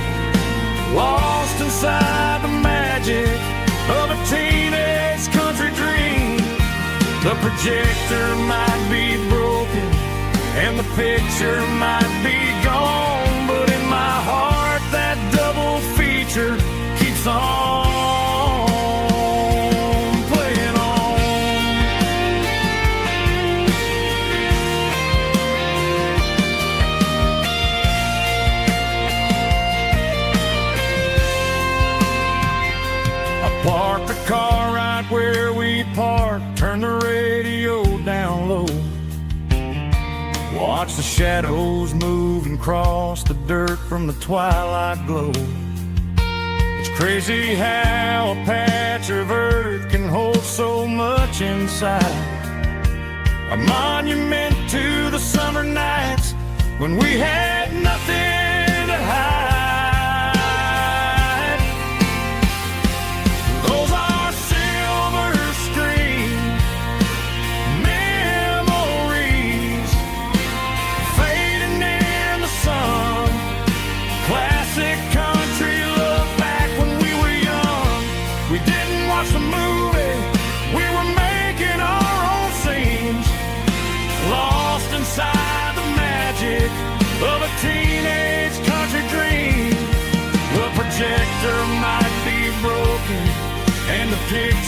lost inside the magic of a teenage country dream. The projector might be broken and the picture might be gone, but in my heart that double feature keeps on playing on. I parked the car right where we parked, turned the radio down low, watch the shadows move and cross the dirt from the twilight glow. It's crazy how a patch of earth can hold so much inside, a monument to the summer nights when we had nothing to hide. Those are silver screen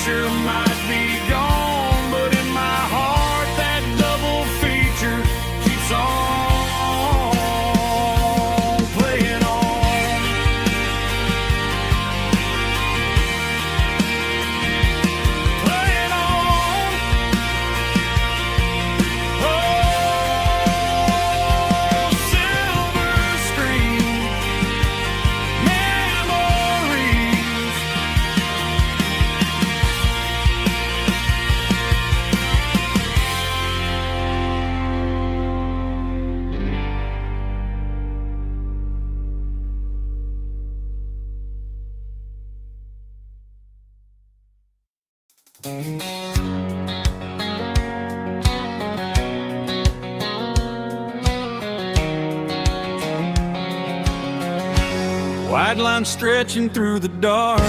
future might be gone, but in my heart that double feature keeps on playing on. Playing on. Oh, silver screen memories. White line stretching through the dark,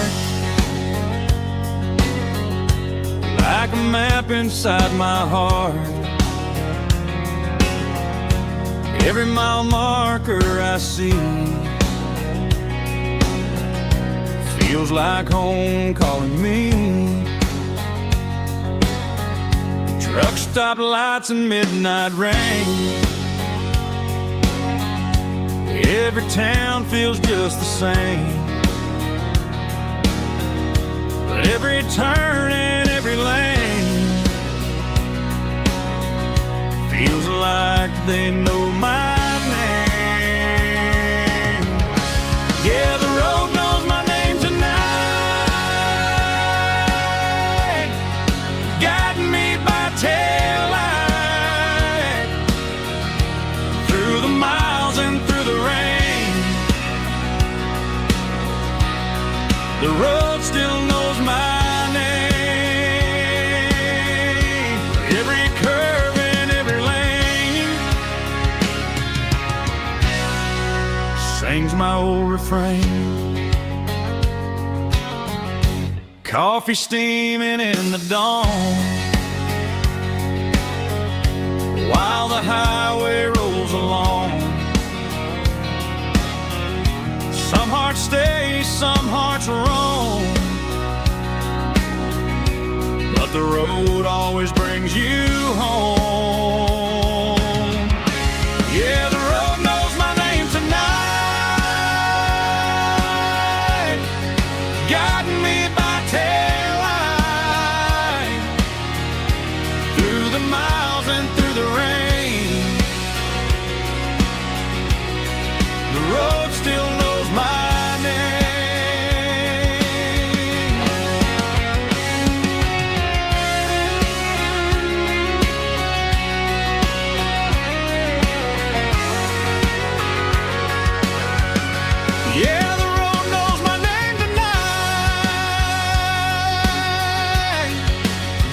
like a map inside my heart. Every mile marker I see feels like home calling me. Truck stop lights and midnight rain. Every town feels just the same, but every turn and every lane feels like they know my name. Yeah, the road knows my name tonight, guiding me by taillight through the miles and through the rain. The road still knows my name. Every curve and every lane sings my old refrain. Coffee steaming in the dawn, while the highway rolls along. Some hearts stay, some hearts roam, but the road always brings you home. Yeah, the road knows my name tonight, guiding me by taillight through the miles and through the rain. The road still knows my name. Yeah, the road knows my name tonight,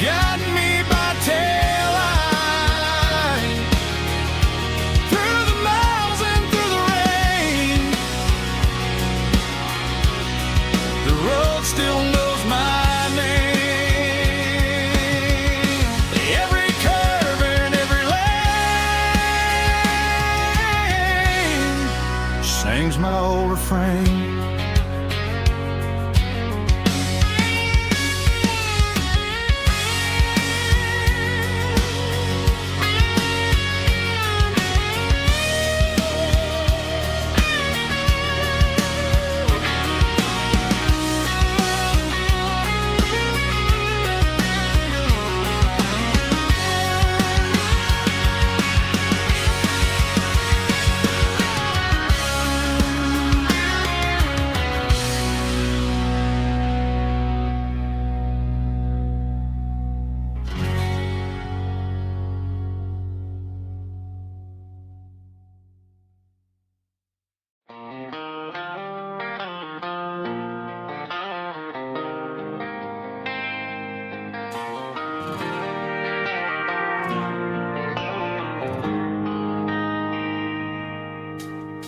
guiding me by taillight through the miles and through the rain. The road still knows my name. Every curve and every lane sings my old refrain.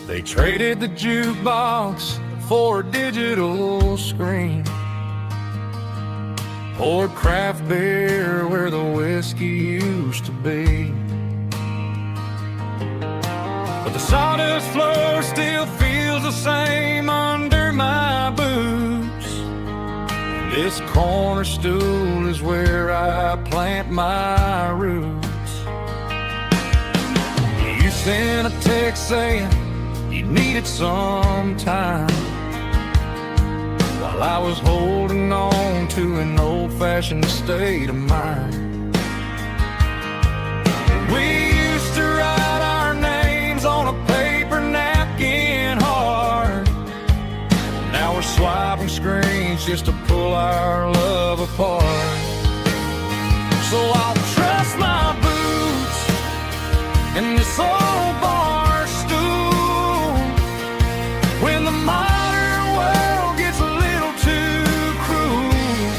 They traded the jukebox for a digital screen, poured craft beer where the whiskey used to be. But the sawdust floor still feels the same under my boots. And This corner stool is where I plant my roots. You sent a text saying you needed some time, while I was holding on to an old-fashioned state of mind. We used to write our names on a paper napkin hard. Now we're swiping screens just to pull our love apart. So I'll trust my boots in this old bar stool when the modern world gets a little too cruel.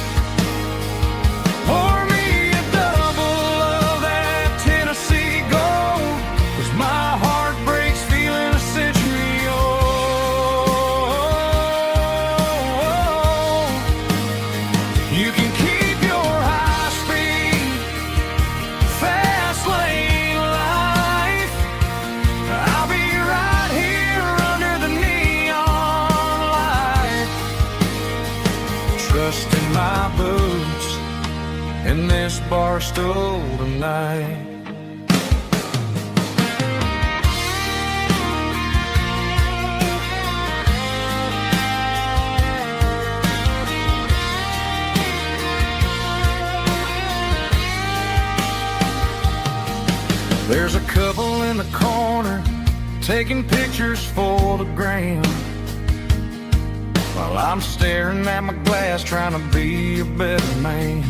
Pour me a double of that Tennessee Gold, 'cause my heart breaks feeling a century old. You can keep your high-speed, fast lane life. I'll be right here under the neon light, trusting my boots in this bar stool tonight. There's a couple in the corner taking pictures for the gram, while I'm staring at my glass trying to be a better man.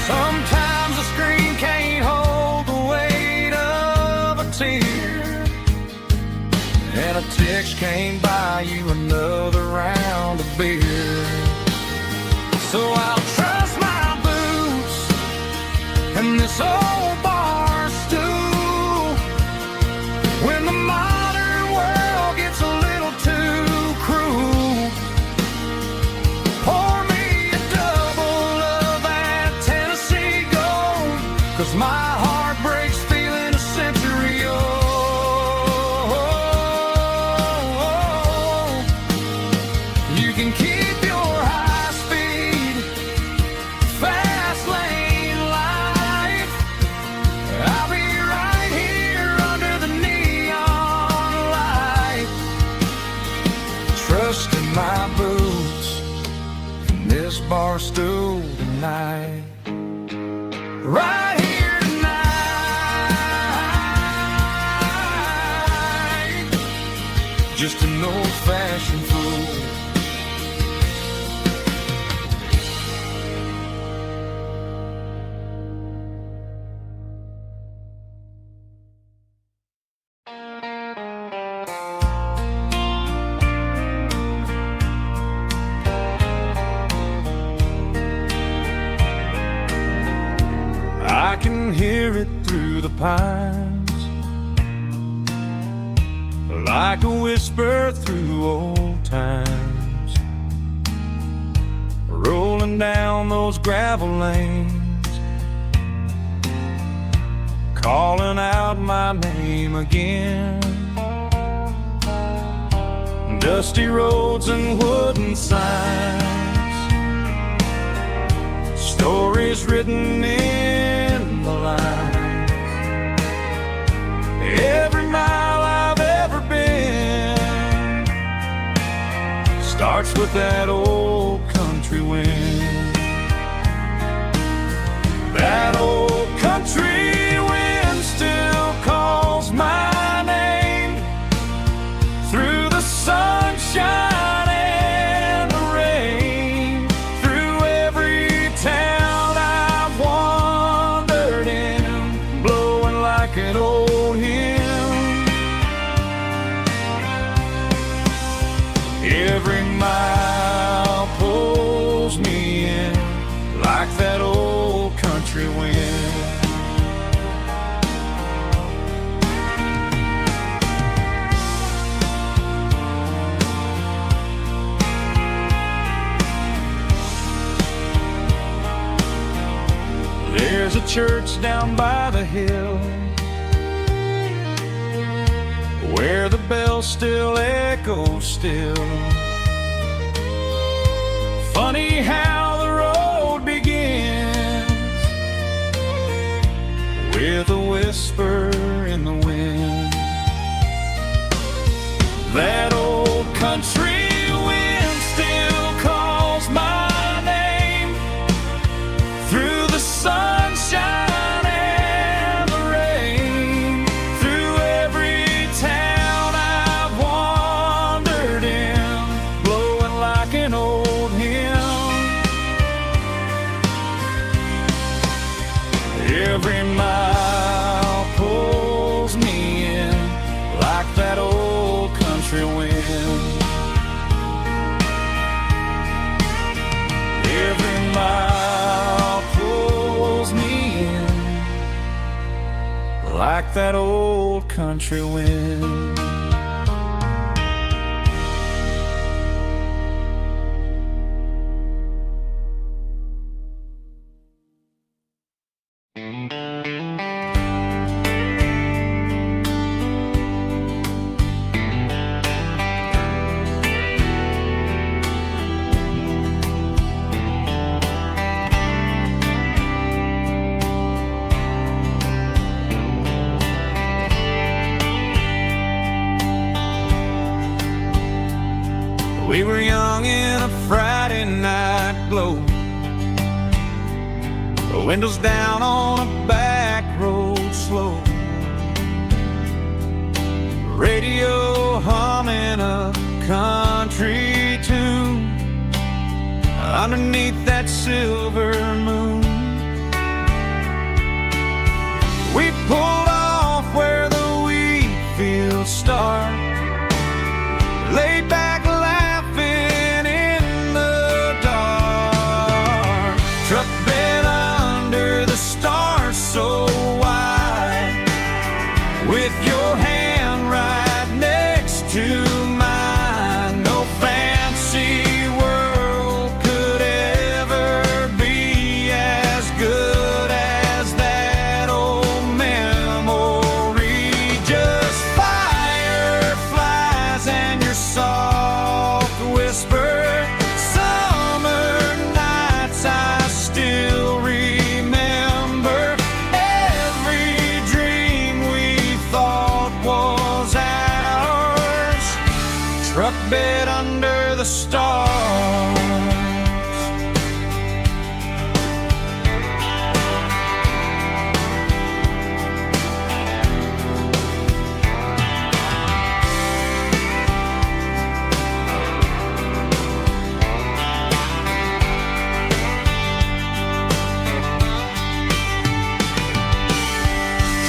Sometimes the screen can't hold the weight of a tear, and a text can't buy you another round of beer. So I'll trust my boots and this old bar stool when the modern world gets a little too cruel. Pour me a double of that Tennessee Gold, 'cause my heart breaks feeling a century old. You can keep your high-speed, fast lane life. I'll be right here under the neon light, trusting my boots in this bar stool tonight. Right here tonight, just an old-fashioned fool. I can hear it through the pines, like a whisper through old times, rolling down those gravel lanes, calling out my name again. Dusty roads and wooden signs, stories written in the lines. Every mile I've ever been starts with that old country wind. That old country wind still calls my name through the sunshine and the rain, through every town I've wandered in, blowing like an old hymn. Every mile pulls me in like that old country wind. There's a church down by the hill where the bells still echo still. funny how the road begins with a whisper in the wind. That old country wind still calls my name through the sunshine and the rain, through every town I've wandered in, blowing like an old hymn. Every mile pulls me in like that old country wind. Every mile pulls me in like that old country wind. We were young in a Friday night glow, the windows down on a back road slow, radio humming a country tune underneath that silver moon. We pulled off where the wheat fields start, laid back so wide, with your hand right next to mine. No fancy world could ever be as good as that old memory. Just fireflies and your soft whisper. Summer nights I still remember. Truck bed under the stars.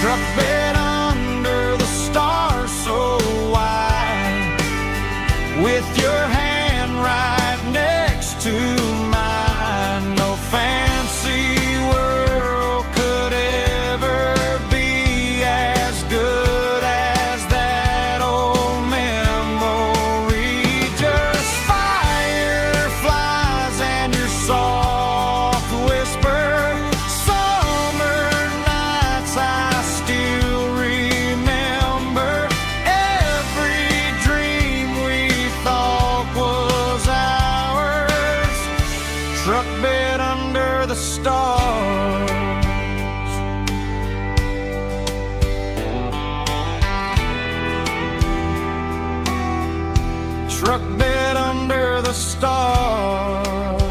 Truck bed under the stars so wide, with your hand right next to mine. No fancy world could ever be as good as that old memory. Just fireflies and your soft whisper. Summer nights I still remember. Every dream we thought was ours. Truck bed under the stars. Truck bed under the stars.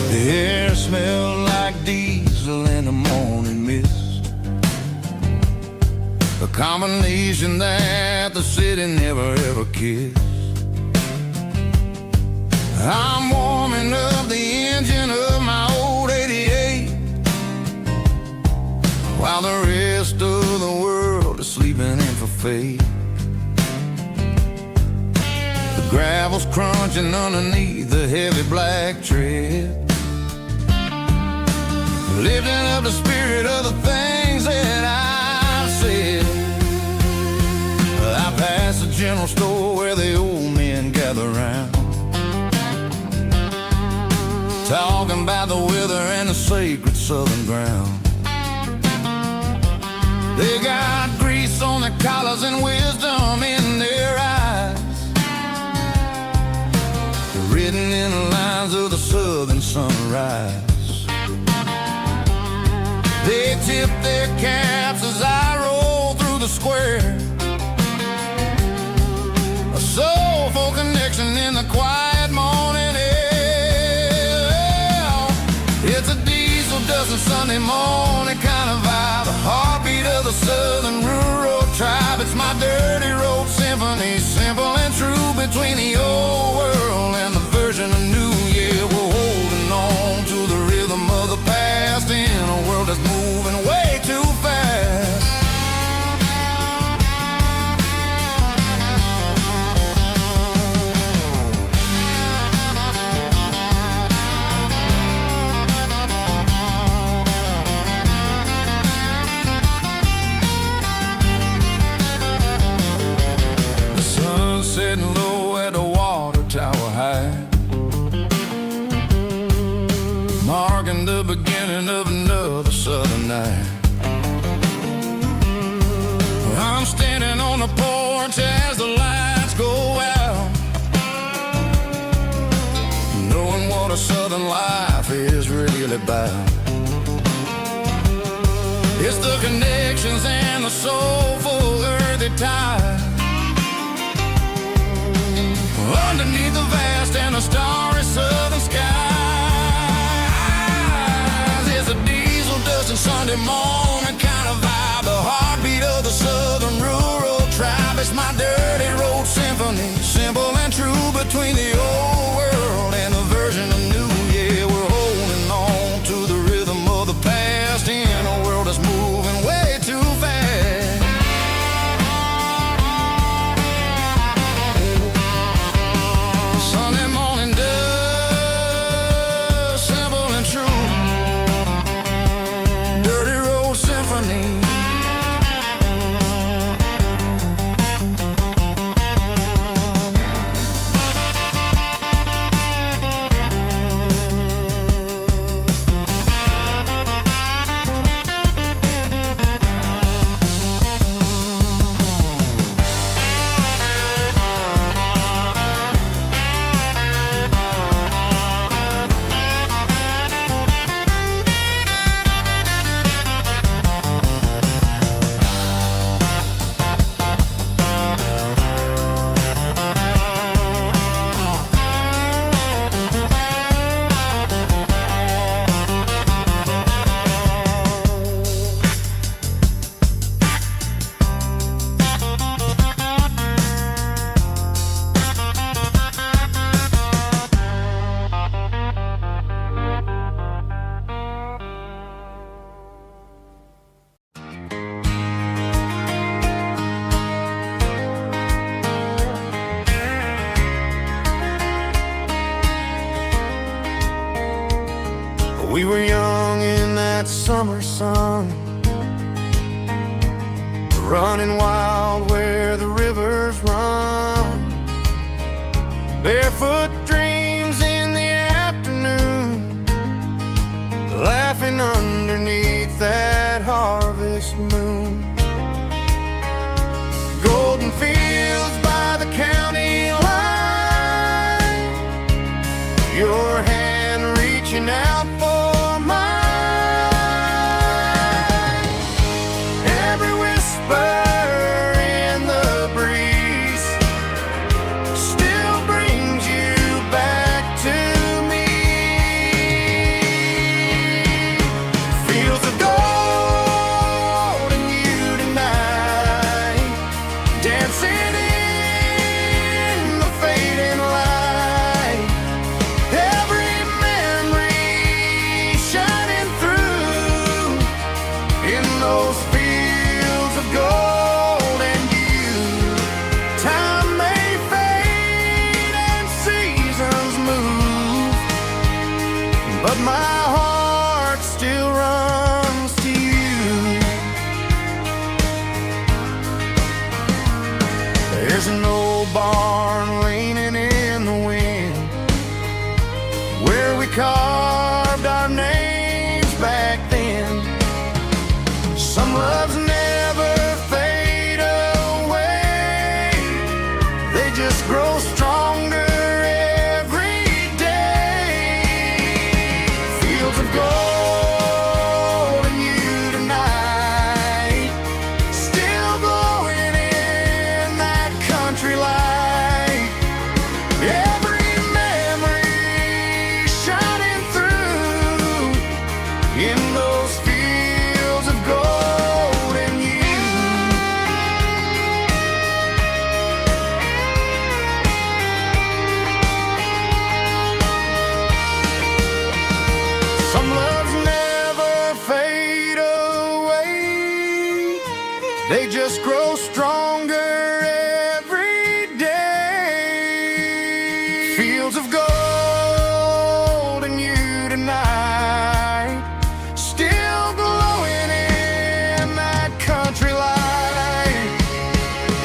The air smelled like diesel in the morning mist, a combination that the city never ever kissed. I'm warming up the engine of my old 88, while the rest of the feet. The gravel's crunching underneath the heavy black tread, lifting up the spirit of the things that I said. I passed the general store where the old men gather round, talking about the weather and the sacred southern ground. They got grease on their collars and wisdom in their eyes, written in the lines of the southern sunrise. They tip their caps as I roll through the square, a soulful connection in the quiet morning air. It's a diesel dusting Sunday morning kind of vibe, the heartbeat of the southern rural tribe. It's my dirty road symphony, simple and true, between the old world and the version of new. Yeah, we're holding on to the rhythm of the past in a world that's moving way too fast. The sun setting low at the water tower high, marking the beginning of another southern night. I'm standing on the porch as the lights go out, knowing what a southern life is really about. It's the connections and the soulful earthy ties, underneath the vast and the starry southern skies. It's a diesel dusting Sunday morning kind of vibe, the heartbeat of the southern rural tribe. It's my dirty road symphony, simple and true, between the old world and the version of new. Yeah, we're holding on to the rhythm of the past in a world that's moving way too fast. Sunday morning dust, simple and true, dirty road symphony. We were young in that summer sun, running wild where the rivers run, barefoot dreams in the afternoon, laughing underneath that harvest moon. Golden fields by the county line, your hand reaching out for mine. Every whisper in the breeze still brings you but my heart still runs to you. There's an old barn leaning in the wind where we carved our names back then. Some loves never fade away, they just grow stronger every day. Fields of gold and you tonight, still glowing in that country light. Every memory shining through in those fields of gold and you. Some loves never fade away, they just grow stronger every day. Fields of gold and you tonight, still glowing in that country light.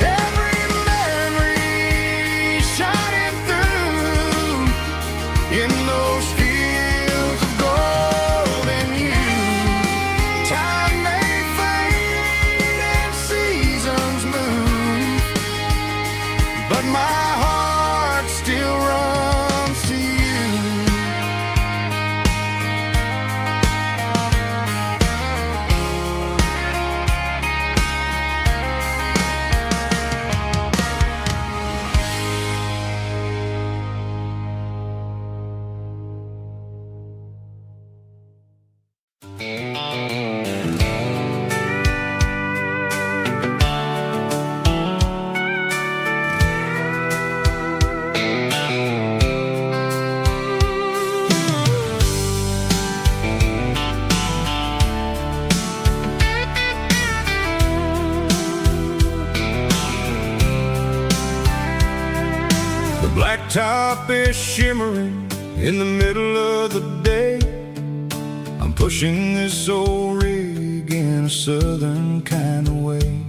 Every memory shining through in those fields of gold and you. Time may fade and seasons move, but my heart still runs to you. The blacktop is shimmering in the middle of the day. I'm pushing this old rig in a southern kind of way.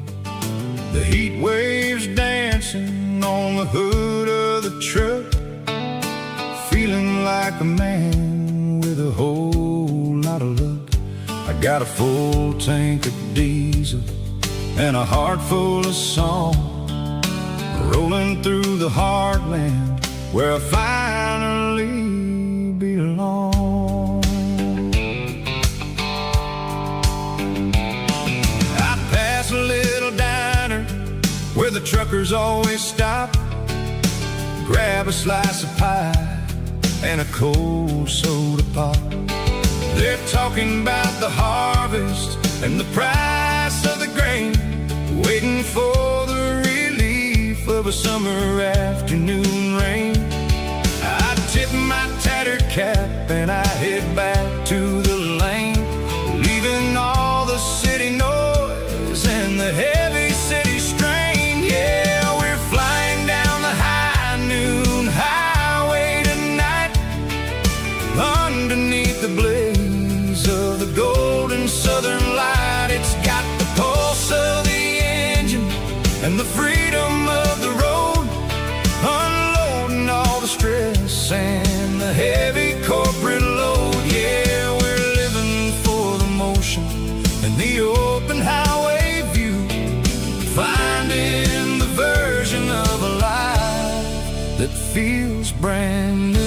The heat waves dancing on the hood of the truck, feeling like a man with a whole lot of luck. I got a full tank of diesel and a heart full of song, rolling through the heartland where I finally belong. I pass a little diner where the truckers always stop, grab a slice of pie and a cold soda pop. They're talking about the harvest and the price of the grain, waiting for the relief of a summer afternoon rain. I tip my tattered cap and I head back to the lane, leaving all the city noise and the heavy city strain. Yeah, we're flying down the high noon highway tonight, underneath the blaze of the golden southern light. It's got the pulse of the engine and the freedom of the road, unloading all the stress and the heavy corporate load. Yeah, we're living for the motion and the open highway view, finding the version of a life that feels brand new.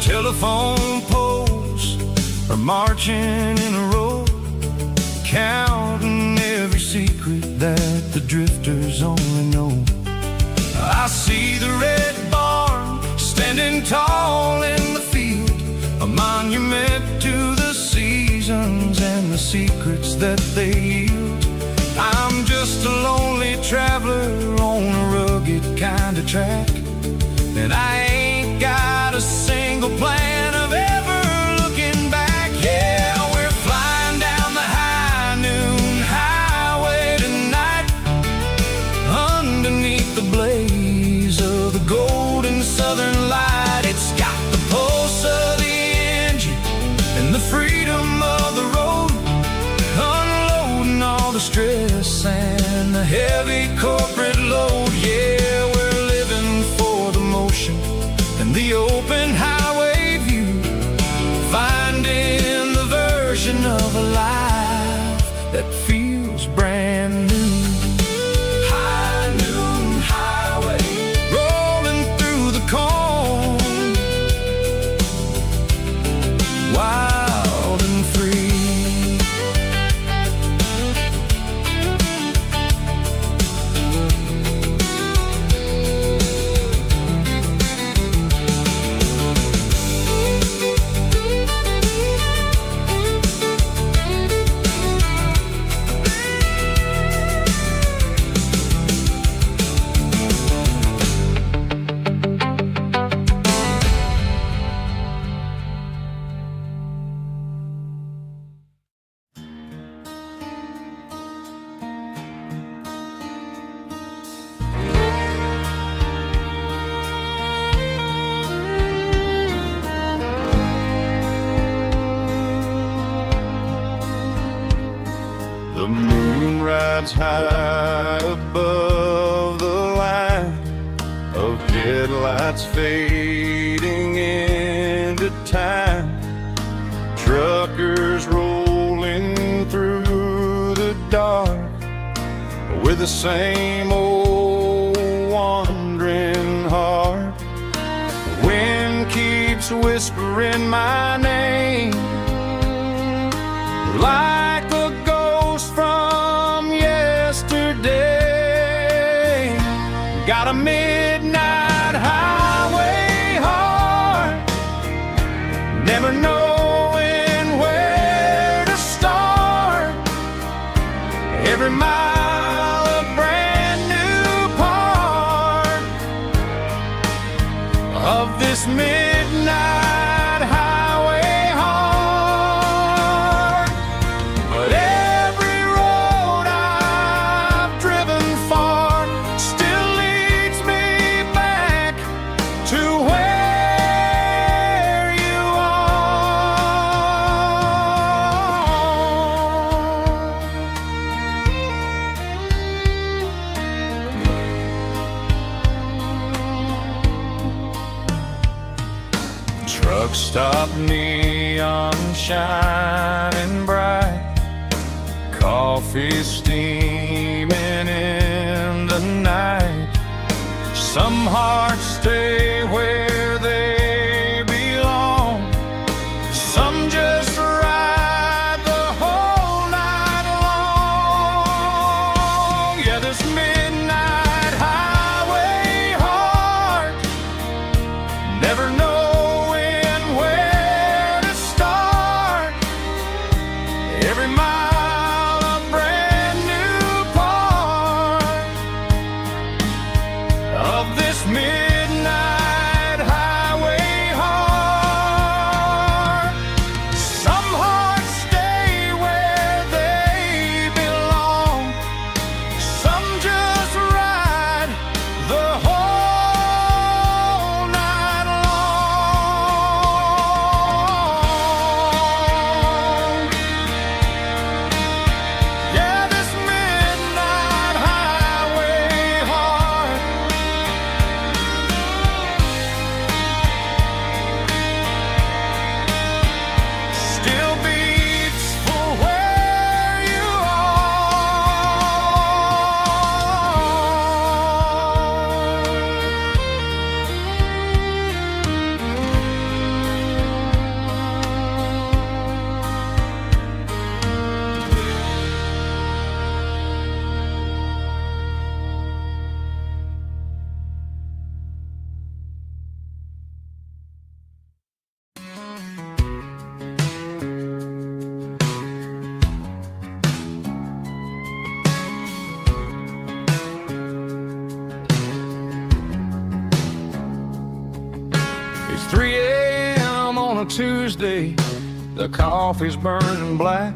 Telephone poles are marching in a row, counting every secret that the drifters only know. I see the red barn standing tall in the field, a monument to the seasons and the secrets that they yield. I'm just a lonely traveler on a rugged track, and I ain't got a single plan of ever looking back. Yeah, we're flying down the high noon highway tonight, underneath the blaze of the golden southern light. It's got the pulse of the engine and the freedom of the road, unloading all the stress and the heavy corporate load. Yeah, we're living for the motion and the open highway view, finding the version of a life that feels brand new. High noon highway, rolling through the corn, wild and free. The moon rides high above the line of headlights fading into time. Truckers rolling through the dark with the same old wandering heart. The wind keeps whispering my name like a ghost from yesterday. Got a midnight highway heart, never knowing where to start. Every mile a brand new part of this midnight highway heart. But every road I've driven far still leads me back to where you are. Truck stop, neon shining bright, coffee steaming in the night. Some hearts stay where they belong, some just ride the whole night long. Yeah, this midnight highway heart, never knowing where to start. Every mile a brand new part of this midnight Tuesday, the coffee's burning black.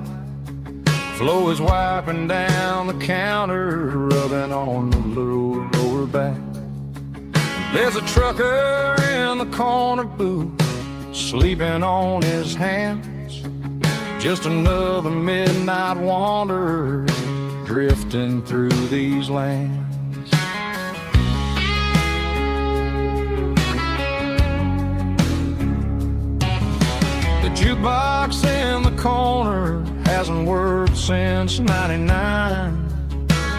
Flo is wiping down the counter, rubbing on the little lower back. There's a trucker in the corner booth, sleeping on his hands. Just another midnight wanderer, drifting through these lands. The jukebox in the corner hasn't worked since '99,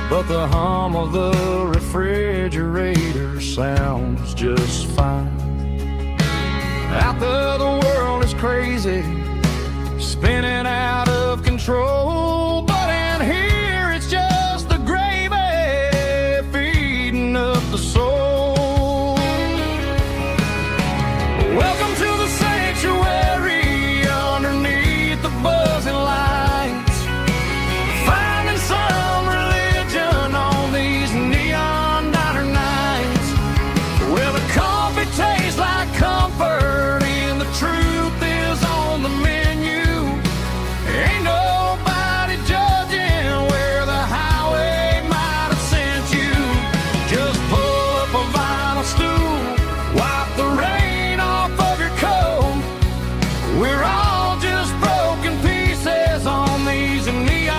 but the hum of the refrigerator sounds just fine. Out there the world is crazy, spinning out of control, but in here it's just the gravy feeding up the soul. Welcome to the sanctuary underneath the buzzing lights, finding some religion on these neon diner nights, where the coffee tastes like comfort and the truth is on the menu. Ain't nobody judging where the highway might have sent you. Just pull up a vinyl stool, wipe the rain off of your coat. We're all just broken pieces on these neon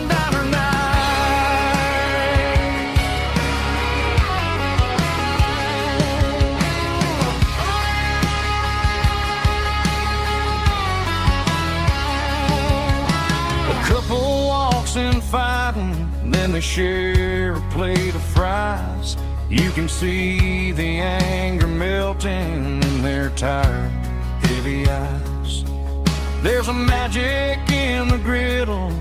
diner nights. A couple walks in fighting, then they share a plate of fries. You can see the anger melting in their tired, heavy eyes. There's a magic in the griddle,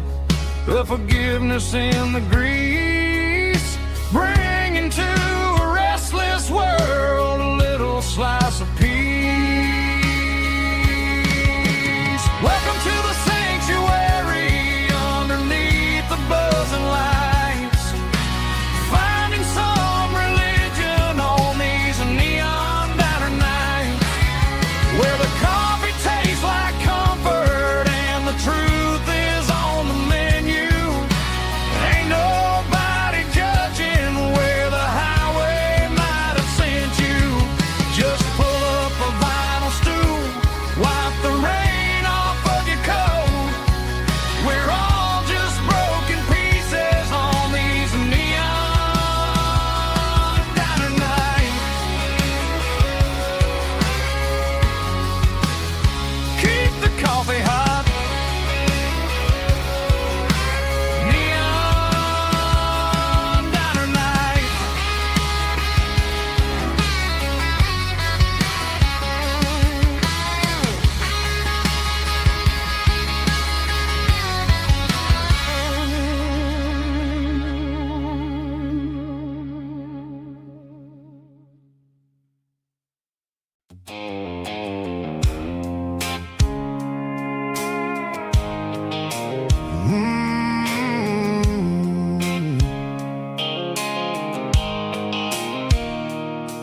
a forgiveness in the grease, bringing to a restless world a little slice of peace. Welcome to the sanctuary underneath the buzzing lights, finding some religion on these neon diner nights, where the coffee tastes like comfort and the truth is on the menu. Ain't nobody judging where the highway might have sent you. Just pull up a vinyl stool, wipe the rain off of your coat. We're all just broken pieces on these neon diner nights. Keep the coffee hot. Neon diner nights.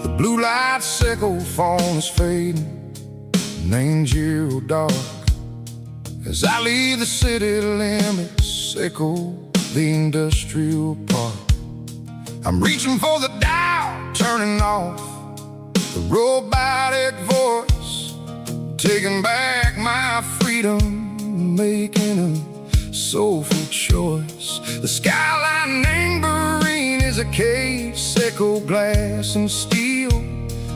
The blue light sickle phone is fading, named zero dark. As I leave the city limits, sickle the industrial park. I'm reaching for the dial, turning off the robotic voice, taking back my freedom, making a soulful choice. The skyline named Marine is a cage, sickle glass and steel,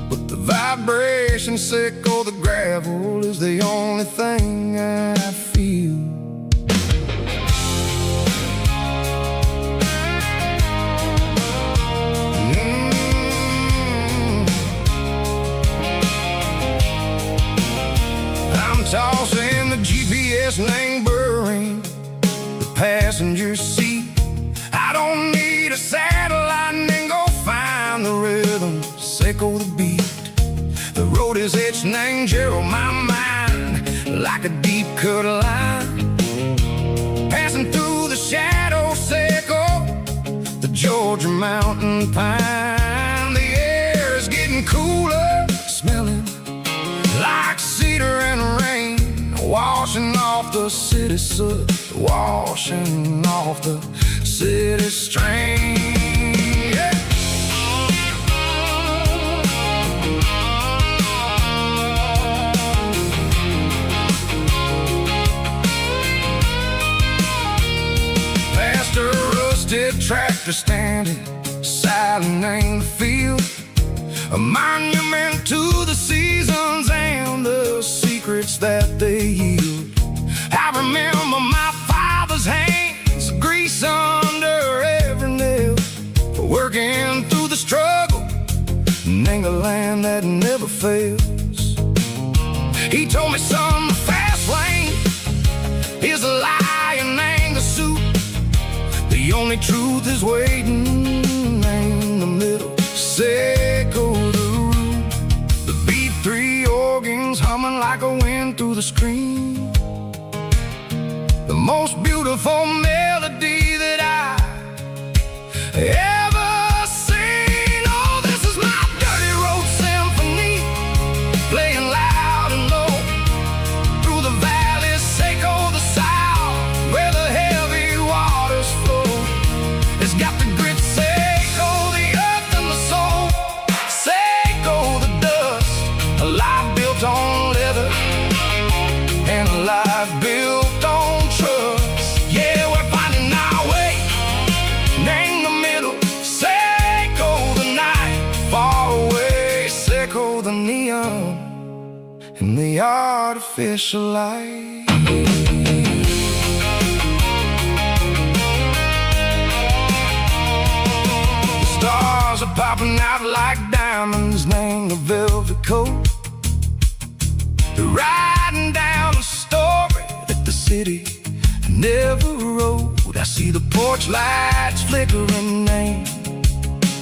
but the vibration sickle, the gravel is the only thing I feel. I'm tossing the GPS named Burring, the passenger seat. I don't need a satellite and go find the rhythm, sickle the beat. The road is etched named Gerald, my mind, like a deep cut line. Passing through the shadow sickle, the Georgia mountain pine. The air is getting cooler, smelling like of the city soot, washing off the city strain. Yeah. Past a rusted tractor standing silent in the field, a monument to the seasons and the secrets that they yield. I remember my father's hands, grease under every nail, working through the struggle in the land that never fails. He told me, son, the fast lane is a lion and the suit. The only truth is waiting in the middle. Seco the root, the B3 organs humming like a wind through the screen. The most beautiful melody that I ever seen. Oh, this is my dirty road symphony, playing loud and low through the valleys, Seco the south, where the heavy waters flow. It's got the grit, Seco the earth and the soul, Seco the dust, a life built on leather and a life built on trust. Yeah, we're finding our way in the middle. Seco the night, far away, Seco the neon and the artificial light. The stars are popping out like diamonds, named the velvet coat. They're riding down a story that the city never wrote. I see the porch lights flickering in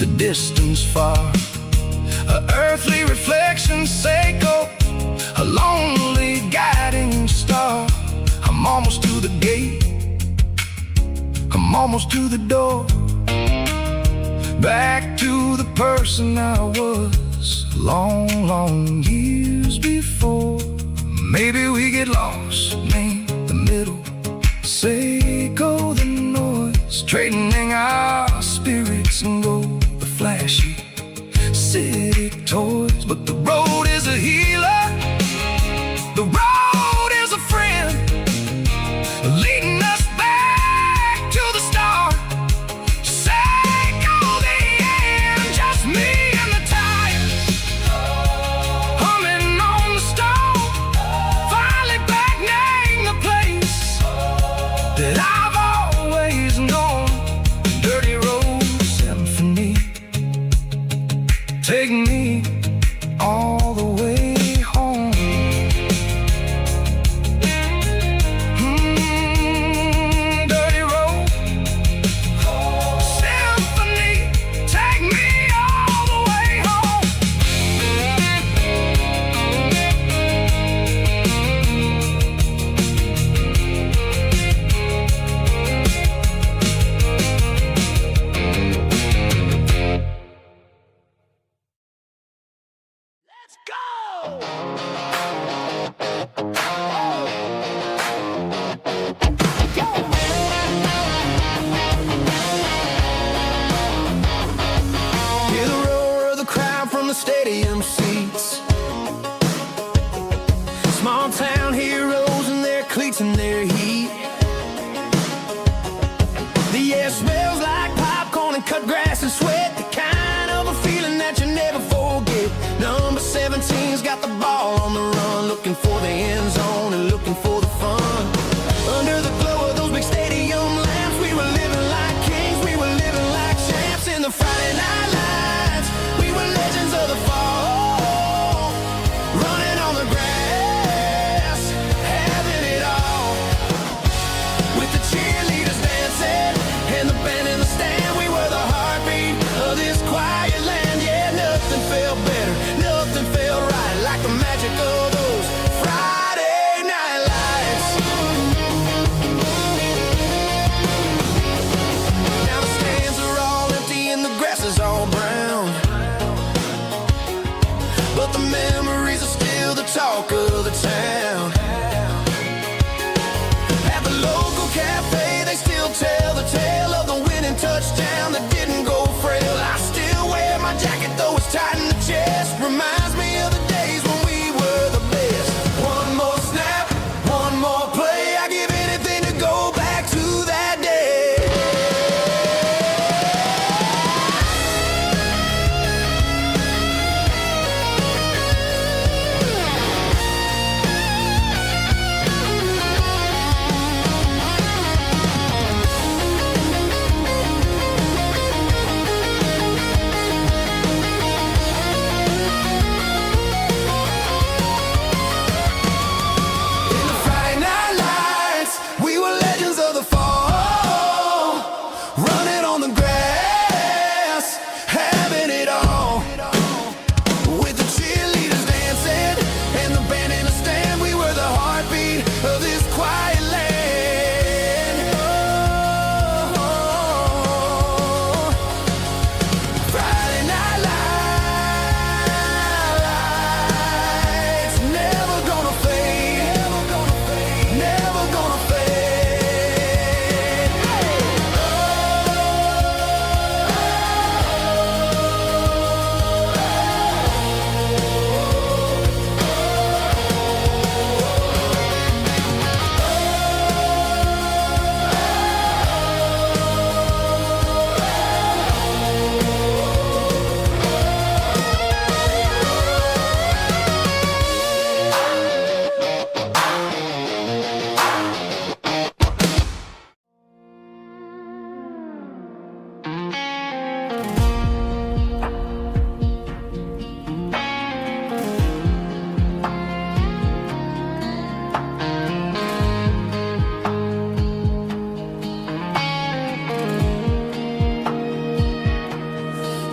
the distance far, a earthly reflection, Seco, a lonely guiding star. I'm almost to the gate, I'm almost to the door, back to the person I was long, long years before. Maybe we get lost in the middle, Seco the noise, trading our spirits and go the flashy city toys. But the road is a healer, the road is a friend, leading us back to the start. Seco the end, just me and the tires, humming on the stove, finally back name the place that I've always known. Dirty road symphony, take me all the way home. Dirty road symphony, take me all the way home. Let's go! Hear the roar of the crowd from the stadium seats. Small town heroes in their cleats and their heat. The air smells like popcorn and cut grass and sweat, the kind of a feeling that you never forget. Number 17's got the ball on the run, looking for the end zone and looking for the fun. Under the glow of those big stadium lamps, we were living like kings, we were living like champs. In the Friday night lights, we were legends of the fall, running on the grass, having it all. With the cheerleaders dancing and the band in the stand, we were the heartbeat of this quiet land. Yeah, nothing felt better, nothing felt right like the magic of those Friday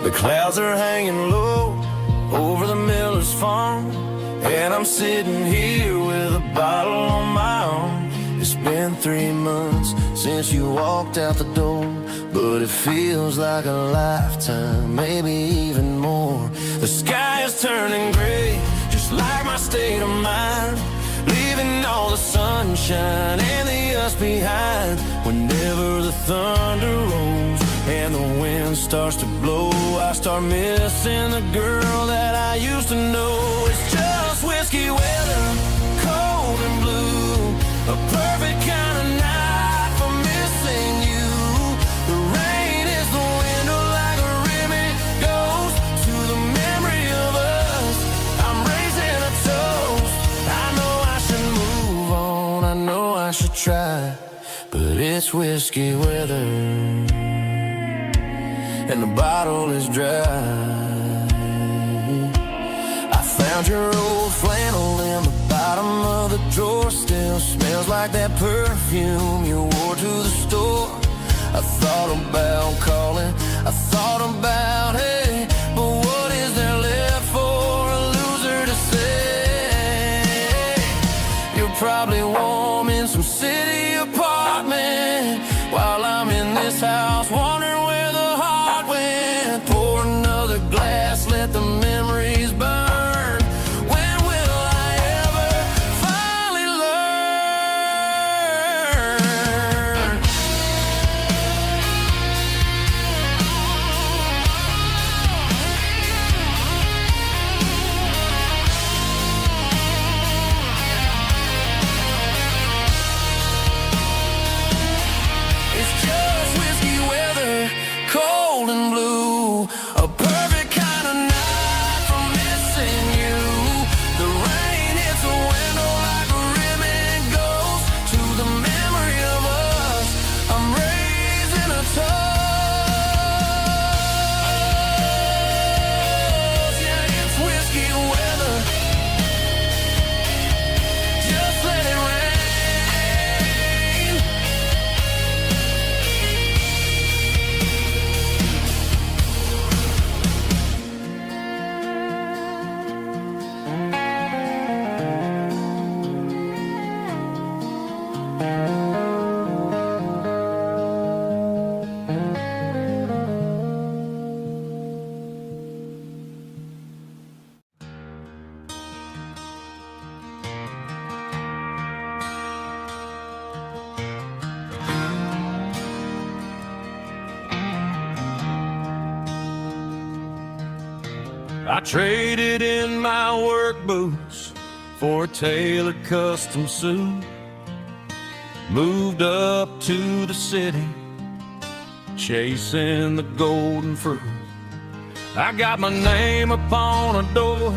The clouds are hanging low over the miller's farm, and I'm sitting here with a bottle on my arm. It's been 3 months since you walked out the door, but it feels like a lifetime, maybe even more. The sky is turning gray, just like my state of mind, leaving all the sunshine and the us behind. Whenever the thunder rolls and the wind starts to blow, I start missing the girl that I used to know. It's just whiskey weather, cold and blue, a perfect kind of night for missing you. The rain is the window like a ribbon goes to the memory of us. I'm raising a toast. I know I should move on, I know I should try, but it's whiskey weather, and the bottle is dry. I found your old flannel in the bottom of the drawer, still smells like that perfume you wore to the store. I thought about calling, I thought about, hey, but what is there left for a loser to say? You're probably warm in some city apartment, while I'm in this house wondering where the heart went. Pour another glass, let the memories burn. When will I ever finally learn? It's just whiskey weather, cold and blue, a perfect kind of night for missing you. The rain hits the window like a ribbon goes to the memory of us. I'm raising a toast. Yeah, it's whiskey weather. Just let it rain. I traded in my work boots for a tailored custom suit, moved up to the city, chasing the golden fruit. I got my name upon a door,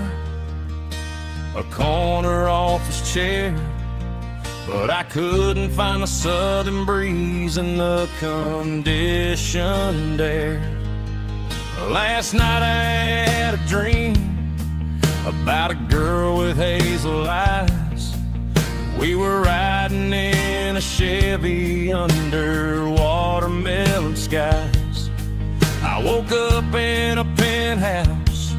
a corner office chair, but I couldn't find the southern breeze in the conditioned air. Last night I had a dream about a girl with hazel eyes. We were riding in a Chevy under watermelon skies. I woke up in a penthouse,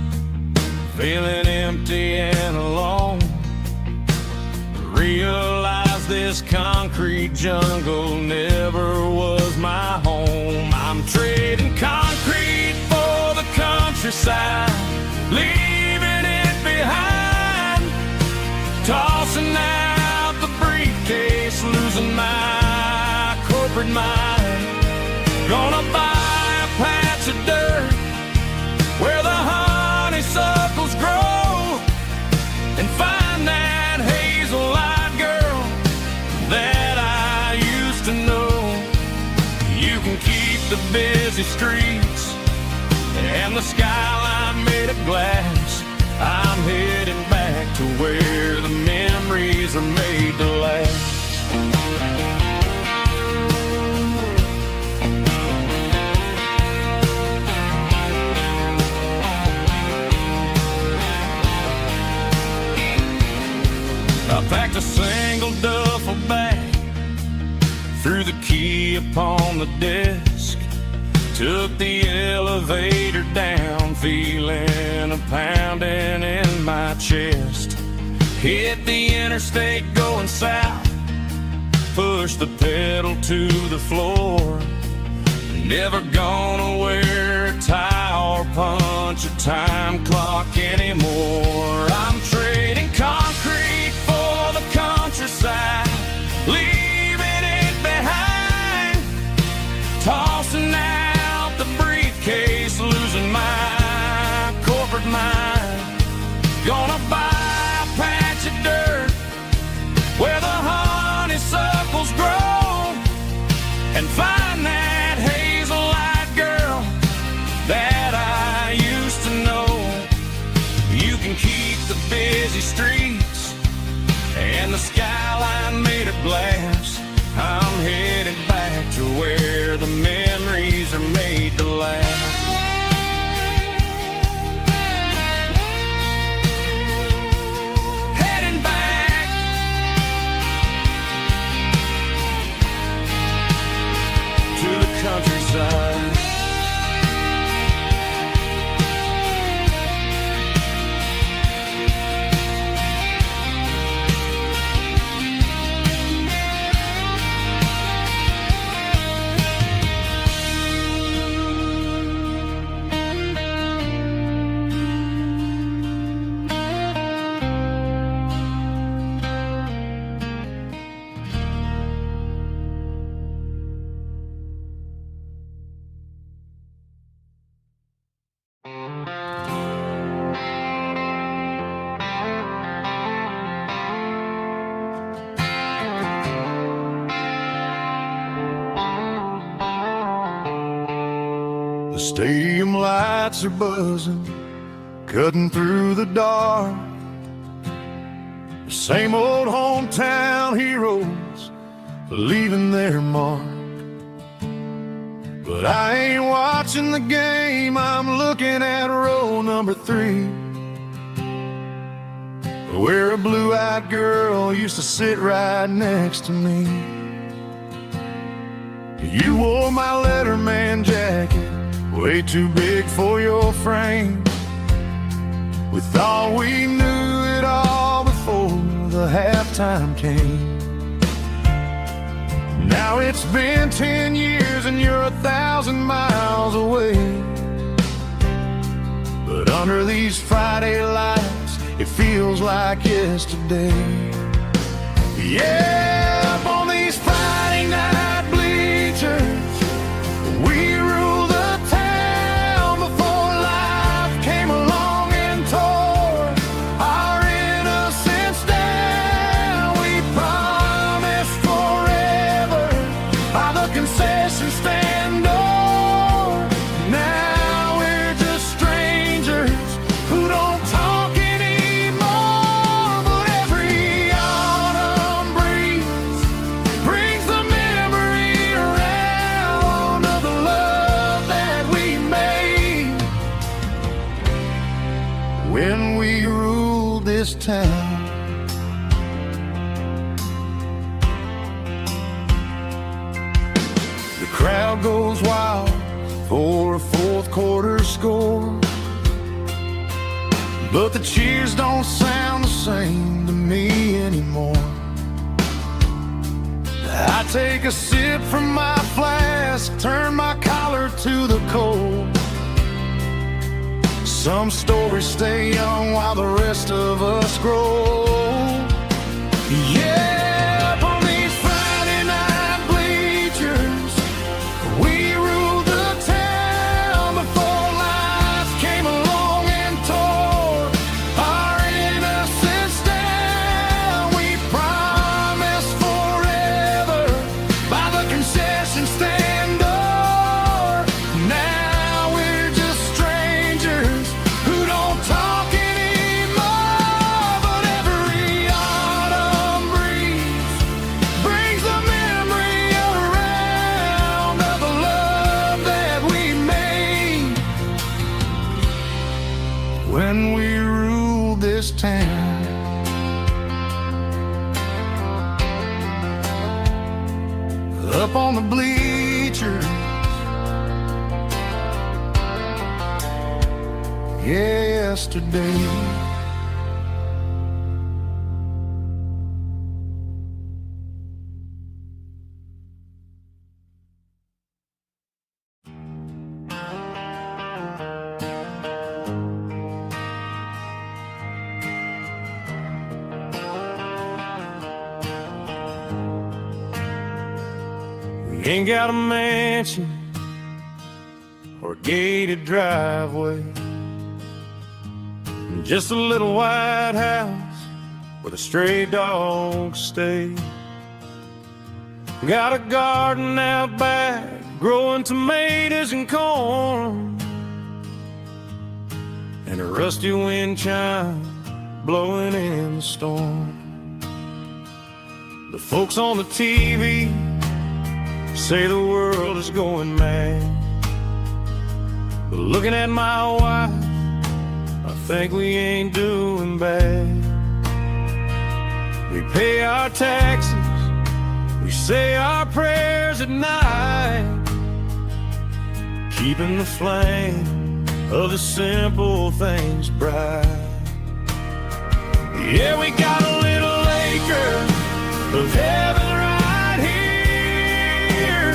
feeling empty and alone. Realized this concrete jungle never was my home. I'm trading concrete for the countryside, leaving it behind, tossing out the briefcase, losing my corporate mind. Gonna buy a patch of dirt where the honeysuckles grow, and find that hazel-eyed girl that I used to know. You can keep the busy streets and the skyline made of glass. I'm heading back to where the memories are made to last. I packed a single duffel bag, threw the key upon the desk, Took the elevator down, feeling a pounding in my chest. Hit the interstate going south, pushed the pedal to the floor. Never gonna wear a tie or punch a time clock anymore. I'm trading concrete for the countryside, leaving it behind, tossing out the briefcase, losing my corporate mind. Gonna buy a patch of dirt where the honeysuckles grow and find that hazel-eyed girl that I used to know. You can keep the busy streets and the skyline made of glass. I'm headed back to where the memories are made to last. Heading back to the countryside. The stadium lights are buzzing, cutting through the dark. The same old hometown heroes leaving their mark. But I ain't watching the game, I'm looking at row number 3, where a blue-eyed girl used to sit right next to me. You wore my Letterman jacket, way too big for your frame. We thought we knew it all before the halftime came. Now it's been 10 years and you're 1,000 miles away. But under these Friday lights, it feels like yesterday. Yeah, up on these Friday night bleachers, we rule the town before life came along and tore our innocence down. We promised forever by the concession stand door. Now we're just strangers who don't talk anymore. But every autumn breeze brings the memory around of the love that we made when we ruled this town. The crowd goes wild for a fourth quarter score, but the cheers don't sound the same to me anymore. I take a sip from my flask, turn my collar to the cold. Some stories stay young while the rest of us grow. Yeah, up on these Friday night bleachers, we ruled the town before life came along and tore our innocence down. We promised forever by the concession stand door. Now we're just strangers who don't talk anymore. But every autumn breeze brings the memory around of the love that we made when we ruled this town. Up on the bleachers, yeah, yesterday. We ain't got a mansion or a gated driveway, just a little white house where the stray dogs stay. Got a garden out back, growing tomatoes and corn, and a rusty wind chime blowing in the storm. The folks on the TV say the world is going mad, but looking at my wife, I think we ain't doing bad. We pay our taxes, we say our prayers at night, keeping the flame of the simple things bright. Yeah, we got a little acre of heaven right here,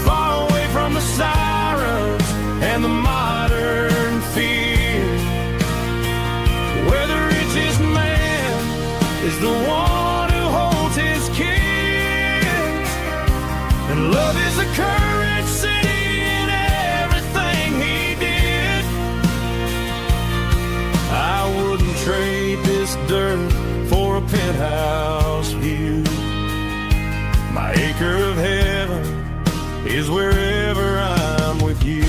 far away from the sirens and the modern fear, where the richest man is the one who holds his kids, and love is the currency in everything he did. I wouldn't trade this dirt for a penthouse view. My acre of heaven is wherever I'm with you.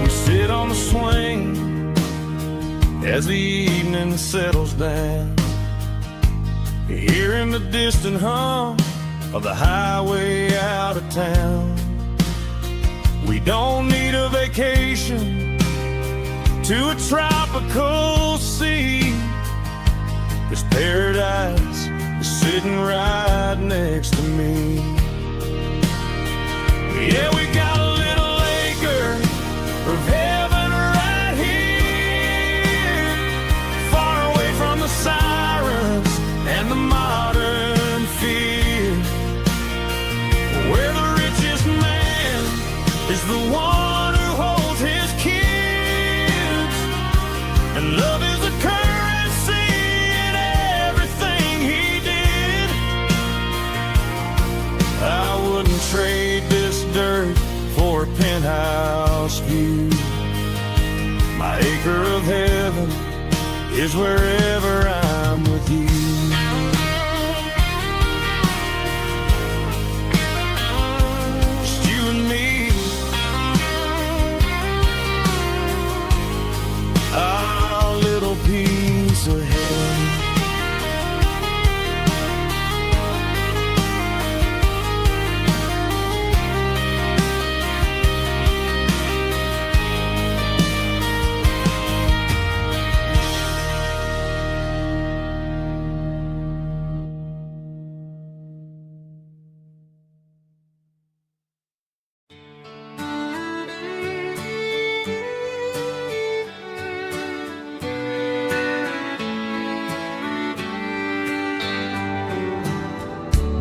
We sit on the swing as the evening settles down, hearing the distant hum of the highway out of town. We don't need a vacation to a tropical sea, 'cause paradise is sitting right next to me. Yeah, we got a little acre of heaven right here, far away from the sirens and the modern fear, where the richest man is the one who holds his kids, and love is a currency in everything he did. I wouldn't trade this dirt for a penthouse view. My acre of heaven is wherever I'm with you. Just you and me, our little piece of heaven.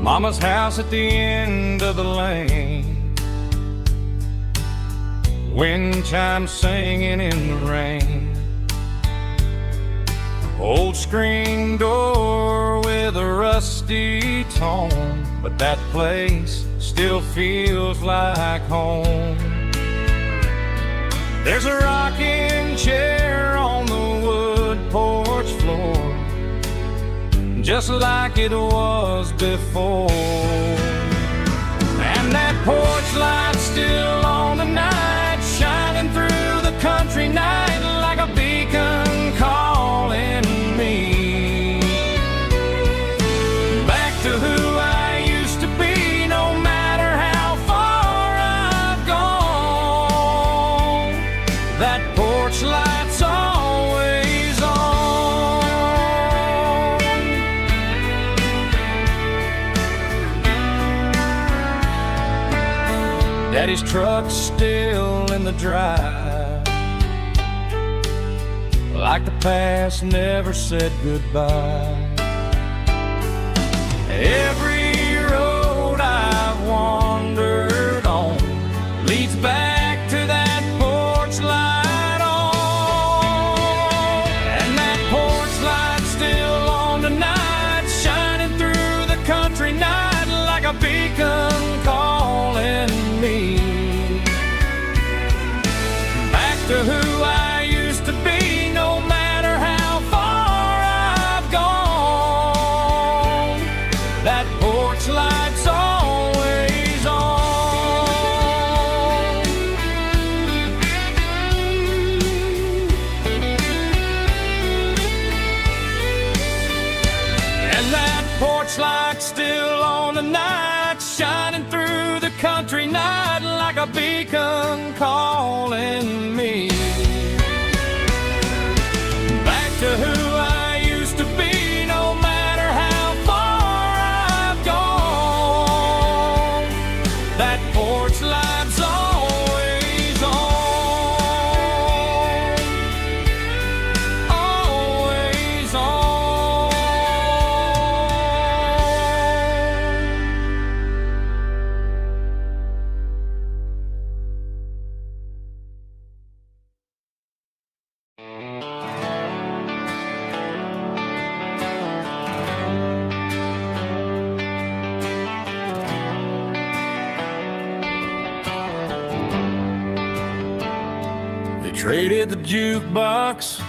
Mama's house at the end of the lane, wind chimes singing in the rain, old screen door with a rusty tone, but that place still feels like home. There's a rocking chair on the wood porch floor, just like it was before, and that porch light's still on tonight, shining through the country night like a beacon calling me back to who I used to be. No matter how far I've gone, that porch light's always on. Daddy's truck's still in the drive, like the past never said goodbye. Every road I've wandered on leads back to that porch light on. And that porch light's still on tonight, shining through the country night like a beacon calling me back to who I used to be, no matter how far I've gone. That porch light's always on. And that porch light's still on tonight, shining through the country night like a beacon calling me back to who I used to be, no matter how far I've gone. That porch light's always on, always on. They traded the jukebox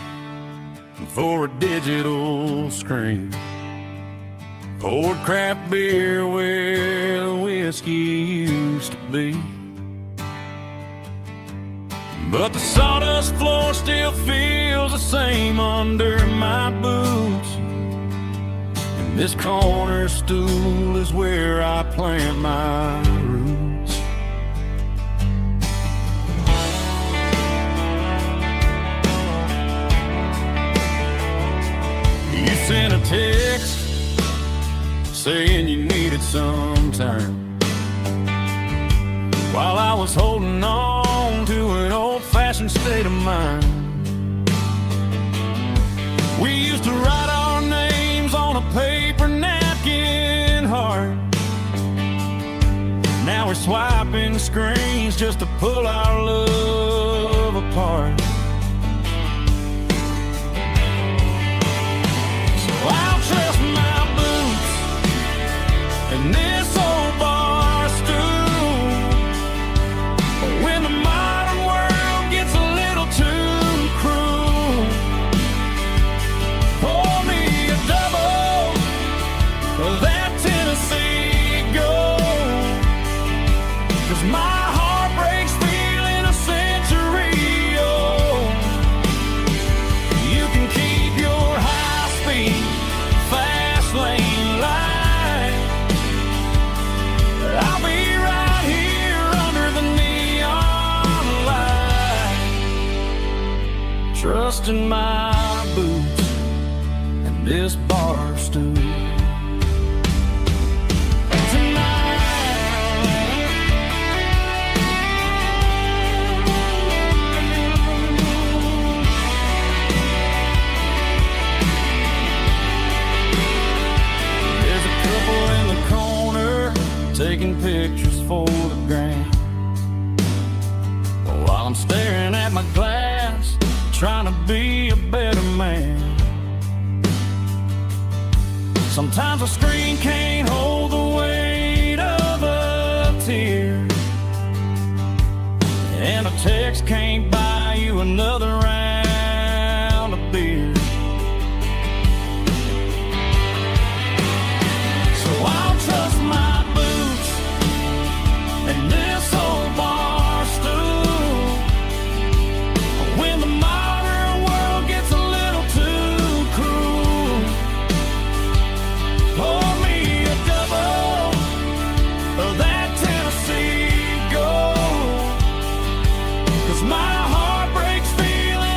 for a digital screen, poured craft beer where the whiskey used to be. But the sawdust floor still feels the same under my boots, and this corner stool is where I plant my roots. You sent a text saying you needed some time, while I was holding on to an old-fashioned state of mind. We used to write our names on a paper napkin hard. Now we're swiping screens just to pull our love apart. So I'll trust my boots and this old bar stool. When the modern world gets a little too cruel, pour me a double of that Tennessee Gold, 'cause my heart breaks feeling a century old. You can keep your high-speed, fast lane light. I'll be right here under the neon light, trusting my boots and this bar stool. There's a couple in the corner taking pictures for the gram, while I'm staring at my glass, trying to be a better man. Sometimes a screen can't hold the weight of a tear, and a text can't buy you another round of beer. So I'll trust my boots and this old bar stool. When the modern world gets a little too cruel, pour me a double of that Tennessee Gold, 'cause my heart breaks feeling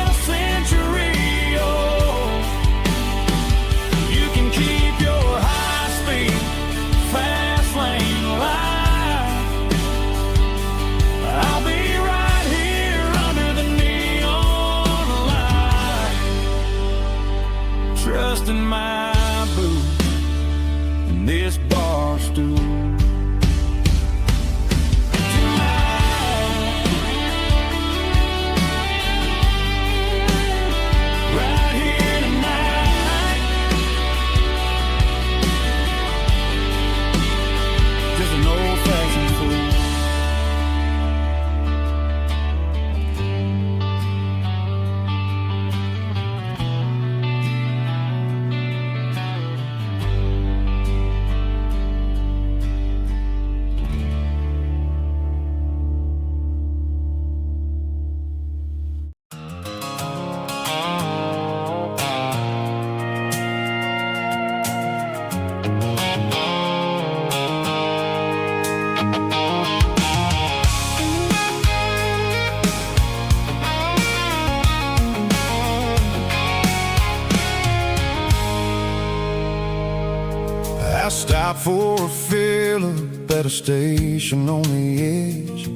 stopped for a fill-up at a station on the edge.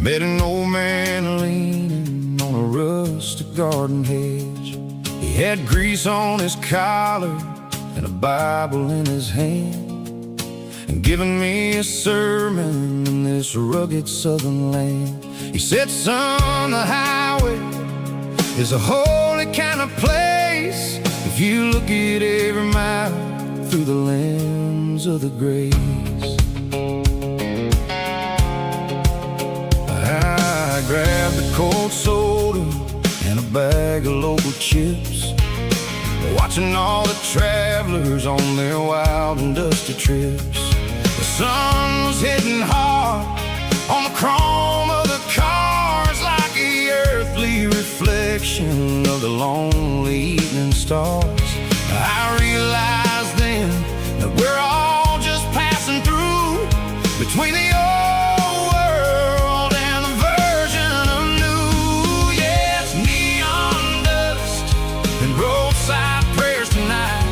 Met an old man leaning on a rustic garden hedge. He had grease on his collar and a Bible in his hand, and giving me a sermon in this rugged southern land. He said, son, the highway is a holy kind of place if you look at every mile through the lens of the grace. I grabbed a cold soda and a bag of local chips, watching all the travelers on their wild and dusty trips. The sun was hitting hard on the chrome of the cars, like the earthly reflection of the lonely evening stars. I realized then that we're all just passing through between the old world and the version of new. Yeah, it's neon dust and roadside prayers tonight,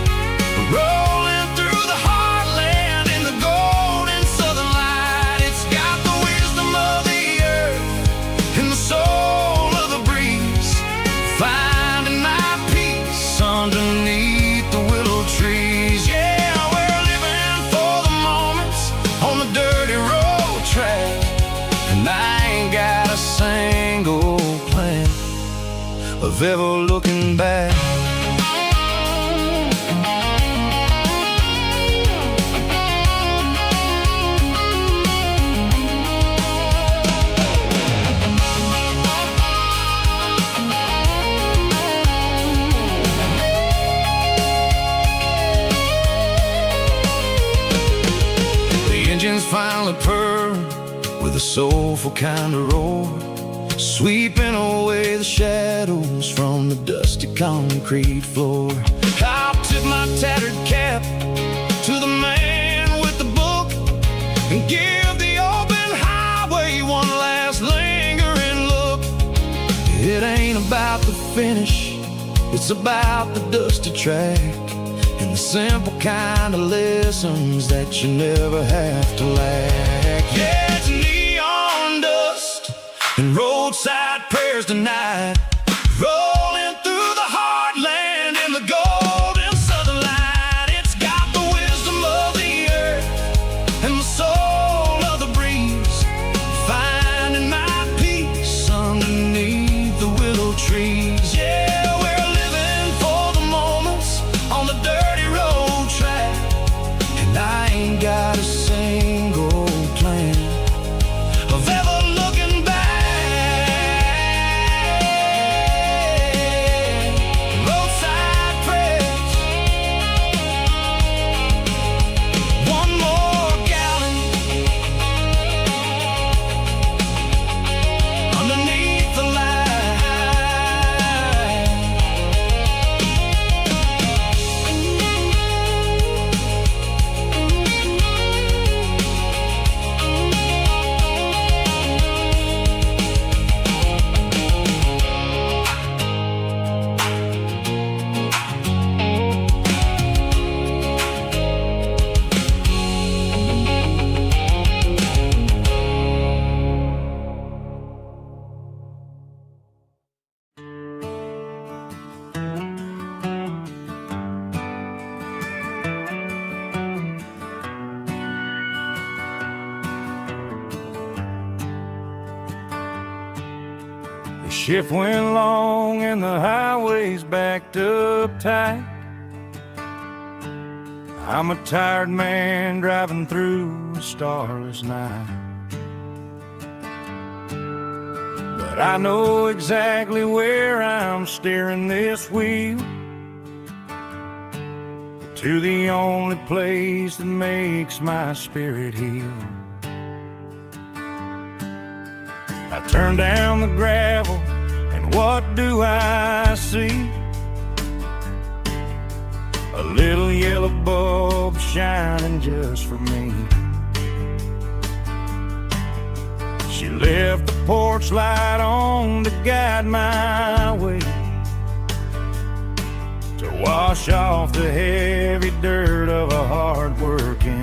rolling through the heartland in the golden southern light. It's got the wisdom of the earth and the soul of the breeze, finding my peace underneath the willow trees. Yeah, we're living for the moments on the dirty road track, and I ain't got a single plan of ever looking back. Finally purred with a soulful kind of roar, sweeping away the shadows from the dusty concrete floor. I tip my tattered cap to the man with the book and give the open highway one last lingering look. It ain't about the finish, it's about the dusty track and the simple kind of lessons that you never have to lack. Yeah, it's neon dust and roadside prayers tonight, rolling through the heartland in the golden southern light. It's got the wisdom of the earth and the soul of the breeze, finding my peace underneath the willow trees. Yeah, we're living for the moments on the dirty road track, and I ain't got a single plan of ever looking back. Roadside prayers, one more gallon underneath the light. The shift went long and the highway's backed up tight. I'm a tired man driving through a starless night, but I know exactly where I'm steering this wheel, to the only place that makes my spirit heal. I turn down the gravel, and what do I see? A little yellow bulb shining just for me. She left the porch light on to guide my way, to wash off the heavy dirt of a hard-working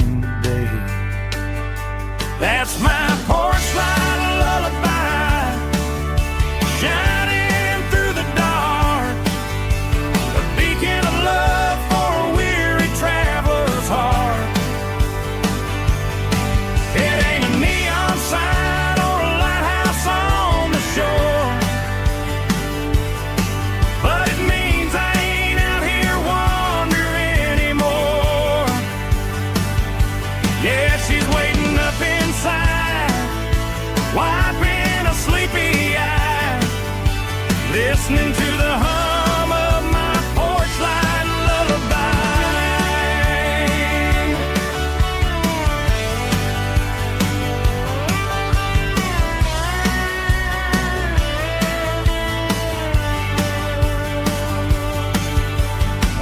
listening to the hum of my porch light lullaby.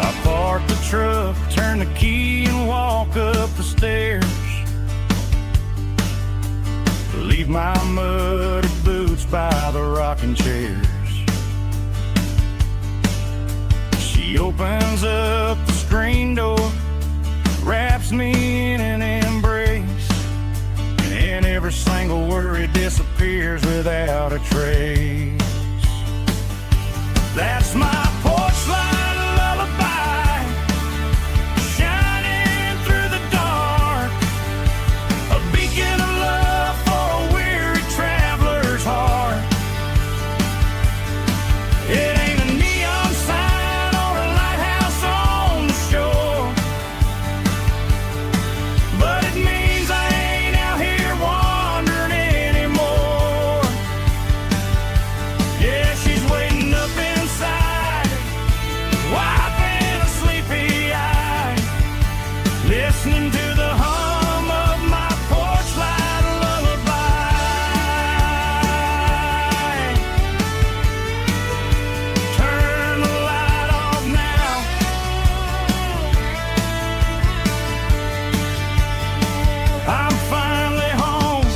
I park the truck, turn the key and walk up the stairs. Leave my muddy boots by the rocking chairs. She opens up the screen door, wraps me in an embrace, and every single worry disappears without a trace. That's my porch light lullaby, shining through the dark, a beacon of love for a weary traveler's heart. It ain't a neon sign or a lighthouse on the shore, but it means I ain't out here wandering anymore. Yeah, she's waiting up inside, wiping a sleepy eye, listening to the hum of my porch light lullaby. Turn the light off now. I'm finally home.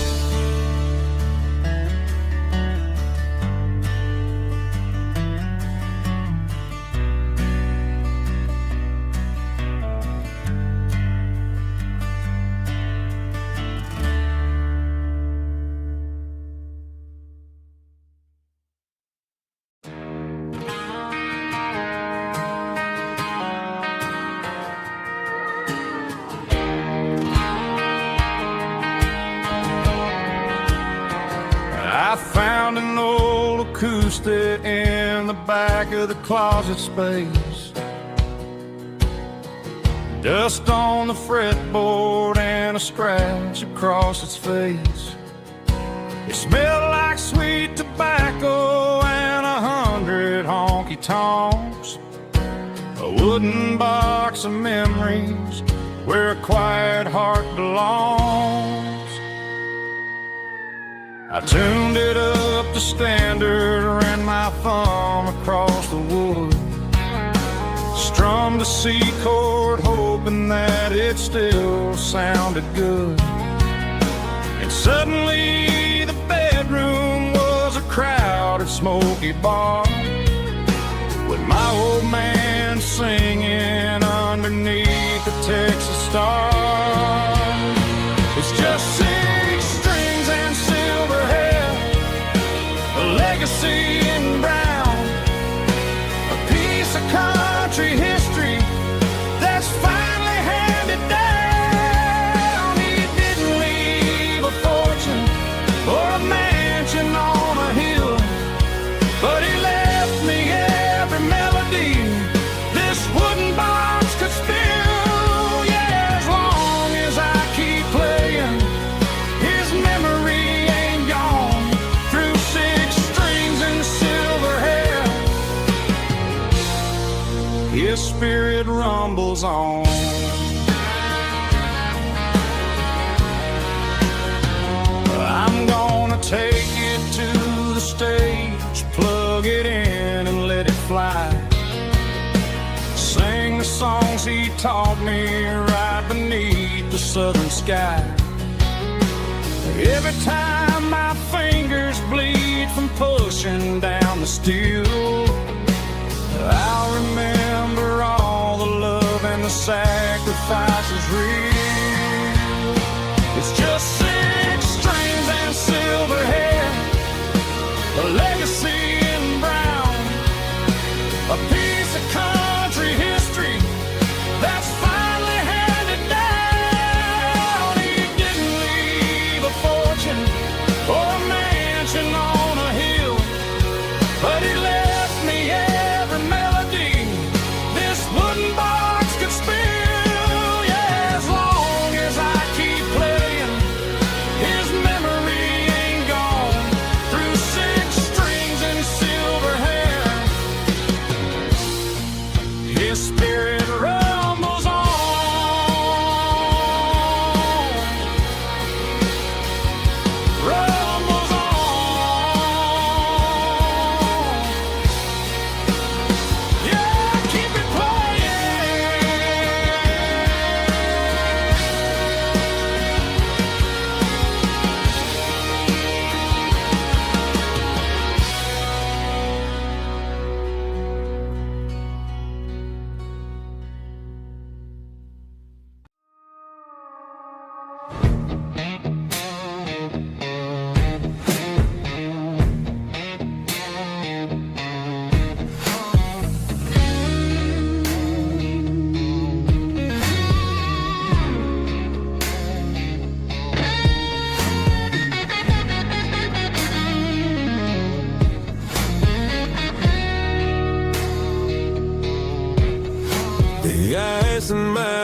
I found an old acoustic in the back of the closet space. Dust on the fretboard and a scratch across its face. It smelled like sweet tobacco and 100 honky-tonks. A wooden box of memories where a quiet heart belongs. I tuned it up to standard, ran my thumb across the wood, strummed a C chord, hoping that it still sounded good. And suddenly the bedroom was a crowded, smoky bar, with my old man singing underneath the Texas star. It's just 6 strings and silver hair, a legacy in brown, a piece of country history that's finally handed down. He didn't leave a fortune or a mansion on a hill, but he left me every melody this wooden box could spill. Yeah, as long as I keep playing, his memory ain't gone. Through 6 strings and silver hair, his spirit rumbles on. I'm gonna take it to the stage, plug it in and let it fly. Sing the songs he taught me right beneath the southern sky. Every time my fingers bleed from pushing down the steel, I'll remember all the love and the sacrifices real. It's just 6 strings and silver hair, a legacy in brown, a piece of country history that's finally handed down. He didn't leave a fortune or a mansion on a hill, but he left me every melody this wooden box could spill. Yeah, as long as I keep playing,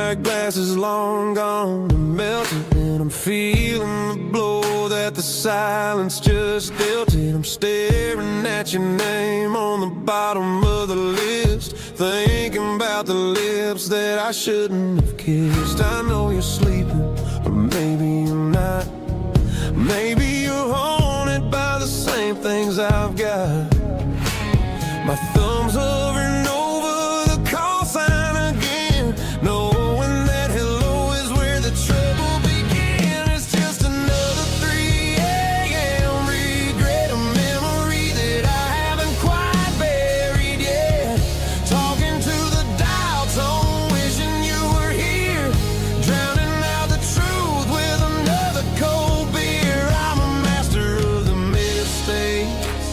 my glass is long gone and melted, and I'm feeling the blow that the silence just dealt it. I'm staring at your name on the bottom of the list, thinking about the lips that I shouldn't have kissed. I know you're sleeping, or maybe you're not. Maybe you're haunted by the same things I've got. My thumb's hovering over the call sign again, knowing that hello is where the trouble began. It's just another 3 a.m. regret, a memory that I haven't quite buried yet. Talking to the dial tone, wishing you were here, drowning out the truth with another cold beer. I'm a master of the mistakes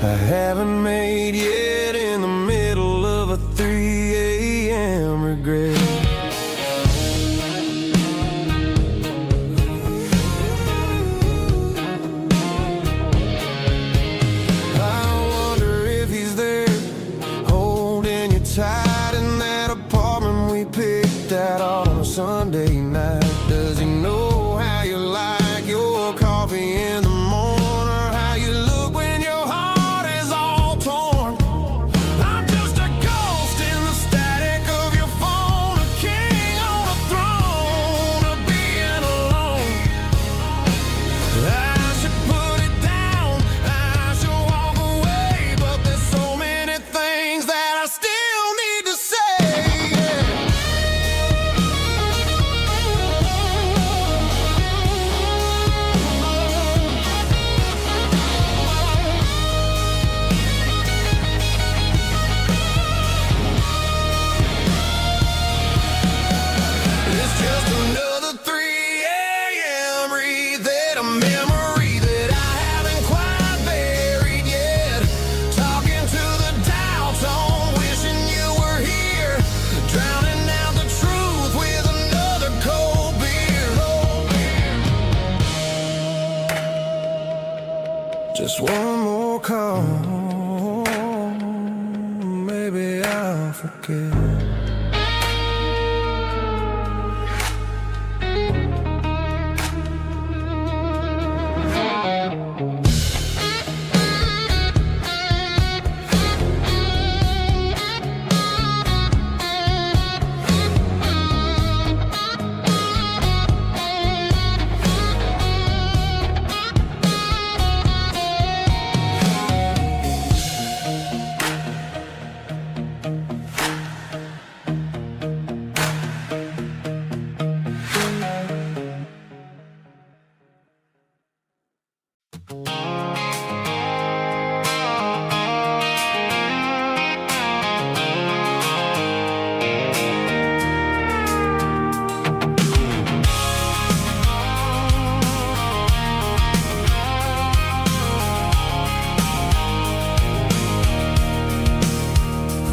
I haven't made yet, in the middle of a 3 a.m. regret. I wonder if he's there, holding you tight in that apartment we picked out on a Sunday night. Does he know how you like your coffee in the morning, or how you look when your heart is all torn? I'm just a ghost in the static of your phone, a king on a throne of being alone. I should put it down, I should walk away, but there's so many things that I still need to say. It's just another 3 a.m. read, a memory that I haven't quite buried yet. Talking to the dial tone, wishing you were here, drowning out the truth with another cold beer. Just one more call, maybe I'll forget.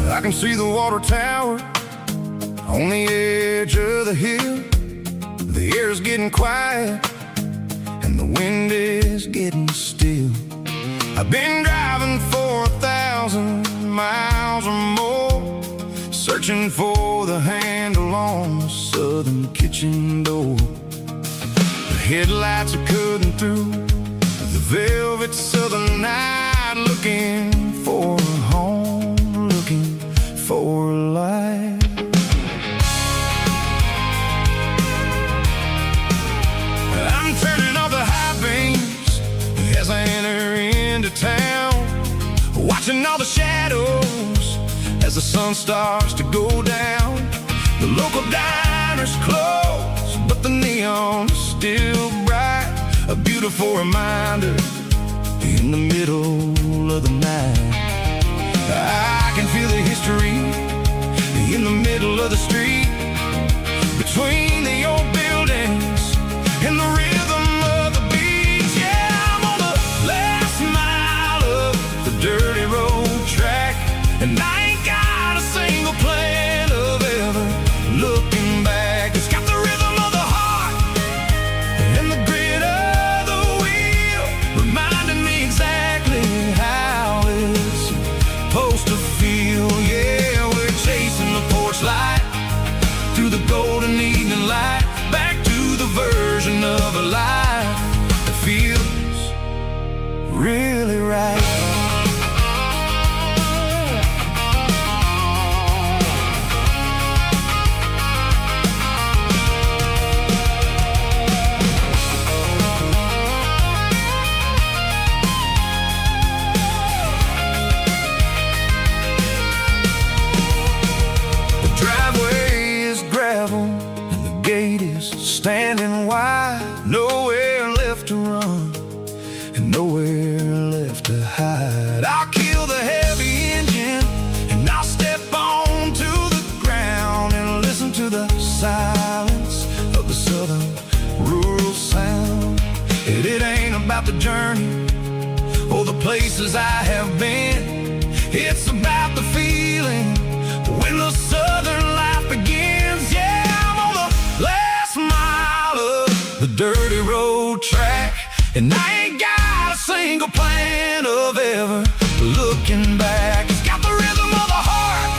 I can see the water tower on the edge of the hill. The air's getting quiet and the wind is getting still. I've been driving for 1,000 miles or more, searching for the handle on the southern kitchen door. The headlights are cutting through the velvet southern night, looking for a home, looking for a life. I'm turning off the high beams as I enter into town, watching all the shadows as the sun starts to go down. The local diner's closed, but the neon is still bright, a beautiful reminder in the middle of the night. I can feel the history in the middle of the street, between the old buildings and the rhythm of the beach. Yeah, I'm on the last mile of the dirty road track, and I ain't got a single plan of ever looking back. It's got the rhythm of the heart and the grit of the wheel, reminding me exactly how it's supposed to feel. Yeah, we're chasing the porch light through the golden mountain evening light, back to the version of a life that feels really right. Standing wide, nowhere left to run and nowhere left to hide. I'll kill the heavy engine and I'll step on to the ground and listen to the silence of the southern rural sound. It ain't about the journey or the places I have been. It's about the feeling when the southern life begins. Yeah, I'm on the last mile of the dirty road track, and I ain't got a single plan of ever looking back. It's got the rhythm of the heart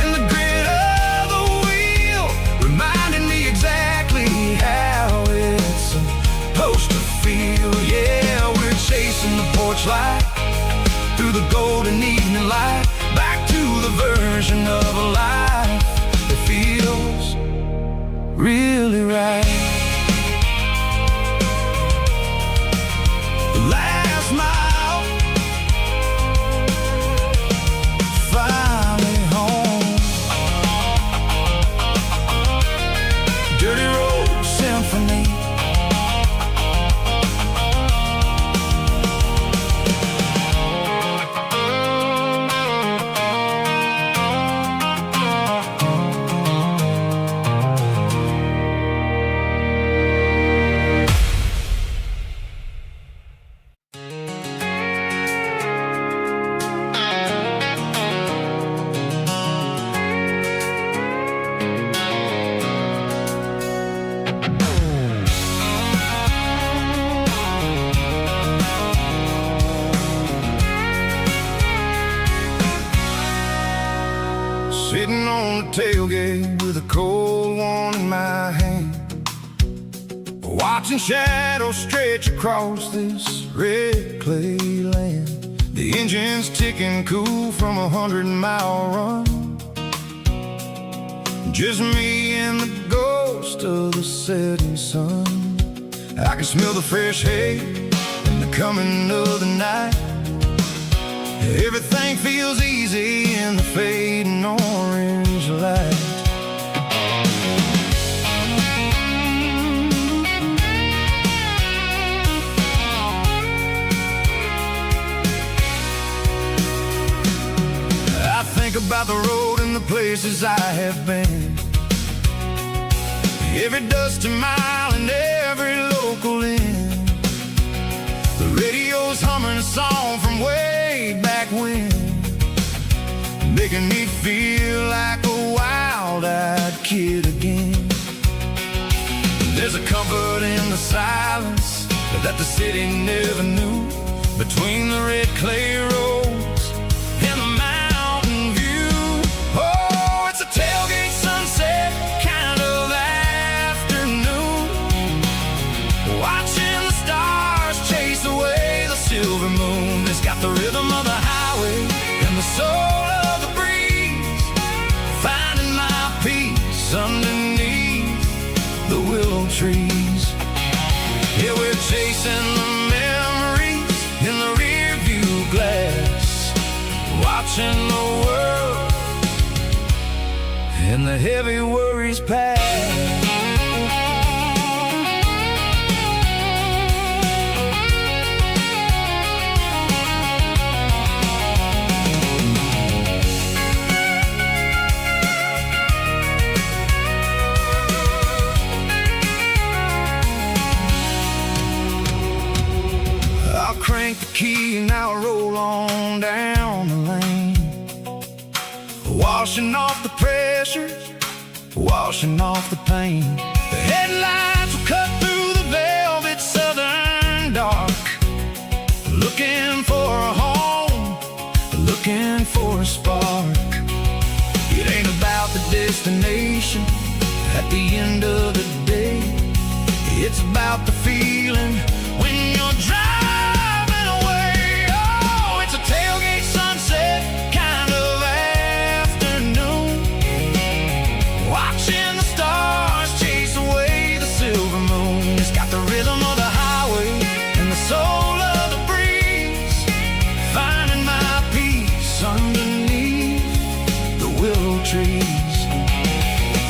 and the grit of the wheel, reminding me exactly how it's supposed to feel. Yeah, we're chasing the porch light through the golden evening light, back to the version of a life that feels really right. The last mile, finally home. Dirty road symphony. Sitting on the tailgate with a cold one in my hand, watching shadows stretch across this red clay land. The engine's ticking cool from a 100-mile run. Just me and the ghost of the setting sun. I can smell the fresh hay and the coming of the night. Everything feels easy in the fading orange light. I think about the road and the places I have been, every dusty mile and every local inn. The radio's humming a song from way back when, making me feel like a wild-eyed kid again. There's a comfort in the silence that the city never knew, between the red clay roads and the mountain view. Oh, it's a tailgate sunset kind of afternoon, watching the stars chase away the silver moon. It's got the rhythm of the highway and the soul of the breeze, finding my peace underneath the willow trees. Yeah, we're chasing the memories in the rear view glass, watching the world and the heavy worries pass. Crank the key and I'll roll on down the lane, washing off the pressure, washing off the pain. The headlights will cut through the velvet southern dark, looking for a home, looking for a spark. It ain't about the destination, at the end of the day, it's about the feeling when you're driving away. Oh, it's a tailgate sunset kind of afternoon, watching the stars chase away the silver moon. It's got the rhythm of the highway and the soul of the breeze, finding my peace underneath the willow trees.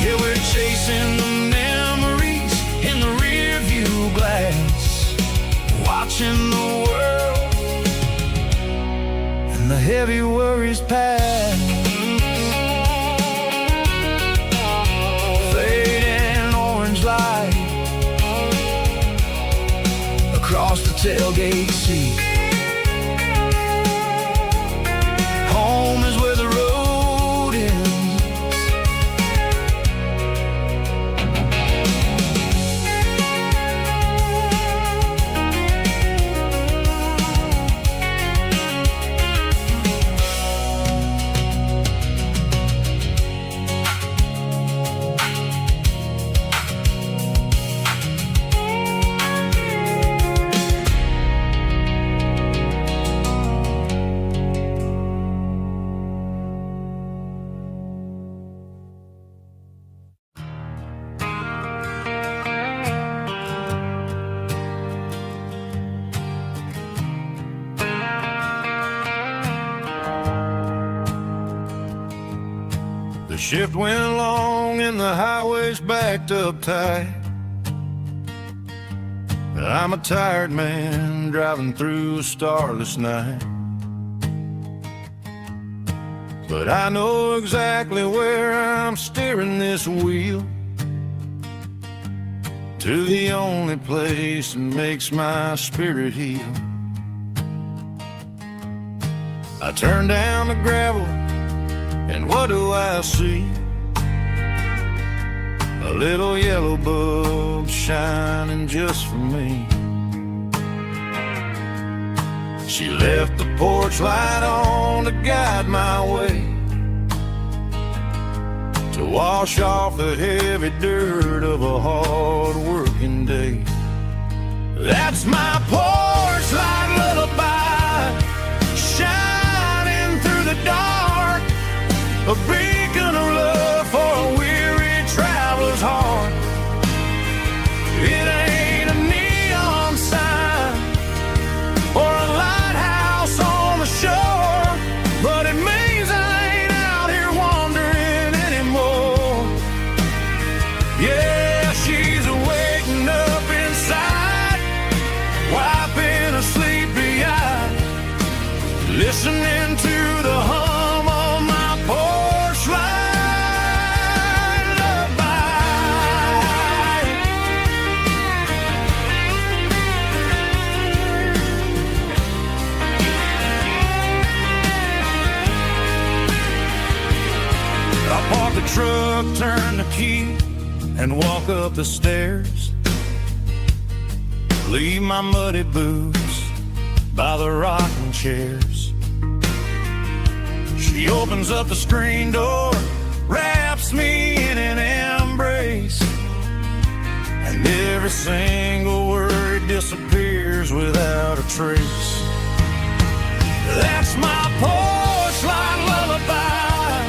Yeah, we're chasing the memories in the rear view glass, watching the world and the heavy worries pass. Fading orange light across the tailgate seat. Home is where the road ends. The shift went long and the highway's backed up tight. I'm a tired man driving through a starless night, but I know exactly where I'm steering this wheel, to the only place that makes my spirit heal. I turn down the gravel, and what do I see? A little yellow bulb shining just for me. She left the porch light on to guide my way, to wash off the heavy dirt of a hard working day. That's my porch light lullaby, shining through the dark, a beacon of love for a weary traveler's heart. It ain't a neon sign or a lighthouse on the shore, but it means I ain't out here wandering anymore. Yeah, she's waking up inside, wiping a sleepy eye, listening to the hum of my porch light lullaby. I park the truck, turn the key, and walk up the stairs. Leave my muddy boots by the rocking chairs. She opens up the screen door, wraps me in an embrace, and every single word disappears without a trace. That's my porch light lullaby,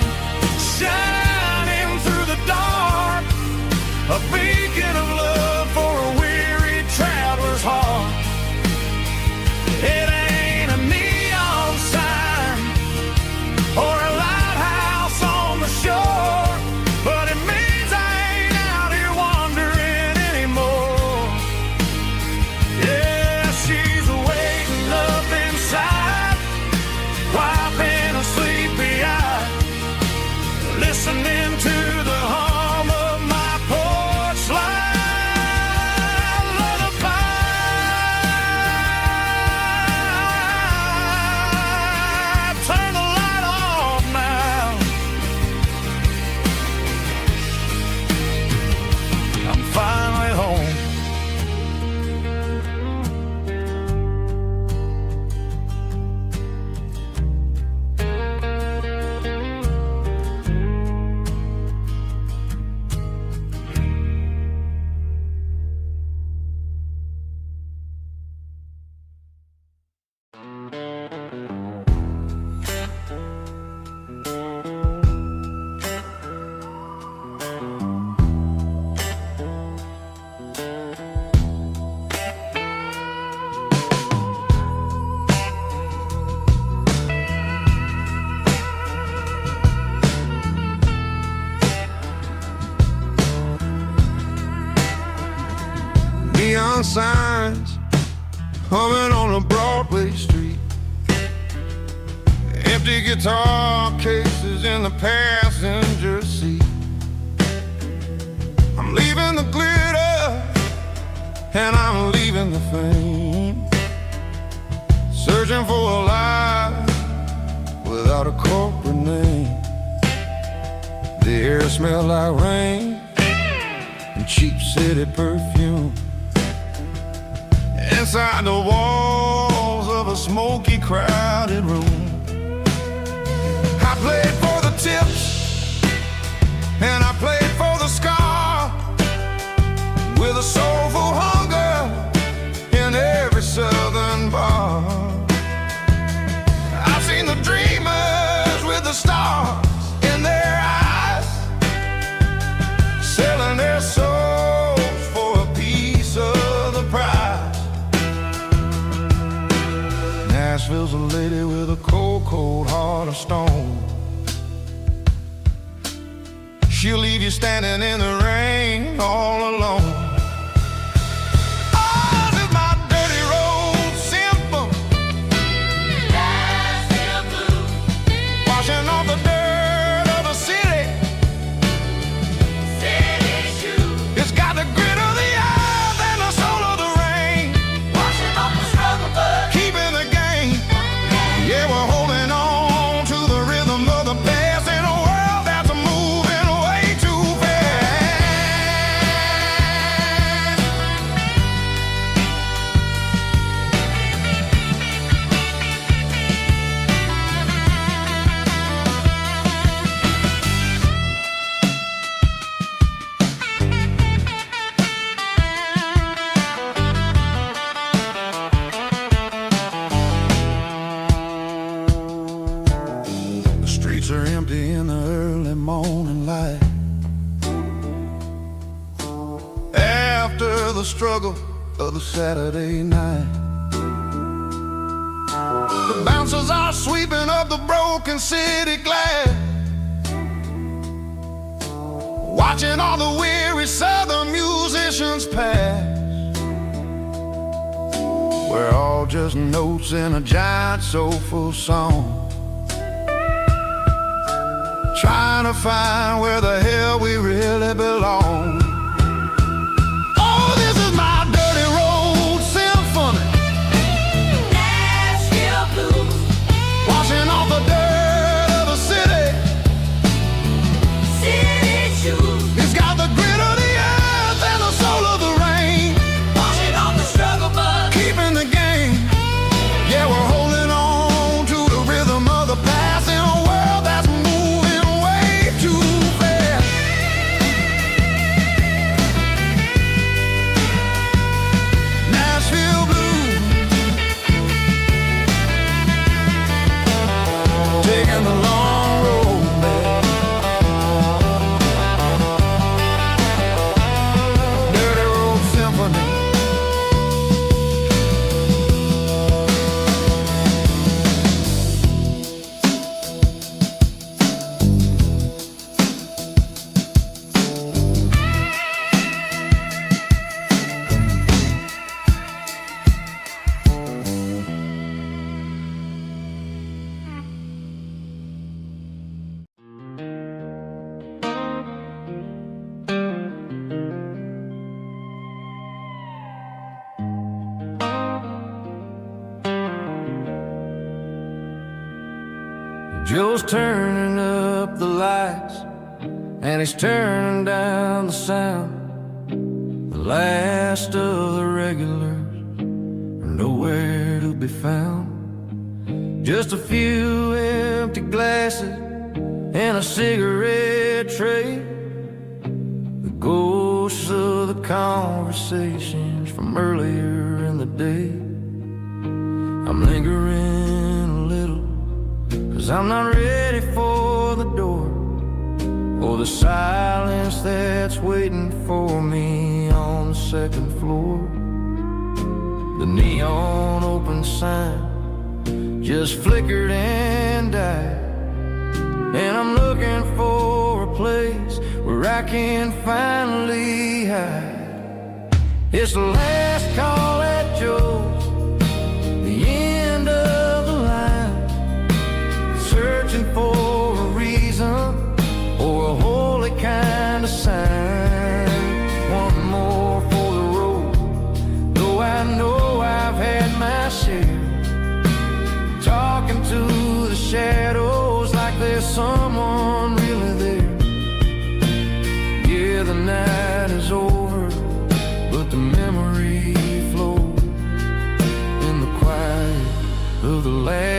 shining through the dark, a beacon of love for a weary traveler's heart. It ain't a neon sign or a lighthouse on the shore, but it means I ain't out here wandering anymore. Yeah, she's waiting up inside, wiping a sleepy eye, listening to the hum of my porch neon signs humming on a Broadway street. Empty guitar cases in the passenger seat. I'm leaving the glitter and I'm leaving the fame, searching for a life without a corporate name. The air smelled like rain and cheap city perfume. Inside the walls of a smoky, crowded room, I played for the tips and I played for the scar, with a soulful hunger in every southern bar. I've seen the dreamers with the stars in their eyes, selling their souls for a piece of the prize. Nashville's a lady with a cold, cold heart of stone. She'll leave you standing in the rain all alone. Oh, this is my dirty road symphony. Nashville blues. Washing off the dirt of the city. City shoes. It's got the grit of the earth and the soul of the rain. Washing off the struggle, but keeping the game. Yeah, we're holding on to the rhythm of the past in a world that's moving way too fast. The streets are empty in the early morning light, after the struggle of the Saturday night. The bouncers are sweeping up the broken city glass, watching all the weary southern musicians pass. We're all just notes in a giant soulful song, trying to find where the hell we really belong. Oh, this is my dirty road symphony. Nashville blues. Washing off the dirt of the city. City shoes. It's got the grit of the earth and the soul of the rain. Washing off the struggle, but keeping the game. Yeah, we're holding on to the rhythm of the past in a world that's moving way too fast. Nashville blues, taking the long road back. Dirty road symphony. Joe's turning up the lights and he's turning down the sound. The last of the regulars are nowhere to be found. Just a few empty glasses and a cigarette tray, the ghosts of the conversations from earlier in the day. I'm lingering a little, 'cause I'm not ready for the door, or the silence that's waiting for me on the second floor. The neon open sign just flickered and died, and I'm looking for a place where I can finally hide. It's the last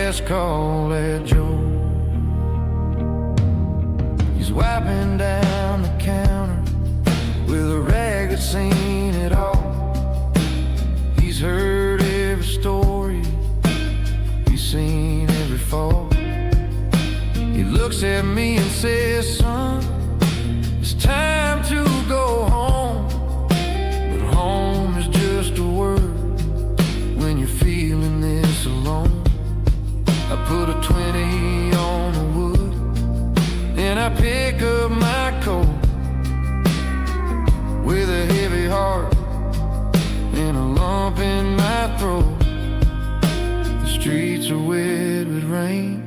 last call at Joe. He's wiping down the counter with a rag that's seen it all. He's heard every story, he's seen every fall. He looks at me and says, son, it's time to go home. But home is just a word when you're feeling this alone. I put a 20 on the wood, and I pick up my coat with a heavy heart and a lump in my throat. The streets are wet with rain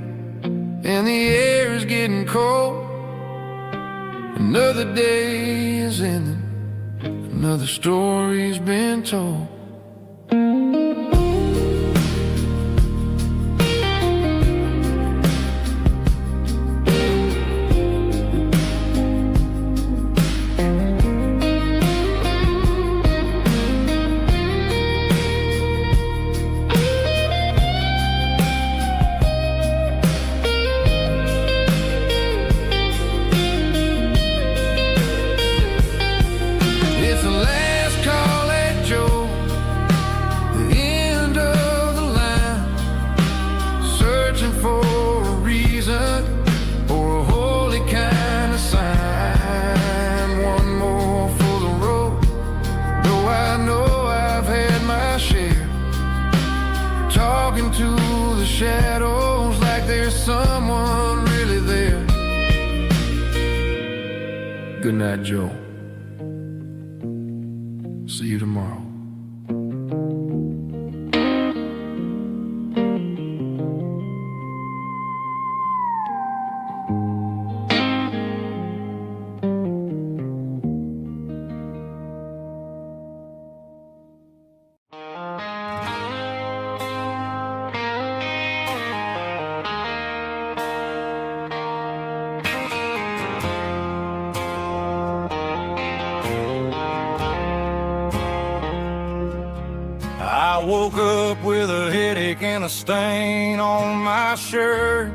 and the air is getting cold. Another day is ending, another story's been told. Shadows like there's someone really there. Good night, Joe. See you tomorrow. I woke up with a headache and a stain on my shirt.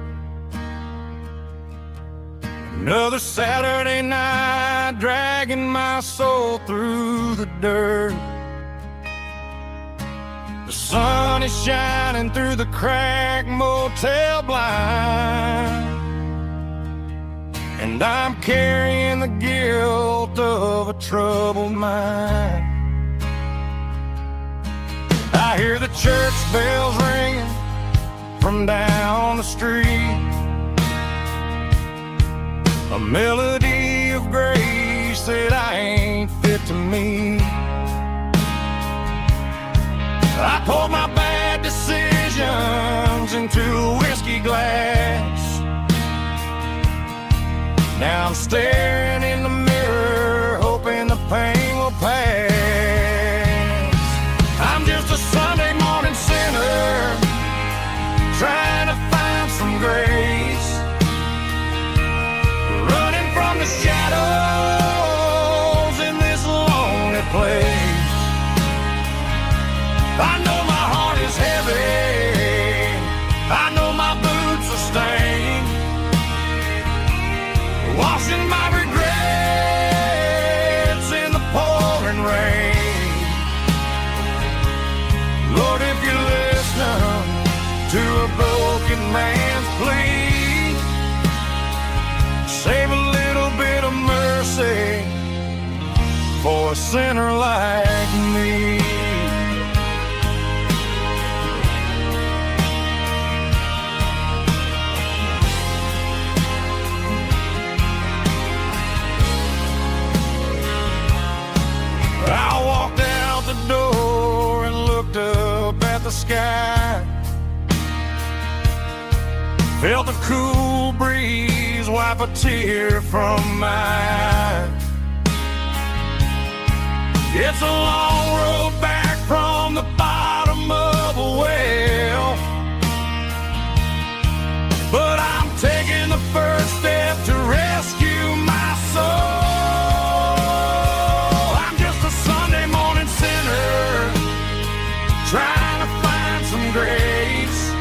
Another Saturday night dragging my soul through the dirt. The sun is shining through the cracked motel blind, and I'm carrying the guilt of a troubled mind. I hear the church bells ringing from down the street, a melody of grace that I ain't fit to meet. I poured my bad decisions into a whiskey glass. Now I'm staring in the mirror, hoping the pain will pass. I'm just a Sunday morning sinner, trying to find some grace, running from the shadows in this lonely place. I know my heart is heavy, I know my boots are stained, washing my regrets in the pouring rain. Lord, if you listen to a broken man's plea, save a little bit of mercy for a sinner like me. I walked out the door and looked up at the sky, felt a cool breeze wipe a tear from my eye. It's a long road back from the bottom of a well, but I'm taking the first step to rescue my soul. Trying to find some grace,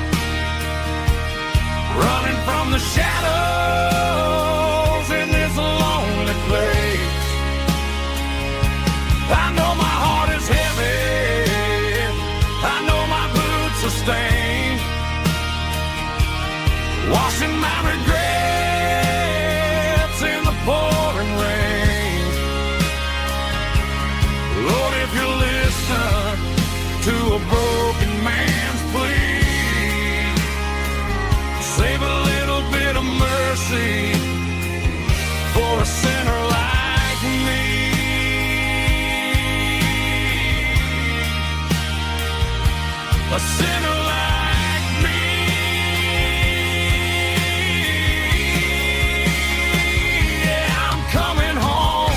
a sinner like me. Yeah, I'm coming home.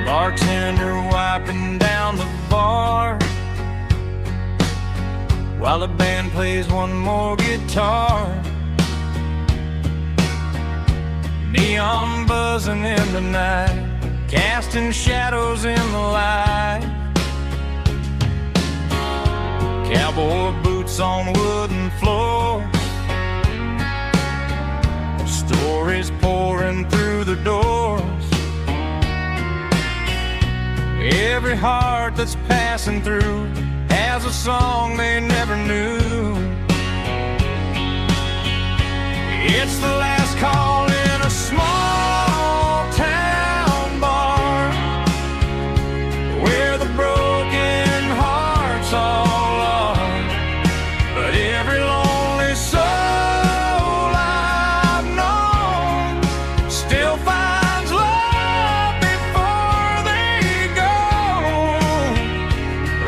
Bartender wiping down the bar while the band plays one more guitar. Neon buzzing in the night, casting shadows in the light. Cowboy boots on wooden floors, stories pouring through the doors. Every heart that's passing through has a song they never knew. It's the last call in a small town bar where the broken hearts all are. But every lonely soul I've known still finds love before they go.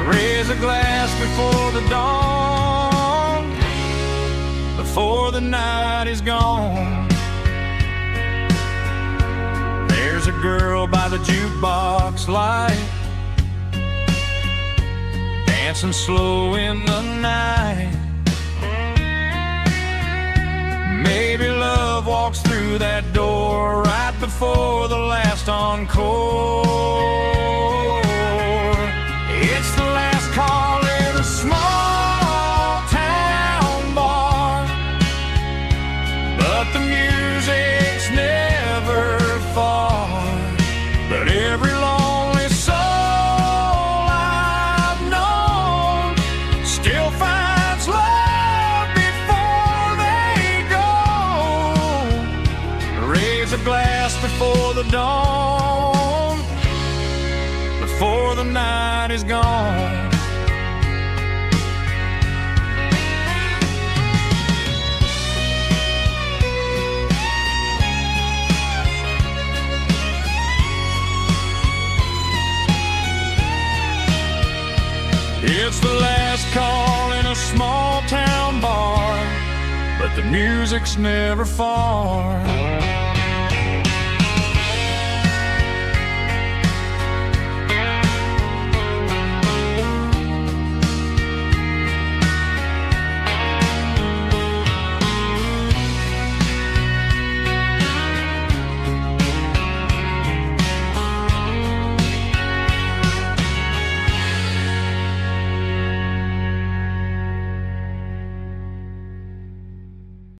Raise a glass before the dawn, before the night is gone. There's a girl by the jukebox light, dancing slow in the night. Maybe love walks through that door right before the last encore. It's the last call in a small town bar, but the music's never far. But every lonely soul I've known still finds love before they go. Raise a glass before the dawn, before the night is gone. It's the last call in a small town bar, but the music's never far.